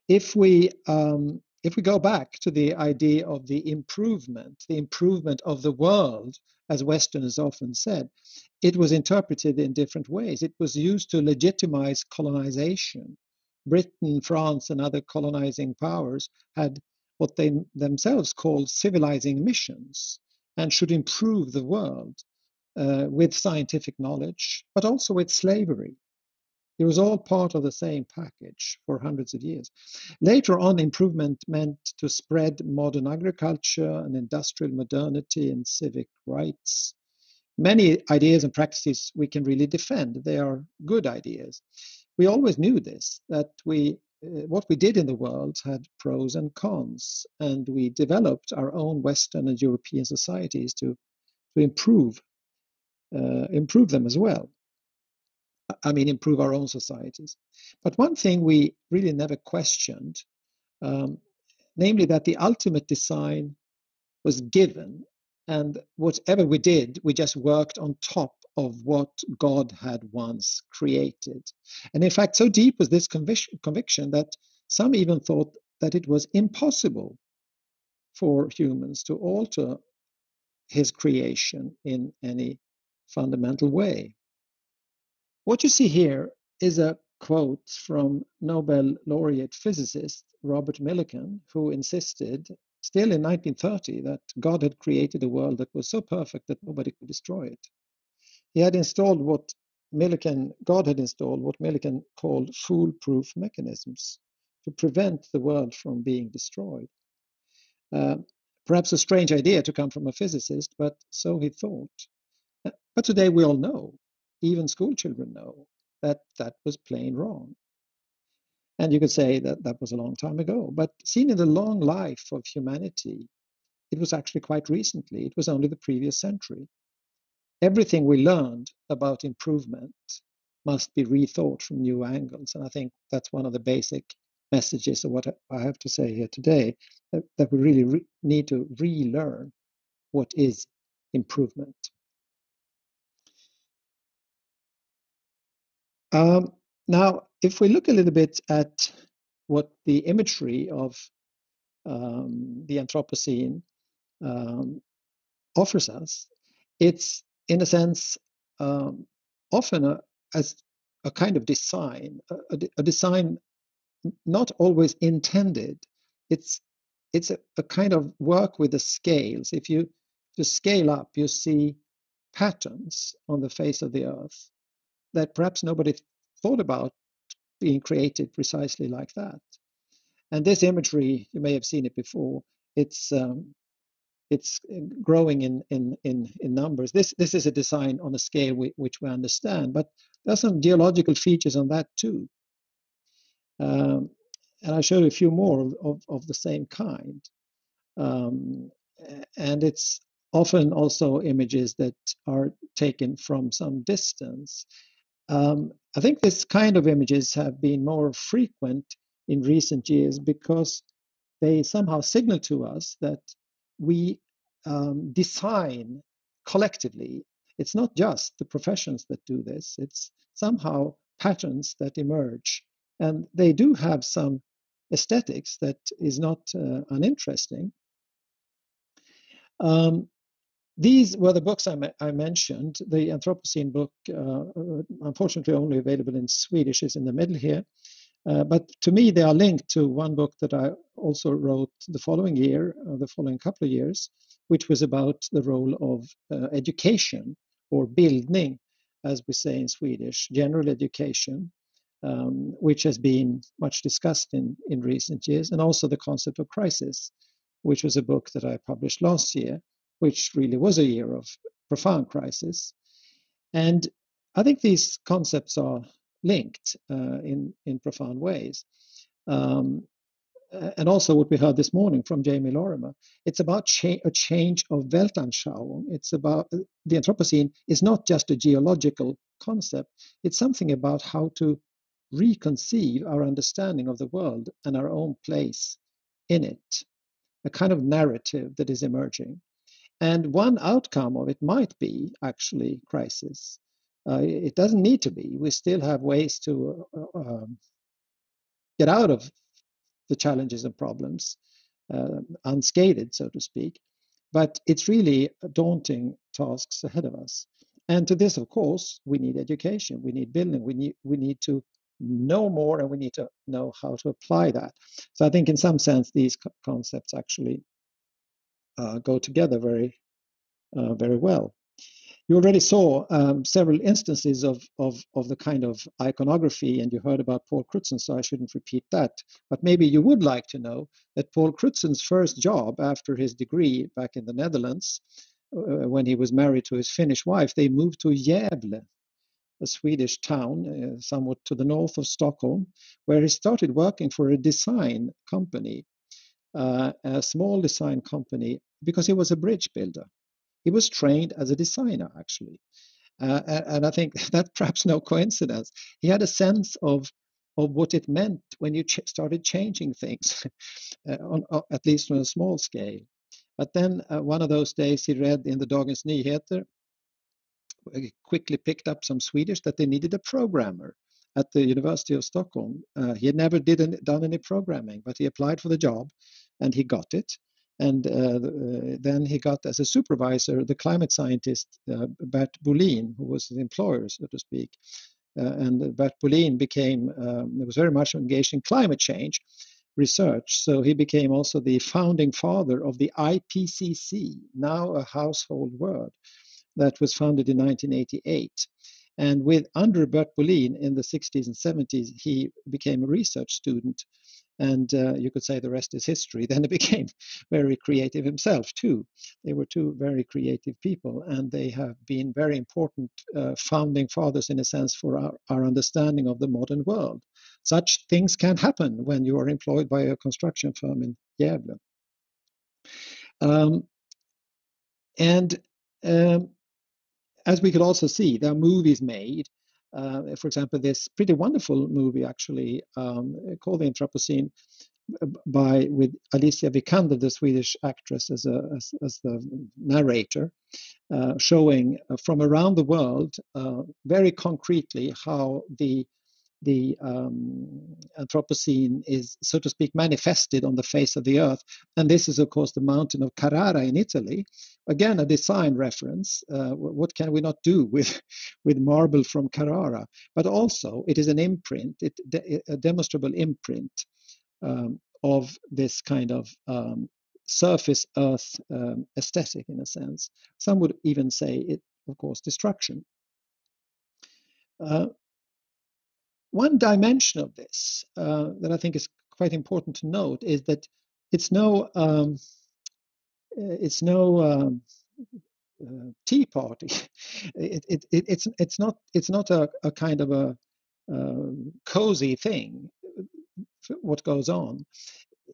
If we go back to the idea of the improvement of the world, as Westerners often said, it was interpreted in different ways. It was used to legitimize colonization. Britain, France, and other colonizing powers had what they themselves called civilizing missions and should improve the world with scientific knowledge, but also with slavery. It was all part of the same package for hundreds of years. Later on, improvement meant to spread modern agriculture and industrial modernity and civic rights. Many ideas and practices we can really defend. They are good ideas. We always knew this, that what we did in the world had pros and cons, and we developed our own Western and European societies to improve them as well. I mean, improve our own societies. But one thing we really never questioned, namely that the ultimate design was given, and whatever we did, we just worked on top of what God had once created. And in fact, so deep was this conviction that some even thought that it was impossible for humans to alter his creation in any fundamental way. What you see here is a quote from Nobel laureate physicist Robert Millikan, who insisted, still in 1930, that God had created a world that was so perfect that nobody could destroy it. He had installed God had installed what Millikan called foolproof mechanisms to prevent the world from being destroyed. Perhaps a strange idea to come from a physicist, but so he thought. But today we all know, even school children know, that that was plain wrong. And you could say that that was a long time ago. But seen in the long life of humanity, it was actually quite recently. It was only the previous century. Everything we learned about improvement must be rethought from new angles. And I think that's one of the basic messages of what I have to say here today, that we really need to relearn what is improvement. Now, if we look a little bit at what the imagery of the Anthropocene offers us, it's in a sense often as a kind of design, a design not always intended. It's a kind of work with the scales. If you scale up, you see patterns on the face of the earth that perhaps nobody thought about being created precisely like that. And this imagery, you may have seen it before. It's it's growing in numbers. This is a design on a scale which we understand, but there's some geological features on that too. And I showed a few more of the same kind. And it's often also images that are taken from some distance. I think this kind of images have been more frequent in recent years because they somehow signal to us that we design collectively. It's not just the professions that do this, it's somehow patterns that emerge. And they do have some aesthetics that is not uninteresting. These were the books I mentioned. The Anthropocene book, unfortunately only available in Swedish, is in the middle here. But to me, they are linked to one book that I also wrote the following year, the following couple of years, which was about the role of education, or bildning, as we say in Swedish, general education, which has been much discussed in recent years, and also the concept of crisis, which was a book that I published last year, which really was a year of profound crisis. And I think these concepts are linked in profound ways. And also what we heard this morning from Jamie Lorimer, it's about a change of Weltanschauung. It's about the Anthropocene is not just a geological concept. It's something about how to reconceive our understanding of the world and our own place in it, a kind of narrative that is emerging. And one outcome of it might be actually crisis. It doesn't need to be. We still have ways to get out of the challenges and problems unscathed, so to speak. But it's really daunting tasks ahead of us. And to this, of course, we need education, we need building, we need to know more, and we need to know how to apply that. So I think in some sense, these concepts actually go together very well. You already saw several instances of the kind of iconography, and you heard about Paul Crutzen, so I shouldn't repeat that. But maybe you would like to know that Paul Crutzen's first job after his degree back in the Netherlands, when he was married to his Finnish wife, they moved to Gävle, a Swedish town somewhat to the north of Stockholm, where he started working for a design company, a small design company, because he was a bridge builder. He was trained as a designer, actually. And I think that's perhaps no coincidence. He had a sense of what it meant when you started changing things, at least on a small scale. But then one of those days he read in the Dagens Nyheter, he quickly picked up some Swedish, that they needed a programmer at the University of Stockholm. He had never done any programming, but he applied for the job and he got it. And then he got as a supervisor the climate scientist Bert Bolin, who was his employer, so to speak. And Bert Bolin was very much engaged in climate change research. So he became also the founding father of the IPCC, now a household word, that was founded in 1988. And under Bert Bolin in the 60s and 70s, he became a research student. And you could say the rest is history. Then he became very creative himself, too. They were two very creative people, and they have been very important founding fathers, in a sense, for our understanding of the modern world. Such things can happen when you are employed by a construction firm in Gävle. As we could also see, there are movies made. For example, this pretty wonderful movie, actually, called The Anthropocene, with Alicia Vikander, the Swedish actress, as the narrator, showing from around the world very concretely how the Anthropocene is, so to speak, manifested on the face of the earth. And this is, of course, the mountain of Carrara in Italy. Again, a design reference. What can we not do with marble from Carrara? But also, it is an imprint, a demonstrable imprint of this kind of surface earth aesthetic, in a sense. Some would even say it, of course, destruction. One dimension of this that I think is quite important to note is that it's no it's no tea party. It's not a kind of a cozy thing. What goes on?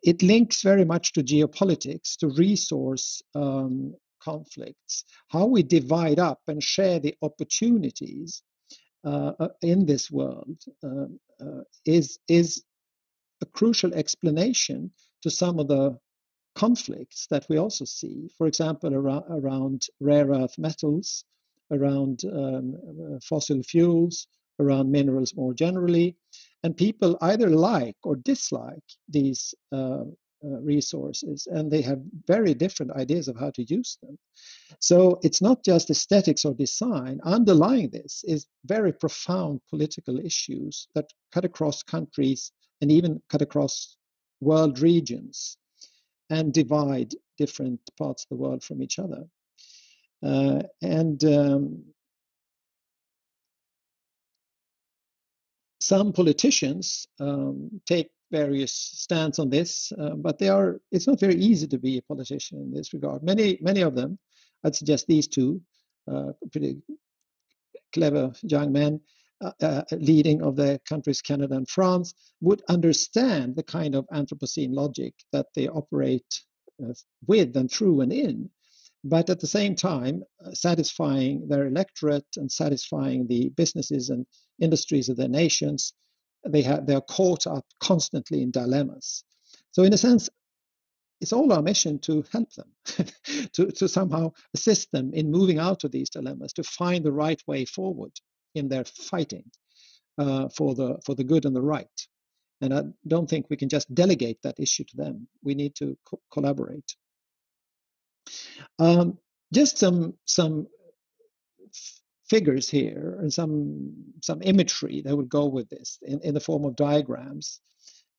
It links very much to geopolitics, to resource conflicts, how we divide up and share the opportunities in this world is a crucial explanation to some of the conflicts that we also see, for example, around rare earth metals, around fossil fuels, around minerals more generally. And people either like or dislike these resources, and they have very different ideas of how to use them. So it's not just aesthetics or design. Underlying this is very profound political issues that cut across countries and even cut across world regions and divide different parts of the world from each other. Some politicians take various stands on this, but it's not very easy to be a politician in this regard. Many of them, I'd suggest these two, pretty clever young men, leading of their countries, Canada and France, would understand the kind of Anthropocene logic that they operate with and through and in, but at the same time satisfying their electorate and satisfying the businesses and industries of their nations. They're caught up constantly in dilemmas. So in a sense, it's all our mission to help them, to somehow assist them in moving out of these dilemmas, to find the right way forward in their fighting for the good and the right. And I don't think we can just delegate that issue to them. We need to collaborate. Just some figures here and some imagery that would go with this in the form of diagrams.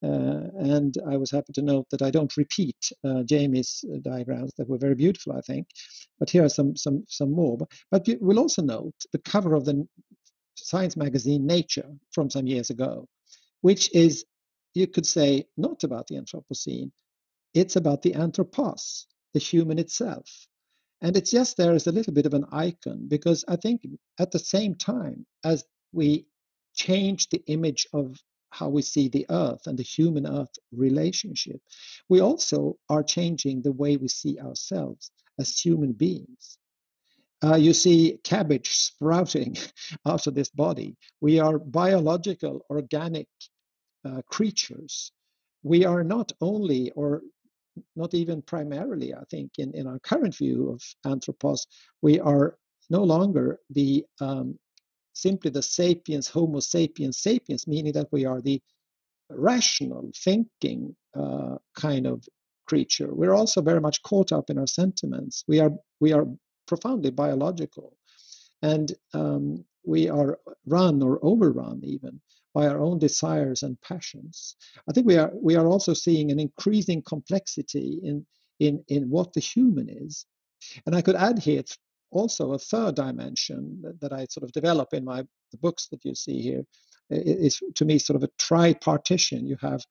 And I was happy to note that I don't repeat Jamie's diagrams that were very beautiful, I think. But here are some more. But we'll also note the cover of the science magazine Nature from some years ago, which is, you could say, not about the Anthropocene. It's about the anthropos, the human itself. And it's just there as a little bit of an icon, because I think at the same time as we change the image of how we see the earth and the human earth relationship, we also are changing the way we see ourselves as human beings. You see cabbage sprouting out of this body. We are biological, organic creatures. We are not only, or not even primarily, I think, in our current view of anthropos, we are no longer the simply the sapiens, Homo sapiens sapiens, meaning that we are the rational, thinking kind of creature. We're also very much caught up in our sentiments. We are profoundly biological, and we are run or overrun even by our own desires and passions. I think we are also seeing an increasing complexity in what the human is. And I could add here also a third dimension that I sort of develop in the books that you see here. Is to me sort of a tripartition. You have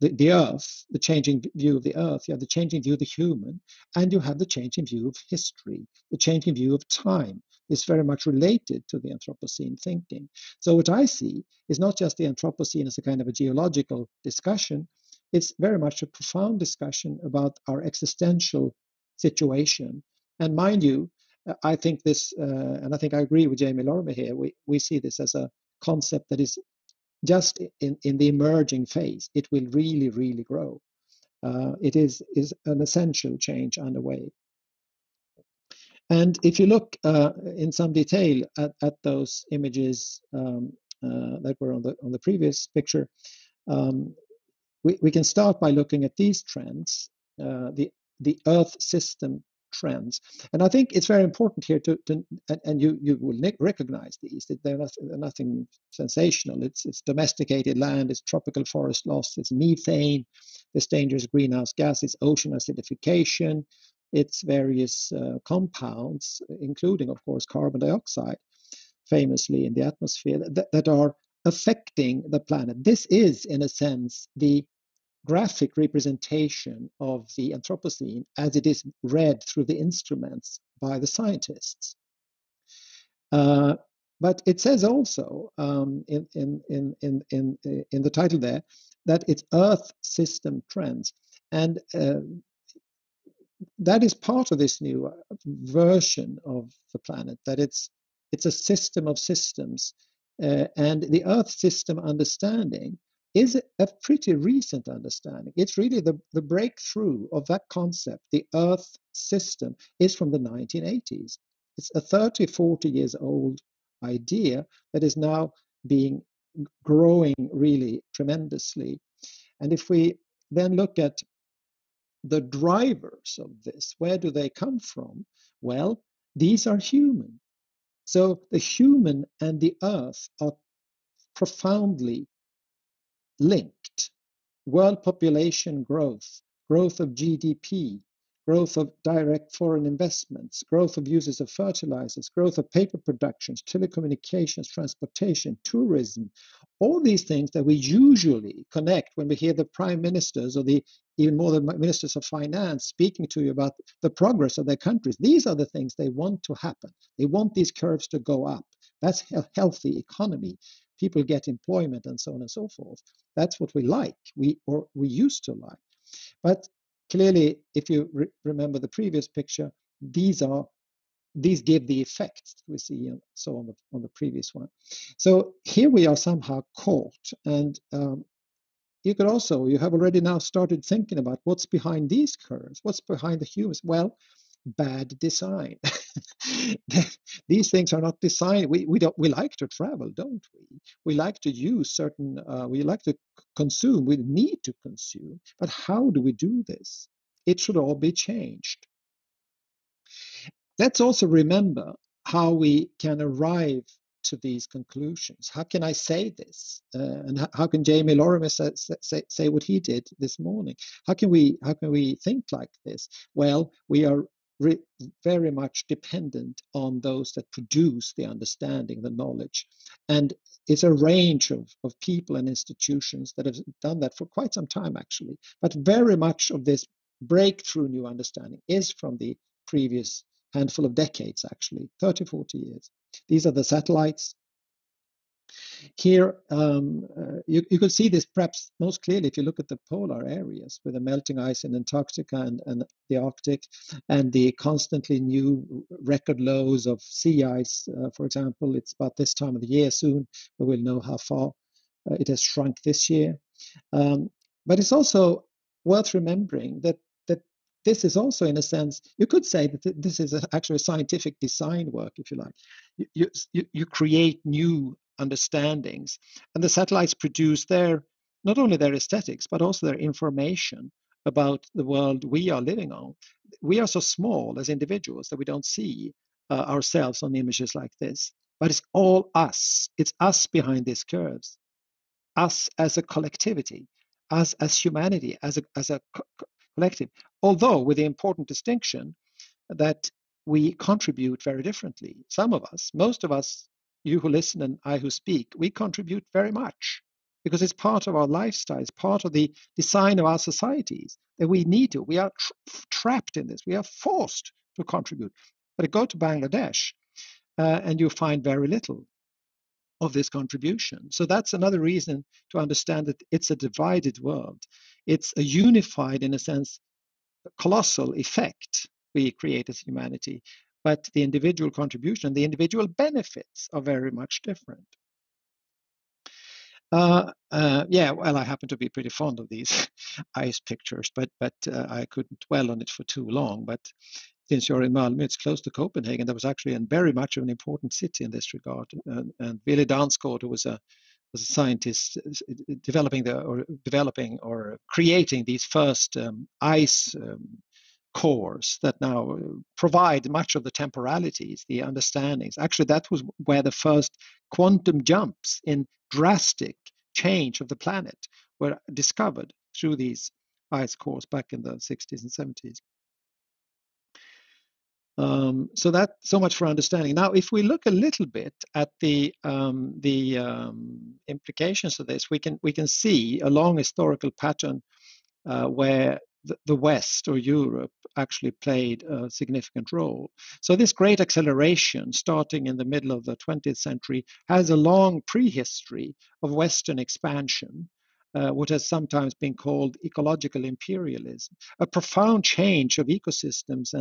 the earth, the changing view of the earth, you have the changing view of the human, and you have the changing view of history, the changing view of time. It's very much related to the Anthropocene thinking. So what I see is not just the Anthropocene as a kind of a geological discussion, it's very much a profound discussion about our existential situation. And mind you, I think this, and I think I agree with Jamie Lorimer here, we see this as a concept that is just in the emerging phase. It will really, really grow. It is an essential change underway. And if you look in some detail at those images that were on the previous picture, we can start by looking at these trends, the Earth system trends. And I think it's very important here and you will recognize these, that they're nothing sensational. It's domesticated land, it's tropical forest loss, it's methane, it's dangerous greenhouse gases, ocean acidification, it's various compounds, including, of course, carbon dioxide, famously in the atmosphere, that are affecting the planet. This is, in a sense, the graphic representation of the Anthropocene as it is read through the instruments by the scientists. But it says also in the title there that it's Earth system trends, and that is part of this new version of the planet. That it's a system of systems, and the Earth system understanding is a pretty recent understanding. It's really the breakthrough of that concept. The Earth system is from the 1980s. It's a 30, 40 years old idea that is now growing really tremendously. And if we then look at the drivers of this, where do they come from? Well, these are human. So the human and the earth are profoundly linked. World population growth, growth of GDP, growth of direct foreign investments, growth of uses of fertilizers, growth of paper productions, telecommunications, transportation, tourism, all these things that we usually connect when we hear the prime ministers or even more the ministers of finance speaking to you about the progress of their countries. These are the things they want to happen. They want these curves to go up. That's a healthy economy. People get employment and so on and so forth. That's what we like, we used to like. But clearly, if you remember the previous picture, these give the effects we see on the previous one. So here we are somehow caught, and you have already now started thinking about what's behind these curves, what's behind the humans. Well, bad design. These things are not designed. We like to travel, don't we? We like to use certain. We like to consume. We need to consume. But how do we do this? It should all be changed. Let's also remember how we can arrive to these conclusions. How can I say this? And how can Jamie Lorimer say what he did this morning? How can we think like this? Well, we are very much dependent on those that produce the understanding, the knowledge. And it's a range of people and institutions that have done that for quite some time, actually. But very much of this breakthrough new understanding is from the previous handful of decades, actually, 30, 40 years. These are the satellites. Here, you could see this perhaps most clearly if you look at the polar areas with the melting ice in Antarctica and the Arctic, and the constantly new record lows of sea ice, for example. It's about this time of the year soon where we'll know how far it has shrunk this year. But it's also worth remembering that this is also, in a sense, you could say that this is actually a scientific design work, if you like. You create new understandings, and the satellites produce not only their aesthetics, but also their information about the world we are living on. We are so small as individuals that we don't see ourselves on images like this, but it's all us. It's us behind these curves, us as a collectivity, us as humanity, as a collective, although with the important distinction that we contribute very differently. Some of us, most of us, you who listen and I who speak, we contribute very much because it's part of our lifestyle, it's part of the design of our societies that we need to. We are trapped in this. We are forced to contribute. But go to Bangladesh and you find very little of this contribution. So that's another reason to understand that it's a divided world. It's a unified, in a sense, colossal effect we create as humanity, but the individual contribution, the individual benefits are very much different. Yeah, well, I happen to be pretty fond of these ice pictures, but I couldn't dwell on it for too long. But since you're in Malmö, it's close to Copenhagen. That was actually very much of an important city in this regard. And Ville Dansgaard, who was a scientist developing or creating these first ice cores that now provide much of the temporalities, the understandings. Actually, that was where the first quantum jumps in drastic change of the planet were discovered through these ice cores back in the 60s and 70s. So much for understanding. Now, if we look a little bit at the implications of this, we can see a long historical pattern where the West or Europe actually played a significant role. So this great acceleration starting in the middle of the 20th century has a long prehistory of Western expansion, what has sometimes been called ecological imperialism, a profound change of ecosystems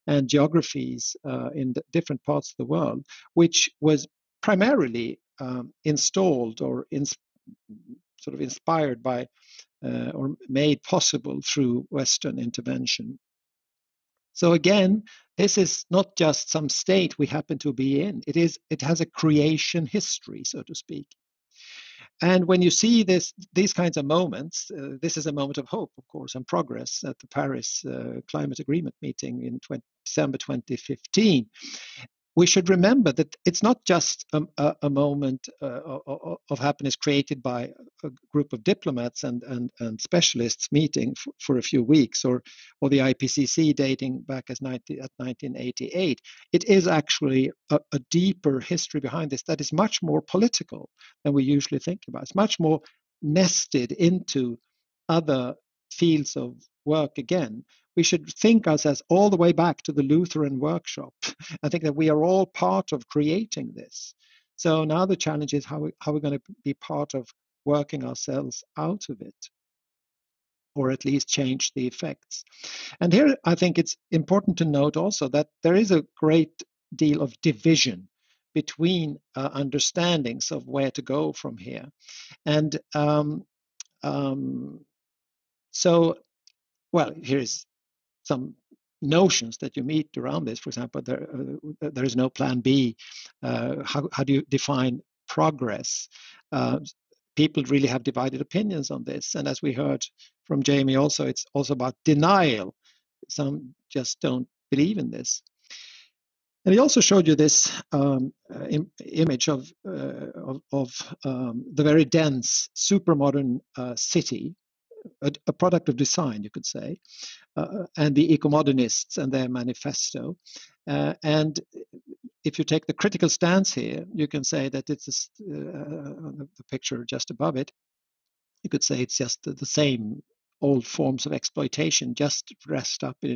and geographies in the different parts of the world, which was primarily installed or sort of inspired by or made possible through Western intervention. So again, this is not just some state we happen to be in. It has a creation history, so to speak. And when you see these kinds of moments, this is a moment of hope, of course, and progress at the Paris Climate Agreement meeting in December 2015. We should remember that it's not just a moment of happiness created by a group of diplomats and specialists meeting for a few weeks, or the IPCC dating back as 1988. It is actually a deeper history behind this that is much more political than we usually think about. It's much more nested into other fields of work again. We should think us as all the way back to the Lutheran workshop. I think that we are all part of creating this. So now the challenge is how we're going to be part of working ourselves out of it, or at least change the effects. And here I think it's important to note also that there is a great deal of division between understandings of where to go from here. And so, well, here's some notions that you meet around this. For example, there is no plan B. How do you define progress? People really have divided opinions on this. And as we heard from Jamie also, it's also about denial. Some just don't believe in this. And he also showed you this image of the very dense, super modern city, a product of design, you could say, and the Ecomodernists and their manifesto. And if you take the critical stance here, you can say that it's the picture just above it. You could say it's just the same old forms of exploitation, just dressed up in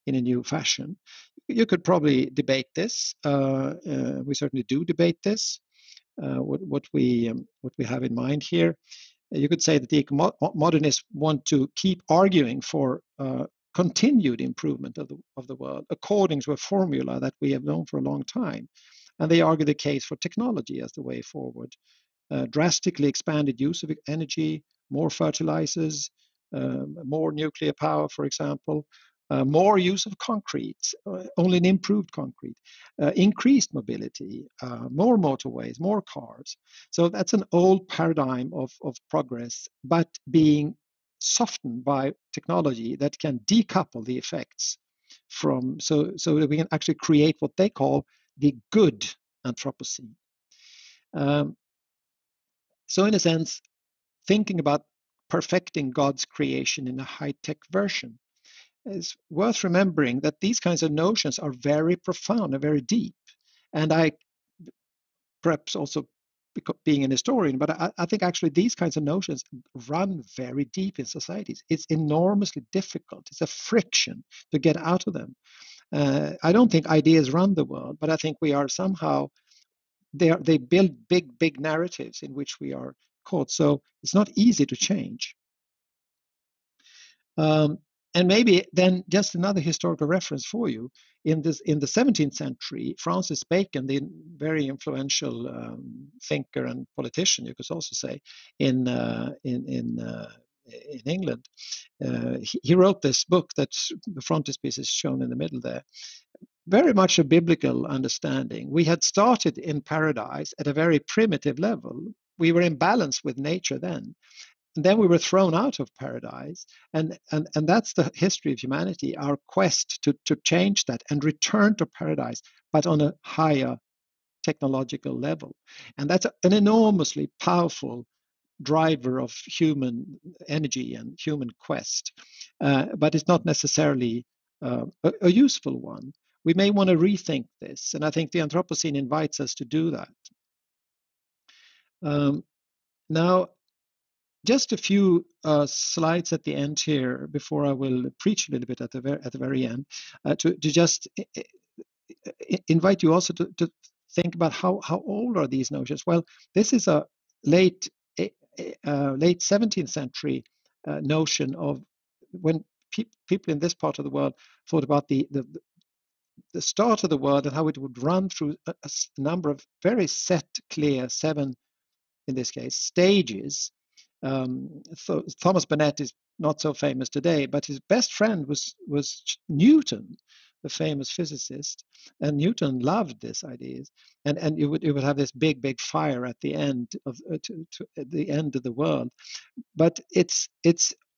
a new fashion. You could probably debate this. We certainly do debate this. What we have in mind here. You could say that the modernists want to keep arguing for continued improvement of the world according to a formula that we have known for a long time. And they argue the case for technology as the way forward. Drastically expanded use of energy, more fertilizers, more nuclear power, for example, more use of concrete, only an improved concrete, increased mobility, more motorways, more cars. So that's an old paradigm of progress, but being softened by technology that can decouple the effects from, so that we can actually create what they call the good Anthropocene. So in a sense, thinking about perfecting God's creation in a high-tech version, it's worth remembering that these kinds of notions are very profound and very deep. And I, perhaps also being an historian, but I think actually these kinds of notions run very deep in societies. It's enormously difficult. It's a friction to get out of them. I don't think ideas run the world, but I think we are somehow, they build big narratives in which we are caught. So it's not easy to change. And maybe then just another historical reference for you. In the 17th century, Francis Bacon, the very influential thinker and politician, you could also say, in England, he wrote this book that's the frontispiece is shown in the middle there. Very much a biblical understanding. We had started in paradise at a very primitive level. We were in balance with nature then. And then we were thrown out of paradise. And that's the history of humanity, our quest to change that and return to paradise, but on a higher technological level. And that's an enormously powerful driver of human energy and human quest. But it's not necessarily a useful one. We may want to rethink this. And I think the Anthropocene invites us to do that. Now, just a few slides at the end here before I will preach a little bit at the very end, to just invite you also to think about how old are these notions. Well, this is a late 17th century notion of when people in this part of the world thought about the start of the world and how it would run through a number of very set, clear, 7 in this case stages. Thomas Burnet is not so famous today, but his best friend was Newton, the famous physicist, and Newton loved this ideas. And you would have this big fire at the end of at the end of the world. But it's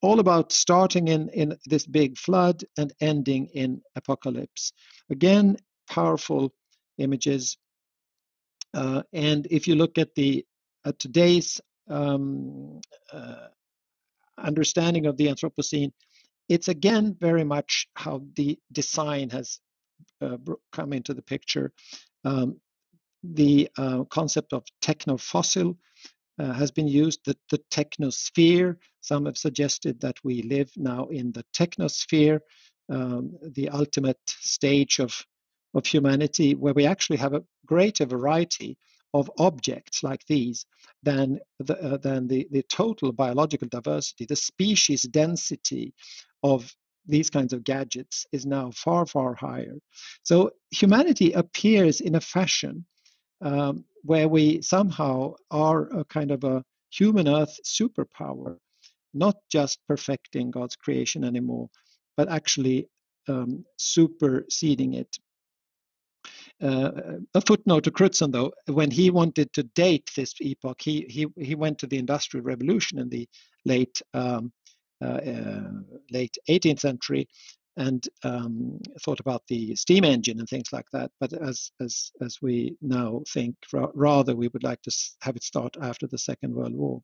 all about starting in this big flood and ending in apocalypse. Again, powerful images. And if you look at today's understanding of the Anthropocene, it's again very much how the design has come into the picture. The concept of techno-fossil has been used, the technosphere. Some have suggested that we live now in the technosphere, the ultimate stage of humanity, where we actually have a greater variety of objects like these than the total biological diversity. The species density of these kinds of gadgets is now far higher. So humanity appears in a fashion where we somehow are a kind of a human earth superpower, not just perfecting God's creation anymore, but actually superseding it. A footnote to Crutzen, though, when he wanted to date this epoch, he went to the Industrial Revolution in the late 18th century and thought about the steam engine and things like that. But as we now think, rather we would like to have it start after the Second World War.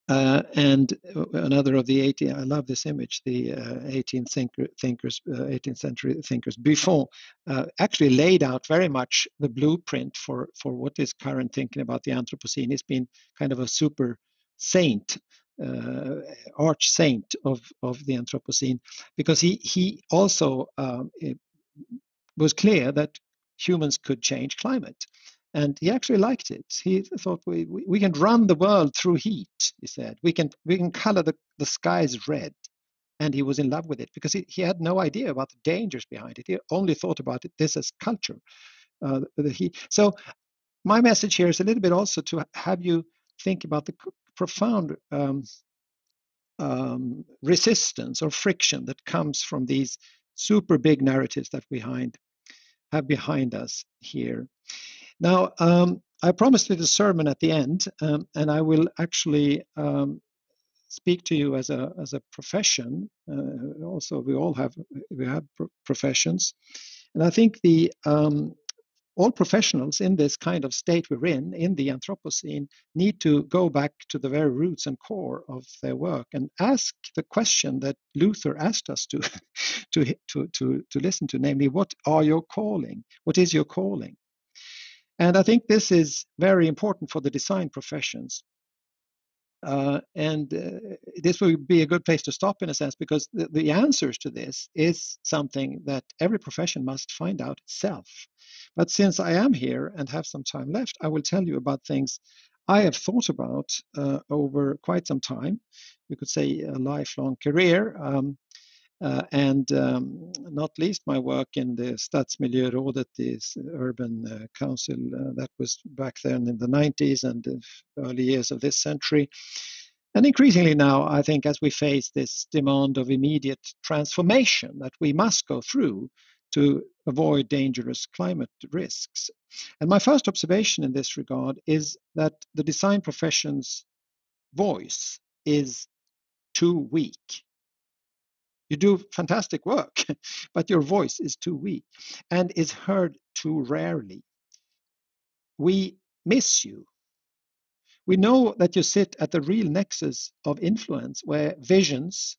And another of the 18, I love this image, the 18th century thinkers, Buffon, actually laid out very much the blueprint for what is current thinking about the Anthropocene. He's been kind of a super saint, arch saint of the Anthropocene, because he also was clear that humans could change climate. And he actually liked it. He thought we can run the world through heat, he said. We can color the skies red. And he was in love with it because he had no idea about the dangers behind it. He only thought about this as culture. So my message here is a little bit also to have you think about the profound resistance or friction that comes from these super big narratives that we have behind us here. Now, I promised a little sermon at the end, and I will actually speak to you as a profession. Also, we have professions, and I think all professionals in this kind of state we're in the Anthropocene, need to go back to the very roots and core of their work and ask the question that Luther asked us to listen to, namely, what are your calling? What is your calling? And I think this is very important for the design professions. This would be a good place to stop in a sense, because the answers to this is something that every profession must find out itself. But since I am here and have some time left, I will tell you about things I have thought about over quite some time. You could say a lifelong career. And not least my work in the Stadsmiljörådet, this urban council that was back then in the 90s and the early years of this century. And increasingly now, I think, as we face this demand of immediate transformation that we must go through to avoid dangerous climate risks. And my first observation in this regard is that the design profession's voice is too weak. You do fantastic work, but your voice is too weak and is heard too rarely. We miss you. We know that you sit at the real nexus of influence, where visions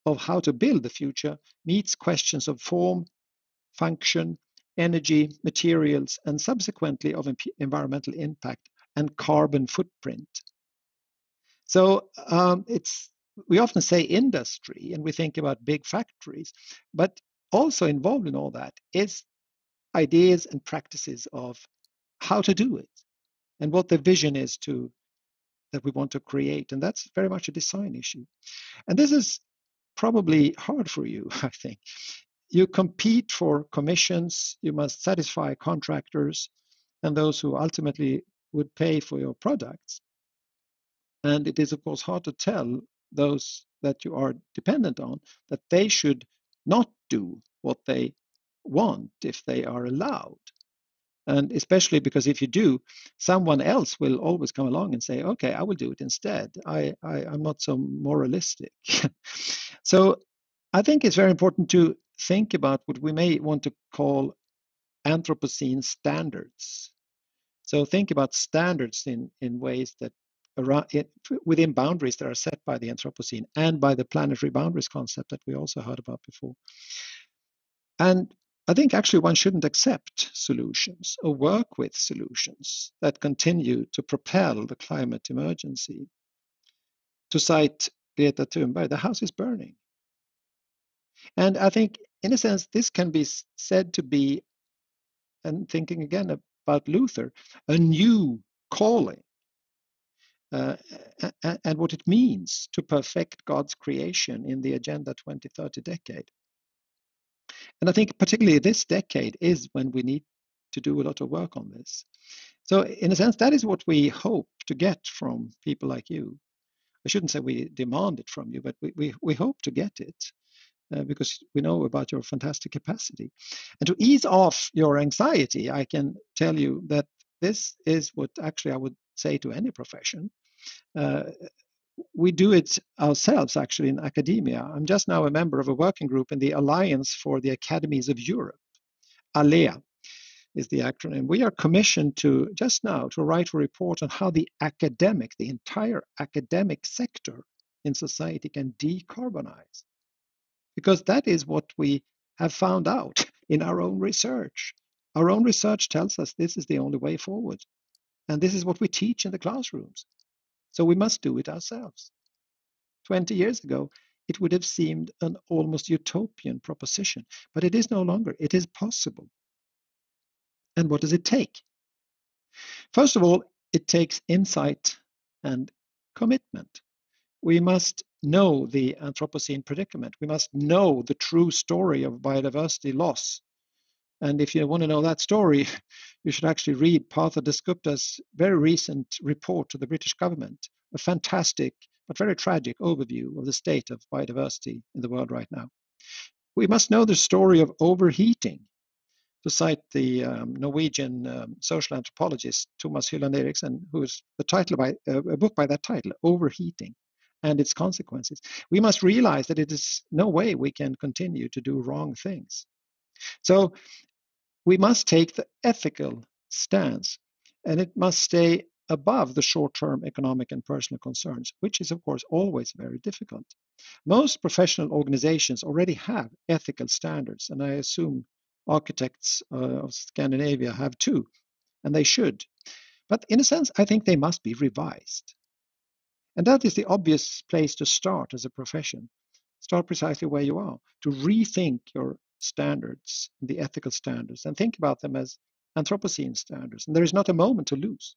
of how to build the future meets questions of form, function, energy, materials, and subsequently of environmental impact and carbon footprint. So we often say industry and we think about big factories, but also involved in all that is ideas and practices of how to do it and what the vision is that we want to create. And that's very much a design issue. And this is probably hard for you, I think. You compete for commissions, you must satisfy contractors and those who ultimately would pay for your products. And it is, of course, hard to tell those that you are dependent on that they should not do what they want if they are allowed. And especially because if you do, someone else will always come along and say, okay, I will do it instead. I'm not so moralistic. So I think it's very important to think about what we may want to call Anthropocene standards. So think about standards in ways that within boundaries that are set by the Anthropocene and by the planetary boundaries concept that we also heard about before. And I think actually one shouldn't accept solutions or work with solutions that continue to propel the climate emergency. To cite Greta Thunberg, the house is burning. And I think, in a sense, this can be said to be, and thinking again about Luther, a new calling and what it means to perfect God's creation in the Agenda 2030 decade. And I think particularly this decade is when we need to do a lot of work on this. So in a sense, that is what we hope to get from people like you. I shouldn't say we demand it from you, but we hope to get it because we know about your fantastic capacity. And to ease off your anxiety, I can tell you that this is what actually I would say to any profession. We do it ourselves, actually, in academia. I'm just now a member of a working group in the Alliance for the Academies of Europe. ALEA is the acronym. We are commissioned to, just now, to write a report on how the entire academic sector in society can decarbonize. Because that is what we have found out in our own research. Our own research tells us this is the only way forward. And this is what we teach in the classrooms. So we must do it ourselves. 20 years ago, it would have seemed an almost utopian proposition, but it is no longer. It is possible. And what does it take? First of all, it takes insight and commitment. We must know the Anthropocene predicament. We must know the true story of biodiversity loss. And if you want to know that story, you should actually read Partha Dasgupta's very recent report to the British government, a fantastic but very tragic overview of the state of biodiversity in the world right now. We must know the story of overheating. To cite the Norwegian social anthropologist Thomas Hylland Eriksen, who's the title by a book by that title, Overheating and its Consequences. We must realize that it is no way we can continue to do wrong things. So we must take the ethical stance, and it must stay above the short-term economic and personal concerns, which is, of course, always very difficult. Most professional organizations already have ethical standards, and I assume architects of Scandinavia have too, and they should. But in a sense, I think they must be revised. And that is the obvious place to start as a profession. Start precisely where you are, to rethink your standards, the ethical standards, and think about them as Anthropocene standards. And there is not a moment to lose.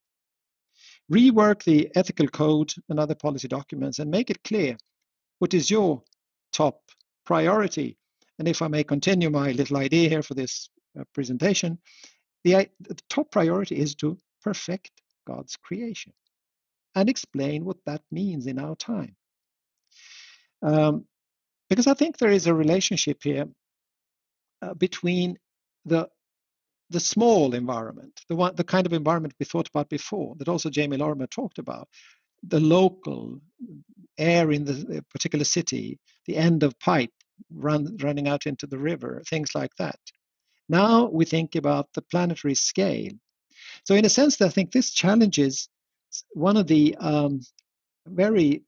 Rework the ethical code and other policy documents and make it clear what is your top priority. And if I may continue my little idea here for this presentation, the top priority is to perfect God's creation and explain what that means in our time. Because I think there is a relationship here between the small environment, the kind of environment we thought about before, that also Jamie Lorimer talked about, the local air in the particular city, the end of pipe running out into the river, things like that. Now we think about the planetary scale. So in a sense, I think this challenges one of the very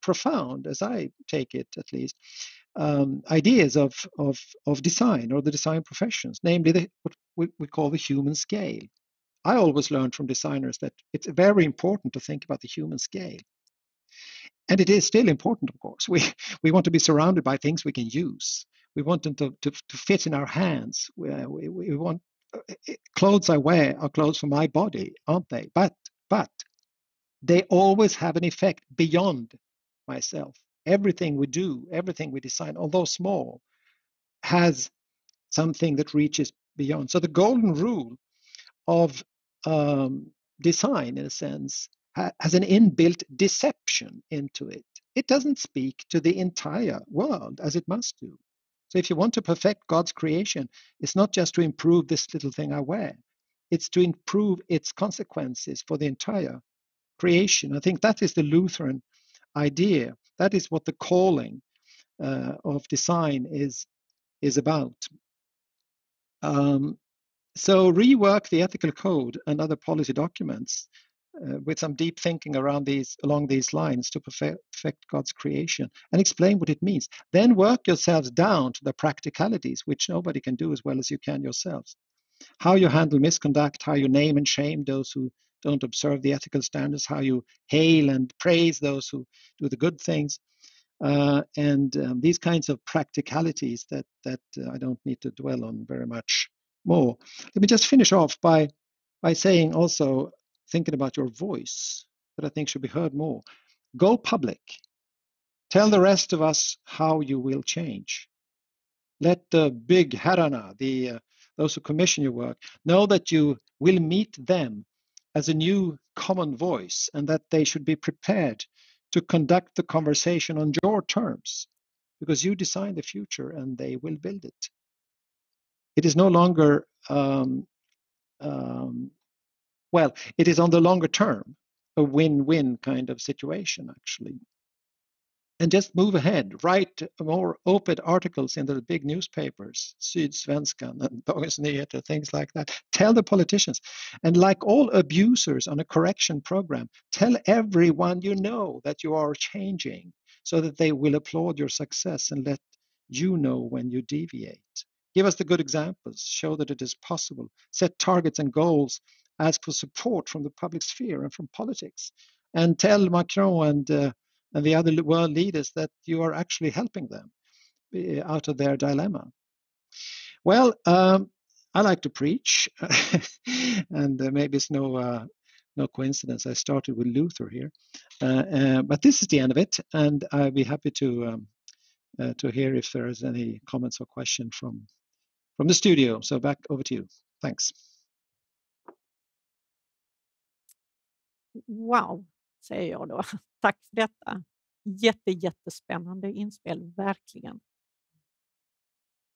profound, as I take it at least, ideas of design or the design professions, namely what we call the human scale. I always learned from designers that it's very important to think about the human scale. And it is still important, of course. We want to be surrounded by things we can use. We want them to fit in our hands. We want clothes I wear are clothes for my body, aren't they? But they always have an effect beyond myself. Everything we do, everything we design, although small, has something that reaches beyond. So the golden rule of design, in a sense, has an inbuilt deception into it. It doesn't speak to the entire world as it must do. So if you want to perfect God's creation, it's not just to improve this little thing I wear. It's to improve its consequences for the entire creation. I think that is the Lutheran idea. That is what the calling of design is about. So rework the ethical code and other policy documents with some deep thinking along these lines to perfect God's creation and explain what it means. Then work yourselves down to the practicalities, which nobody can do as well as you can yourselves. How you handle misconduct, how you name and shame those who don't observe the ethical standards, how you hail and praise those who do the good things. And these kinds of practicalities that I don't need to dwell on very much more. Let me just finish off by saying also, thinking about your voice that I think should be heard more. Go public. Tell the rest of us how you will change. Let the big herrarna, those who commission your work, know that you will meet them as a new common voice and that they should be prepared to conduct the conversation on your terms, because you design the future and they will build it. It is no longer, it is on the longer term, a win-win kind of situation, actually. And just move ahead, write more op-ed articles in the big newspapers, Sydsvenskan and Dagens Nyheter, things like that. Tell the politicians. And like all abusers on a correction program, tell everyone you know that you are changing so that they will applaud your success and let you know when you deviate. Give us the good examples, show that it is possible, set targets and goals, ask for support from the public sphere and from politics, and tell Macron and the other world leaders that you are actually helping them out of their dilemma. Well, I like to preach, and maybe it's no coincidence I started with Luther here, but this is the end of it, and I'd be happy to hear if there is any comments or questions from the studio. So back over to you. Thanks. Wow, säger jag då. Tack för detta. Jättespännande inspel, verkligen.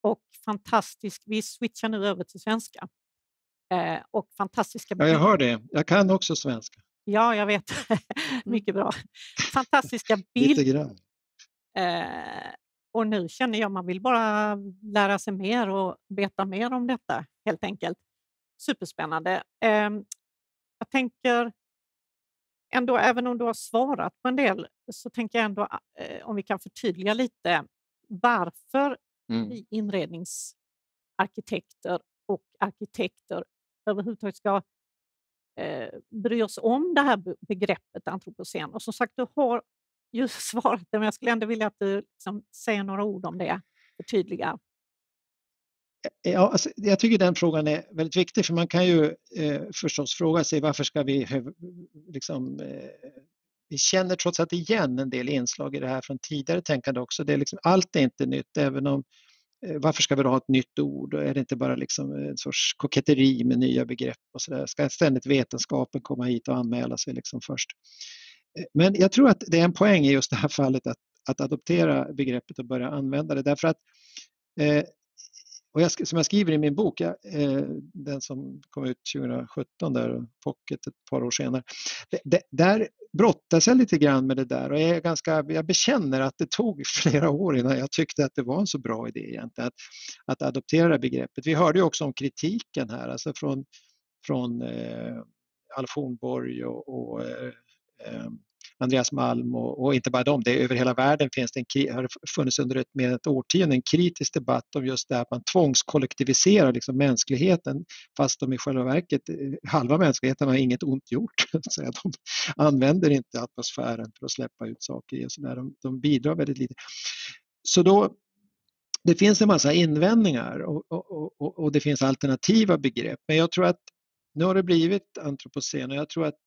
Och fantastisk, vi switchar nu över till svenska. Och fantastiska... Ja, jag hör det. Jag kan också svenska. Ja, jag vet. Mycket bra. Fantastiska bilder. Och nu känner jag man vill bara lära sig mer och veta mer om detta, helt enkelt. Superspännande. Jag tänker ändå, även om du har svarat på en del, så tänker jag ändå om vi kan förtydliga lite varför vi inredningsarkitekter och arkitekter överhuvudtaget ska bry oss om det här begreppet antropocen. Och som sagt, du har ju svarat det, men jag skulle ändå vilja att du liksom säger några ord om det, förtydliga. Ja, alltså, jag tycker den frågan är väldigt viktig, för man kan ju förstås fråga sig varför ska vi vi känner trots allt igen en del inslag i det här från tidigare tänkande också. Det är liksom, allt är inte nytt, även om varför ska vi då ha ett nytt ord? Är det inte bara liksom en sorts koketteri med nya begrepp och så där? Ska ständigt vetenskapen komma hit och anmäla sig liksom först? Men jag tror att det är en poäng i just det här fallet att adoptera begreppet och börja använda det, därför att och som jag skriver i min bok, den som kom ut 2017 där, Pocket ett par år senare, där brottas jag lite grann med det där, och jag bekänner att det tog flera år innan jag tyckte att det var en så bra idé egentligen att adoptera begreppet. Vi hörde ju också om kritiken här, alltså från Alf Hornborg och Andreas Malm och inte bara dem, det är över hela världen har det funnits under mer än ett årtionde en kritisk debatt om just det att man tvångskollektiviserar liksom mänskligheten, fast de i själva verket, halva mänskligheten har inget ont gjort. Så de använder inte atmosfären för att släppa ut saker i och så där. De bidrar väldigt lite. Så då det finns en massa invändningar och det finns alternativa begrepp. Men jag tror att nu har det blivit antropocen och jag tror att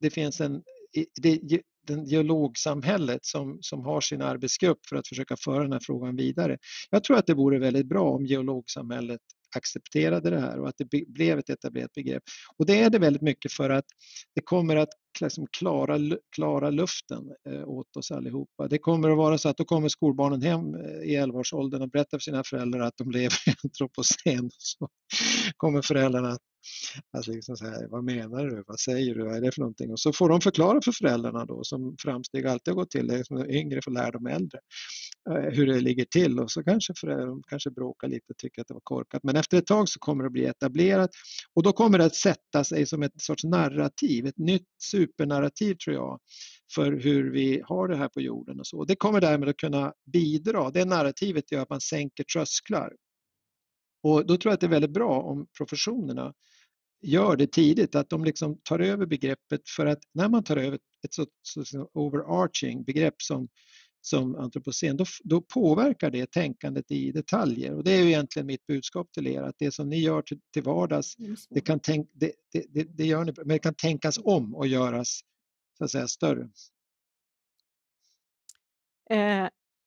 det finns den geologsamhället som har sin arbetsgrupp för att försöka föra den här frågan vidare. Jag tror att det vore väldigt bra om geologsamhället accepterade det här och att det blev ett etablerat begrepp. Och det är det väldigt mycket för att det kommer att liksom klara luften åt oss allihopa. Det kommer att vara så att då kommer skolbarnen hem i 11-årsåldern och berättar för sina föräldrar att de lever i antropocen. Så kommer föräldrarna att liksom säga, vad menar du, vad säger du, vad är det för någonting? Och så får de förklara för föräldrarna då, som framsteg alltid har gått till, det är som yngre får lära de äldre hur det ligger till och så kanske föräldrarna kanske bråkar lite och tycker att det var korkat. Men efter ett tag så kommer det att bli etablerat och då kommer det att sätta sig som ett sorts narrativ, ett nytt supernarrativ tror jag, för hur vi har det här på jorden och så. Det kommer därmed att kunna bidra, det narrativet gör att man sänker trösklar. Och då tror jag att det är väldigt bra om professionerna gör det tidigt, att de liksom tar över begreppet, för att när man tar över ett så overarching begrepp som antropocen, då påverkar det tänkandet i detaljer. Och det är ju egentligen mitt budskap till er, att det som ni gör till vardags, det gör ni, men det kan tänkas om och göras så att säga större.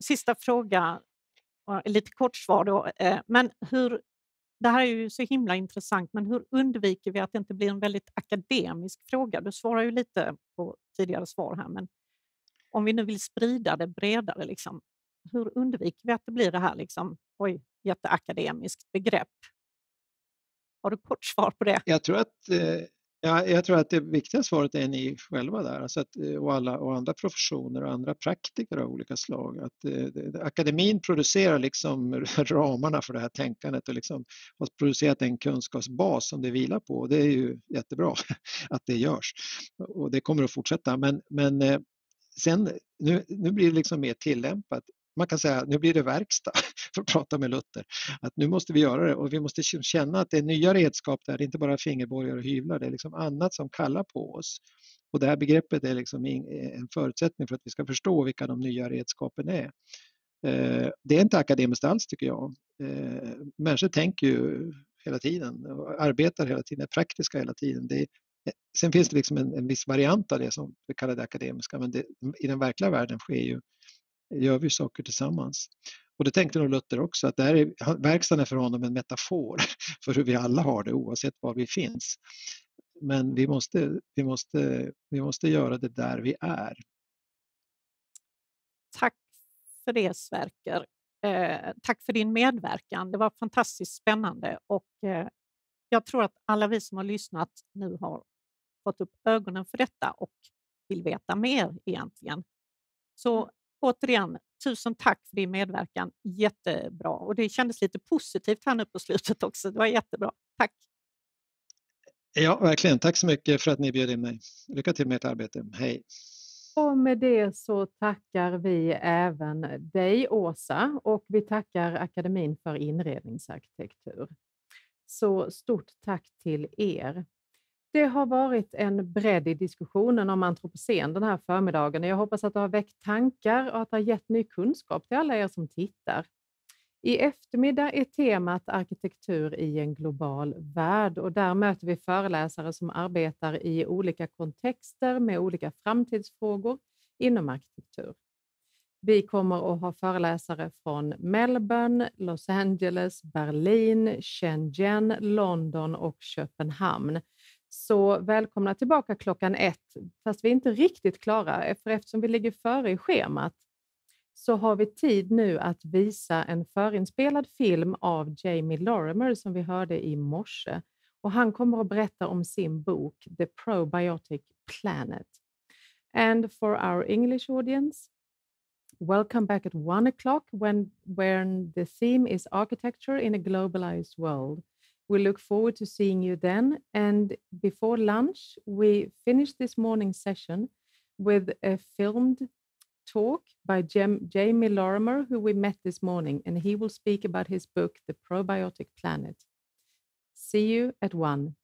Sista fråga, lite kort svar då. Men det här är ju så himla intressant, men hur undviker vi att det inte blir en väldigt akademisk fråga? Du svarar ju lite på tidigare svar här, men om vi nu vill sprida det bredare, liksom, hur undviker vi att det blir det här jätteakademiskt begrepp? Har du kort svar på det? Jag tror att det viktiga svaret är ni själva där, alltså och andra professioner och andra praktiker av olika slag. Akademin producerar liksom ramarna för det här tänkandet och liksom har producerat en kunskapsbas som det vilar på. Det är ju jättebra att det görs och det kommer att fortsätta. Men sen nu blir det liksom mer tillämpat. Man kan säga nu blir det verkstad, för att prata med Luther. Att nu måste vi göra det och vi måste känna att det är nya redskap där. Det är inte bara fingerborgar och hyvlar, det är liksom annat som kallar på oss. Och det här begreppet är liksom en förutsättning för att vi ska förstå vilka de nya redskapen är. Det är inte akademiskt alls tycker jag. Människor tänker ju hela tiden och arbetar hela tiden, är praktiska hela tiden. Sen finns det liksom en viss variant av det som vi kallar det akademiska, men i den verkliga världen gör vi saker tillsammans. Och det tänkte nog Luther också, att verkstaden är för honom en metafor för hur vi alla har det oavsett var vi finns. Men vi måste göra det där vi är. Tack för det, Sverker. Tack för din medverkan. Det var fantastiskt spännande och jag tror att alla vi som har lyssnat nu har fått upp ögonen för detta och vill veta mer egentligen. Så återigen, tusen tack för din medverkan. Jättebra. Och det kändes lite positivt här nu på slutet också. Det var jättebra. Tack. Ja, verkligen. Tack så mycket för att ni bjöd in mig. Lycka till med ert arbete. Hej. Och med det så tackar vi även dig, Åsa, och vi tackar Akademin för inredningsarkitektur. Så stort tack till er. Det har varit en bredd i diskussionen om antropocen den här förmiddagen. Jag hoppas att det har väckt tankar och att det har gett ny kunskap till alla er som tittar. I eftermiddag är temat arkitektur i en global värld och där möter vi föreläsare som arbetar i olika kontexter med olika framtidsfrågor inom arkitektur. Vi kommer att ha föreläsare från Melbourne, Los Angeles, Berlin, Shenzhen, London och Köpenhamn. Så välkomna tillbaka 1:00, fast vi är inte riktigt klara, för eftersom vi ligger före i schemat så har vi tid nu att visa en förinspelad film av Jamie Lorimer som vi hörde i morse. Och han kommer att berätta om sin bok The Probiotic Planet. And for our English audience, welcome back at 1:00 when the theme is architecture in a globalized world. We look forward to seeing you then. And before lunch, we finish this morning session with a filmed talk by Jamie Lorimer, who we met this morning, and he will speak about his book, The Probiotic Planet. See you at 1.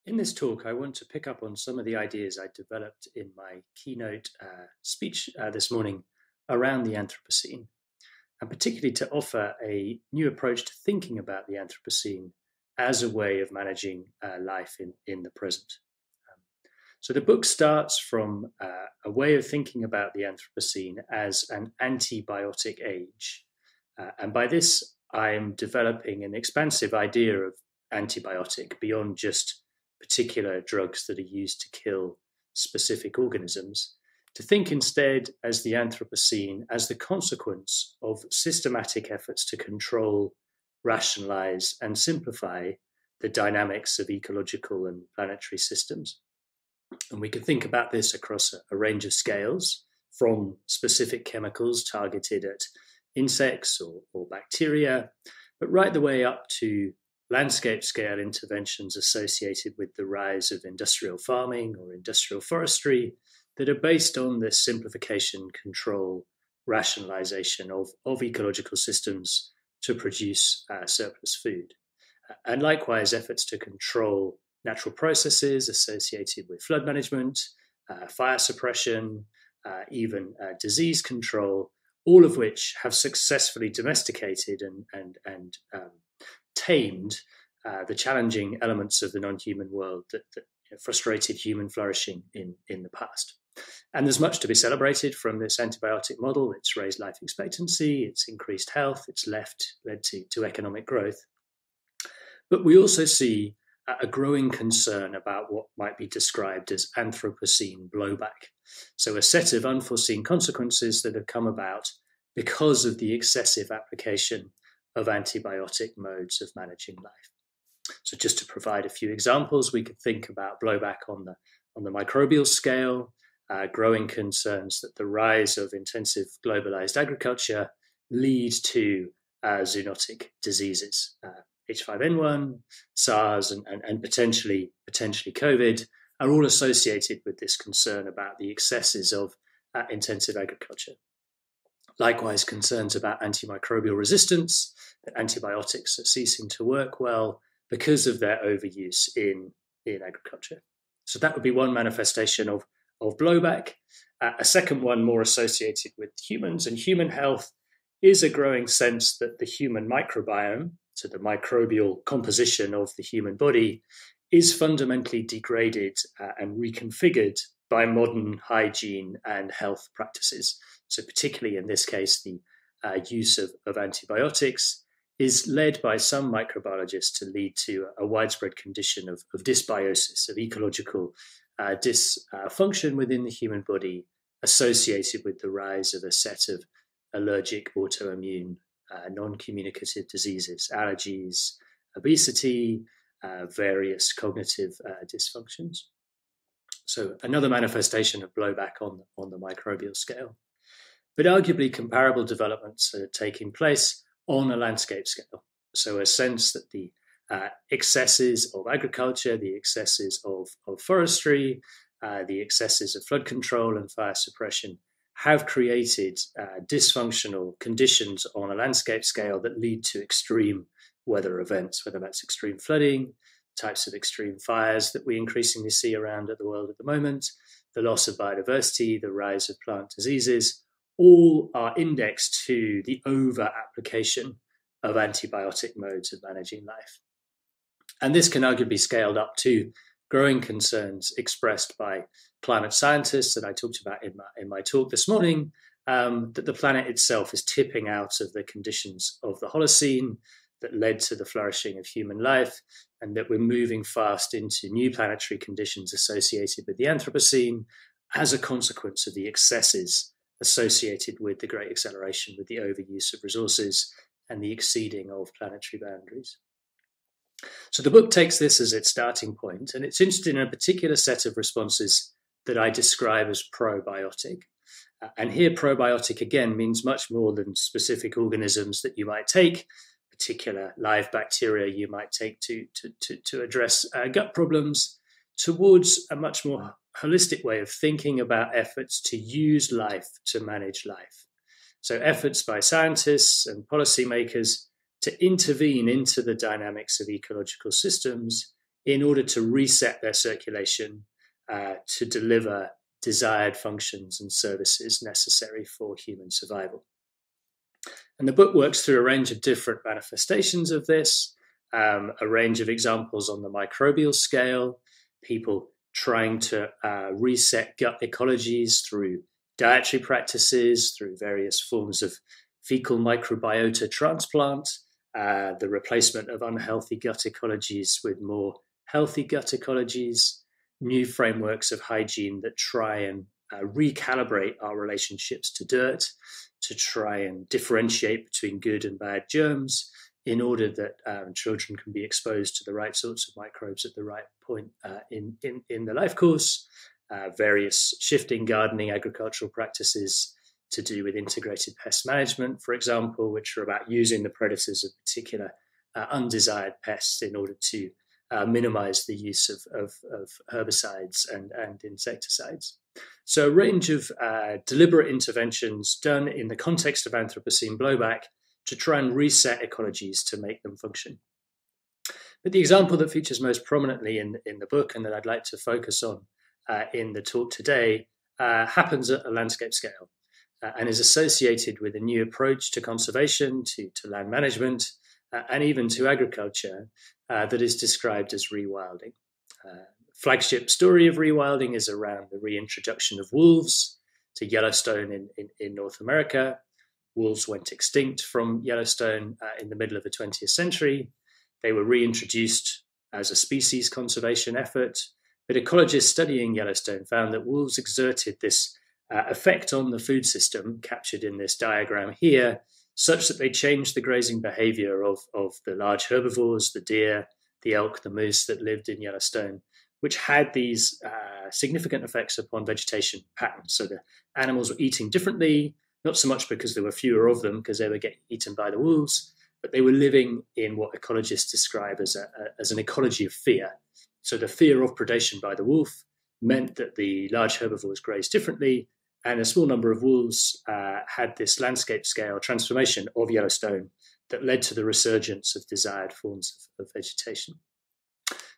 In this talk, I want to pick up on some of the ideas I developed in my keynote speech this morning around the Anthropocene, and particularly to offer a new approach to thinking about the Anthropocene as a way of managing life in the present. So the book starts from a way of thinking about the Anthropocene as an antibiotic age. And by this, I'm developing an expansive idea of antibiotic beyond just particular drugs that are used to kill specific organisms, to think instead as the Anthropocene as the consequence of systematic efforts to control, rationalize, and simplify the dynamics of ecological and planetary systems. And we can think about this across a range of scales, from specific chemicals targeted at insects or bacteria, but right the way up to landscape scale interventions associated with the rise of industrial farming or industrial forestry that are based on the simplification, control, rationalization of ecological systems to produce surplus food. And likewise, efforts to control natural processes associated with flood management, fire suppression, even disease control, all of which have successfully domesticated and tamed the challenging elements of the non-human world that frustrated human flourishing in the past. And there's much to be celebrated from this antibiotic model. It's raised life expectancy, it's increased health, it's led to economic growth. But we also see a growing concern about what might be described as Anthropocene blowback. So a set of unforeseen consequences that have come about because of the excessive application of antibiotic modes of managing life. So just to provide a few examples, we could think about blowback on the microbial scale, growing concerns that the rise of intensive globalized agriculture leads to zoonotic diseases. H5N1, SARS, and potentially COVID are all associated with this concern about the excesses of intensive agriculture. Likewise, concerns about antimicrobial resistance, that antibiotics are ceasing to work well because of their overuse in agriculture. So that would be one manifestation of blowback. A second one more associated with humans and human health is a growing sense that the human microbiome, so the microbial composition of the human body, is fundamentally degraded and reconfigured by modern hygiene and health practices. So particularly in this case, the use of antibiotics is led by some microbiologists to lead to a widespread condition of dysbiosis, of ecological dysfunction within the human body associated with the rise of a set of allergic, autoimmune, non-communicative diseases, allergies, obesity, various cognitive dysfunctions. So another manifestation of blowback on the microbial scale. But arguably comparable developments are taking place on a landscape scale. So a sense that the excesses of agriculture, the excesses of forestry, the excesses of flood control and fire suppression have created dysfunctional conditions on a landscape scale that lead to extreme weather events, whether that's extreme flooding, types of extreme fires that we increasingly see around the world at the moment, the loss of biodiversity, the rise of plant diseases, all are indexed to the over-application of antibiotic modes of managing life. And this can arguably be scaled up to growing concerns expressed by climate scientists that I talked about in my talk this morning, that the planet itself is tipping out of the conditions of the Holocene that led to the flourishing of human life, and that we're moving fast into new planetary conditions associated with the Anthropocene as a consequence of the excesses associated with the great acceleration, with the overuse of resources and the exceeding of planetary boundaries. So the book takes this as its starting point, and it's interested in a particular set of responses that I describe as probiotic. And here probiotic again means much more than specific organisms that you might take, particular live bacteria you might take to address gut problems, towards a much more holistic way of thinking about efforts to use life to manage life. So efforts by scientists and policymakers to intervene into the dynamics of ecological systems in order to reset their circulation to deliver desired functions and services necessary for human survival. And the book works through a range of different manifestations of this, a range of examples on the microbial scale, people trying to reset gut ecologies through dietary practices, through various forms of fecal microbiota transplant, the replacement of unhealthy gut ecologies with more healthy gut ecologies, new frameworks of hygiene that try and recalibrate our relationships to dirt, to try and differentiate between good and bad germs in order that children can be exposed to the right sorts of microbes at the right point in the life course, various shifting gardening agricultural practices to do with integrated pest management, for example, which are about using the predators of particular undesired pests in order to minimize the use of herbicides and insecticides. So a range of deliberate interventions done in the context of Anthropocene blowback to try and reset ecologies to make them function. But the example that features most prominently in the book and that I'd like to focus on in the talk today happens at a landscape scale and is associated with a new approach to conservation, to land management, and even to agriculture that is described as rewilding. Flagship story of rewilding is around the reintroduction of wolves to Yellowstone in North America. Wolves went extinct from Yellowstone in the middle of the 20th century. They were reintroduced as a species conservation effort, but ecologists studying Yellowstone found that wolves exerted this effect on the food system, captured in this diagram here, such that they changed the grazing behavior of the large herbivores, the deer, the elk, the moose that lived in Yellowstone, which had these significant effects upon vegetation patterns. So the animals were eating differently, not so much because there were fewer of them because they were getting eaten by the wolves, but they were living in what ecologists describe as an ecology of fear. So the fear of predation by the wolf meant that the large herbivores grazed differently, and a small number of wolves had this landscape scale transformation of Yellowstone that led to the resurgence of desired forms of vegetation.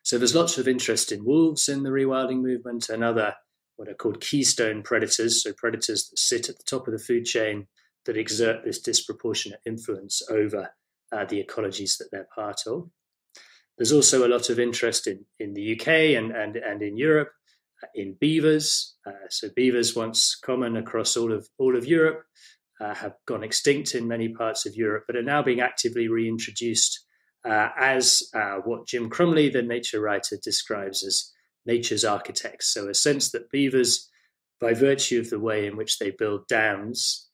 So there's lots of interest in wolves in the rewilding movement and other what are called keystone predators, so predators that sit at the top of the food chain that exert this disproportionate influence over the ecologies that they're part of. There's also a lot of interest in the UK and in Europe in beavers. So beavers, once common across all of Europe, have gone extinct in many parts of Europe, but are now being actively reintroduced as what Jim Crumley, the nature writer, describes as nature's architects. So a sense that beavers, by virtue of the way in which they build dams,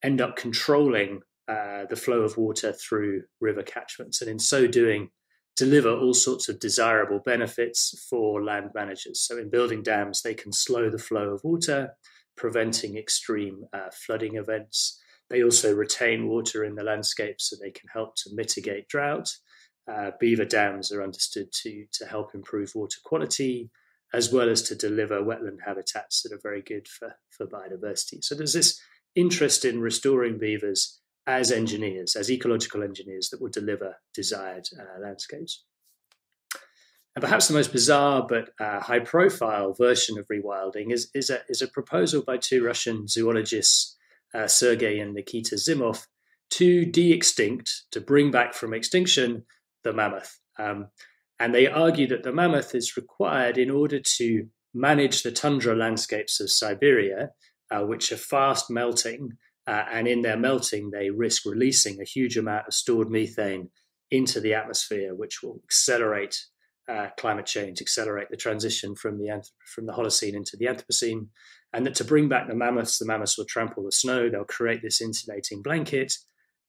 end up controlling the flow of water through river catchments, and in so doing, deliver all sorts of desirable benefits for land managers. So in building dams, they can slow the flow of water, preventing extreme flooding events. They also retain water in the landscape so they can help to mitigate drought. Beaver dams are understood to help improve water quality, as well as to deliver wetland habitats that are very good for biodiversity. So there's this interest in restoring beavers as engineers, as ecological engineers that will deliver desired landscapes. And perhaps the most bizarre but high-profile version of rewilding is a proposal by two Russian zoologists, Sergei and Nikita Zimov, to de-extinct, to bring back from extinction, the mammoth. And they argue that the mammoth is required in order to manage the tundra landscapes of Siberia, which are fast melting, and in their melting, they risk releasing a huge amount of stored methane into the atmosphere, which will accelerate climate change, accelerate the transition from the Holocene into the Anthropocene, and that to bring back the mammoths will trample the snow, they'll create this insulating blanket,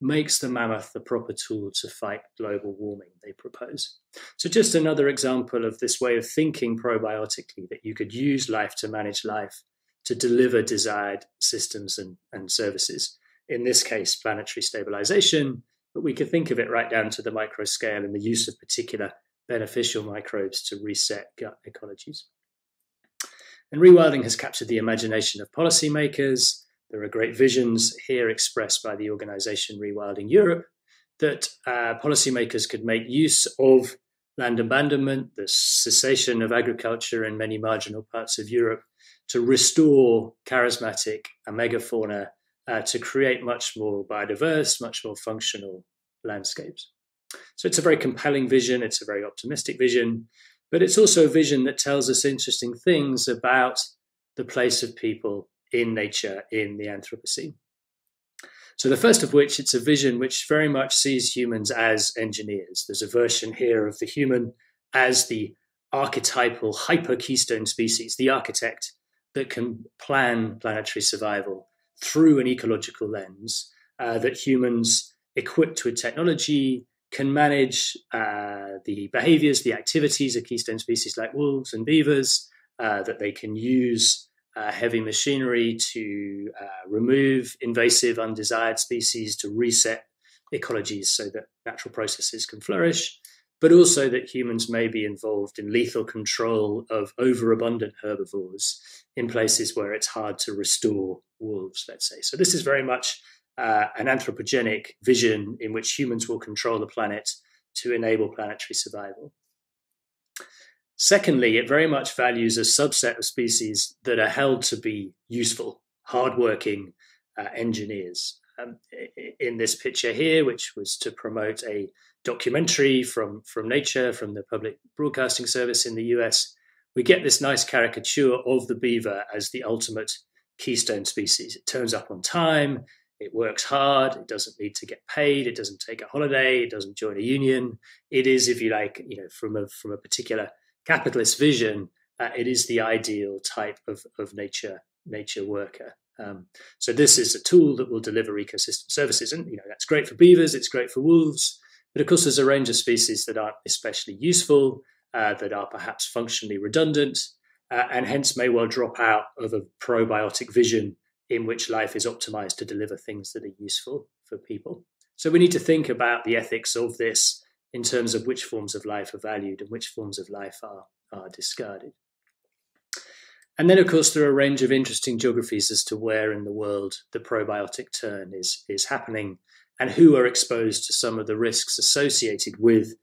makes the mammoth the proper tool to fight global warming, they propose. So just another example of this way of thinking probiotically, that you could use life to manage life, to deliver desired systems and services. In this case, planetary stabilization, but we could think of it right down to the micro scale and the use of particular beneficial microbes to reset gut ecologies. And rewilding has captured the imagination of policymakers. There are great visions here expressed by the organization Rewilding Europe that policymakers could make use of land abandonment, the cessation of agriculture in many marginal parts of Europe, to restore charismatic megafauna, to create much more biodiverse, much more functional landscapes. So it's a very compelling vision, it's a very optimistic vision, but it's also a vision that tells us interesting things about the place of people in nature in the Anthropocene. So the first of which, it's a vision which very much sees humans as engineers. There's a version here of the human as the archetypal hyper-keystone species, the architect that can plan planetary survival through an ecological lens, that humans equipped with technology can manage the behaviors, the activities of keystone species like wolves and beavers, that they can use heavy machinery to remove invasive, undesired species, to reset ecologies so that natural processes can flourish, but also that humans may be involved in lethal control of overabundant herbivores in places where it's hard to restore wolves, let's say. So this is very much an anthropogenic vision in which humans will control the planet to enable planetary survival. Secondly, it very much values a subset of species that are held to be useful, hardworking engineers. In this picture here, which was to promote a documentary from Nature, from the public broadcasting service in the US, we get this nice caricature of the beaver as the ultimate keystone species. It turns up on time, it works hard, it doesn't need to get paid, it doesn't take a holiday, it doesn't join a union. It is, if you like, from a particular capitalist vision, it is the ideal type of nature worker. So this is a tool that will deliver ecosystem services, and that's great for beavers, it's great for wolves, but of course there's a range of species that aren't especially useful, that are perhaps functionally redundant, and hence may well drop out of a probiotic vision in which life is optimized to deliver things that are useful for people. So we need to think about the ethics of this in terms of which forms of life are valued and which forms of life are discarded. And then, of course, there are a range of interesting geographies as to where in the world the probiotic turn is happening and who are exposed to some of the risks associated with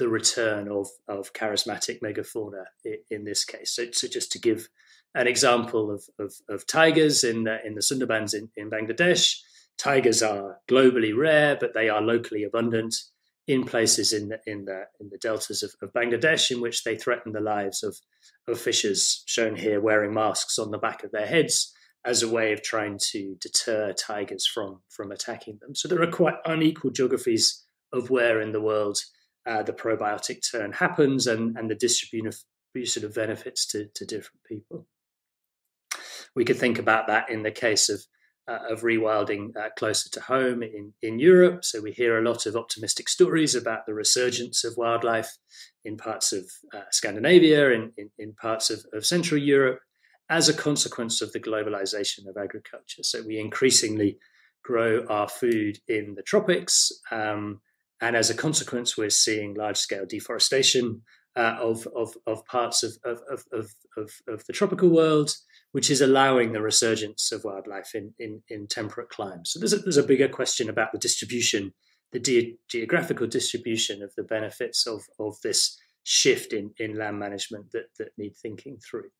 the return of charismatic megafauna in this case. So just to give an example of tigers in the Sundarbans in Bangladesh, tigers are globally rare, but they are locally abundant in places in the deltas of Bangladesh, in which they threaten the lives of fishers, shown here wearing masks on the back of their heads as a way of trying to deter tigers from attacking them. So there are quite unequal geographies of where in the world the probiotic turn happens and the distribution of benefits to different people. We could think about that in the case of rewilding closer to home in Europe. So we hear a lot of optimistic stories about the resurgence of wildlife in parts of Scandinavia, in parts of Central Europe, as a consequence of the globalization of agriculture. So we increasingly grow our food in the tropics, and as a consequence, we're seeing large-scale deforestation of parts of the tropical world, which is allowing the resurgence of wildlife in temperate climes. So there's a bigger question about the distribution, the geographical distribution of the benefits of this shift in land management that need thinking through.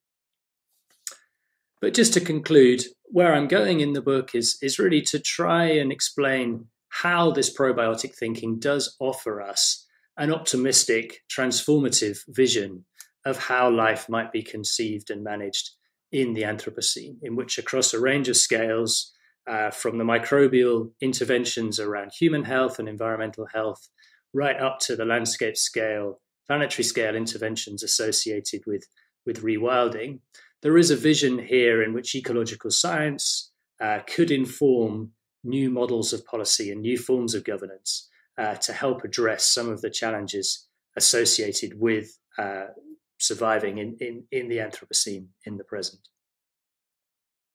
But just to conclude, where I'm going in the book is really to try and explain how this probiotic thinking does offer us an optimistic, transformative vision of how life might be conceived and managed in the Anthropocene, in which across a range of scales, from the microbial interventions around human health and environmental health, right up to the landscape scale, planetary scale interventions associated with rewilding, there is a vision here in which ecological science could inform new models of policy and new forms of governance to help address some of the challenges associated with surviving in the Anthropocene in the present.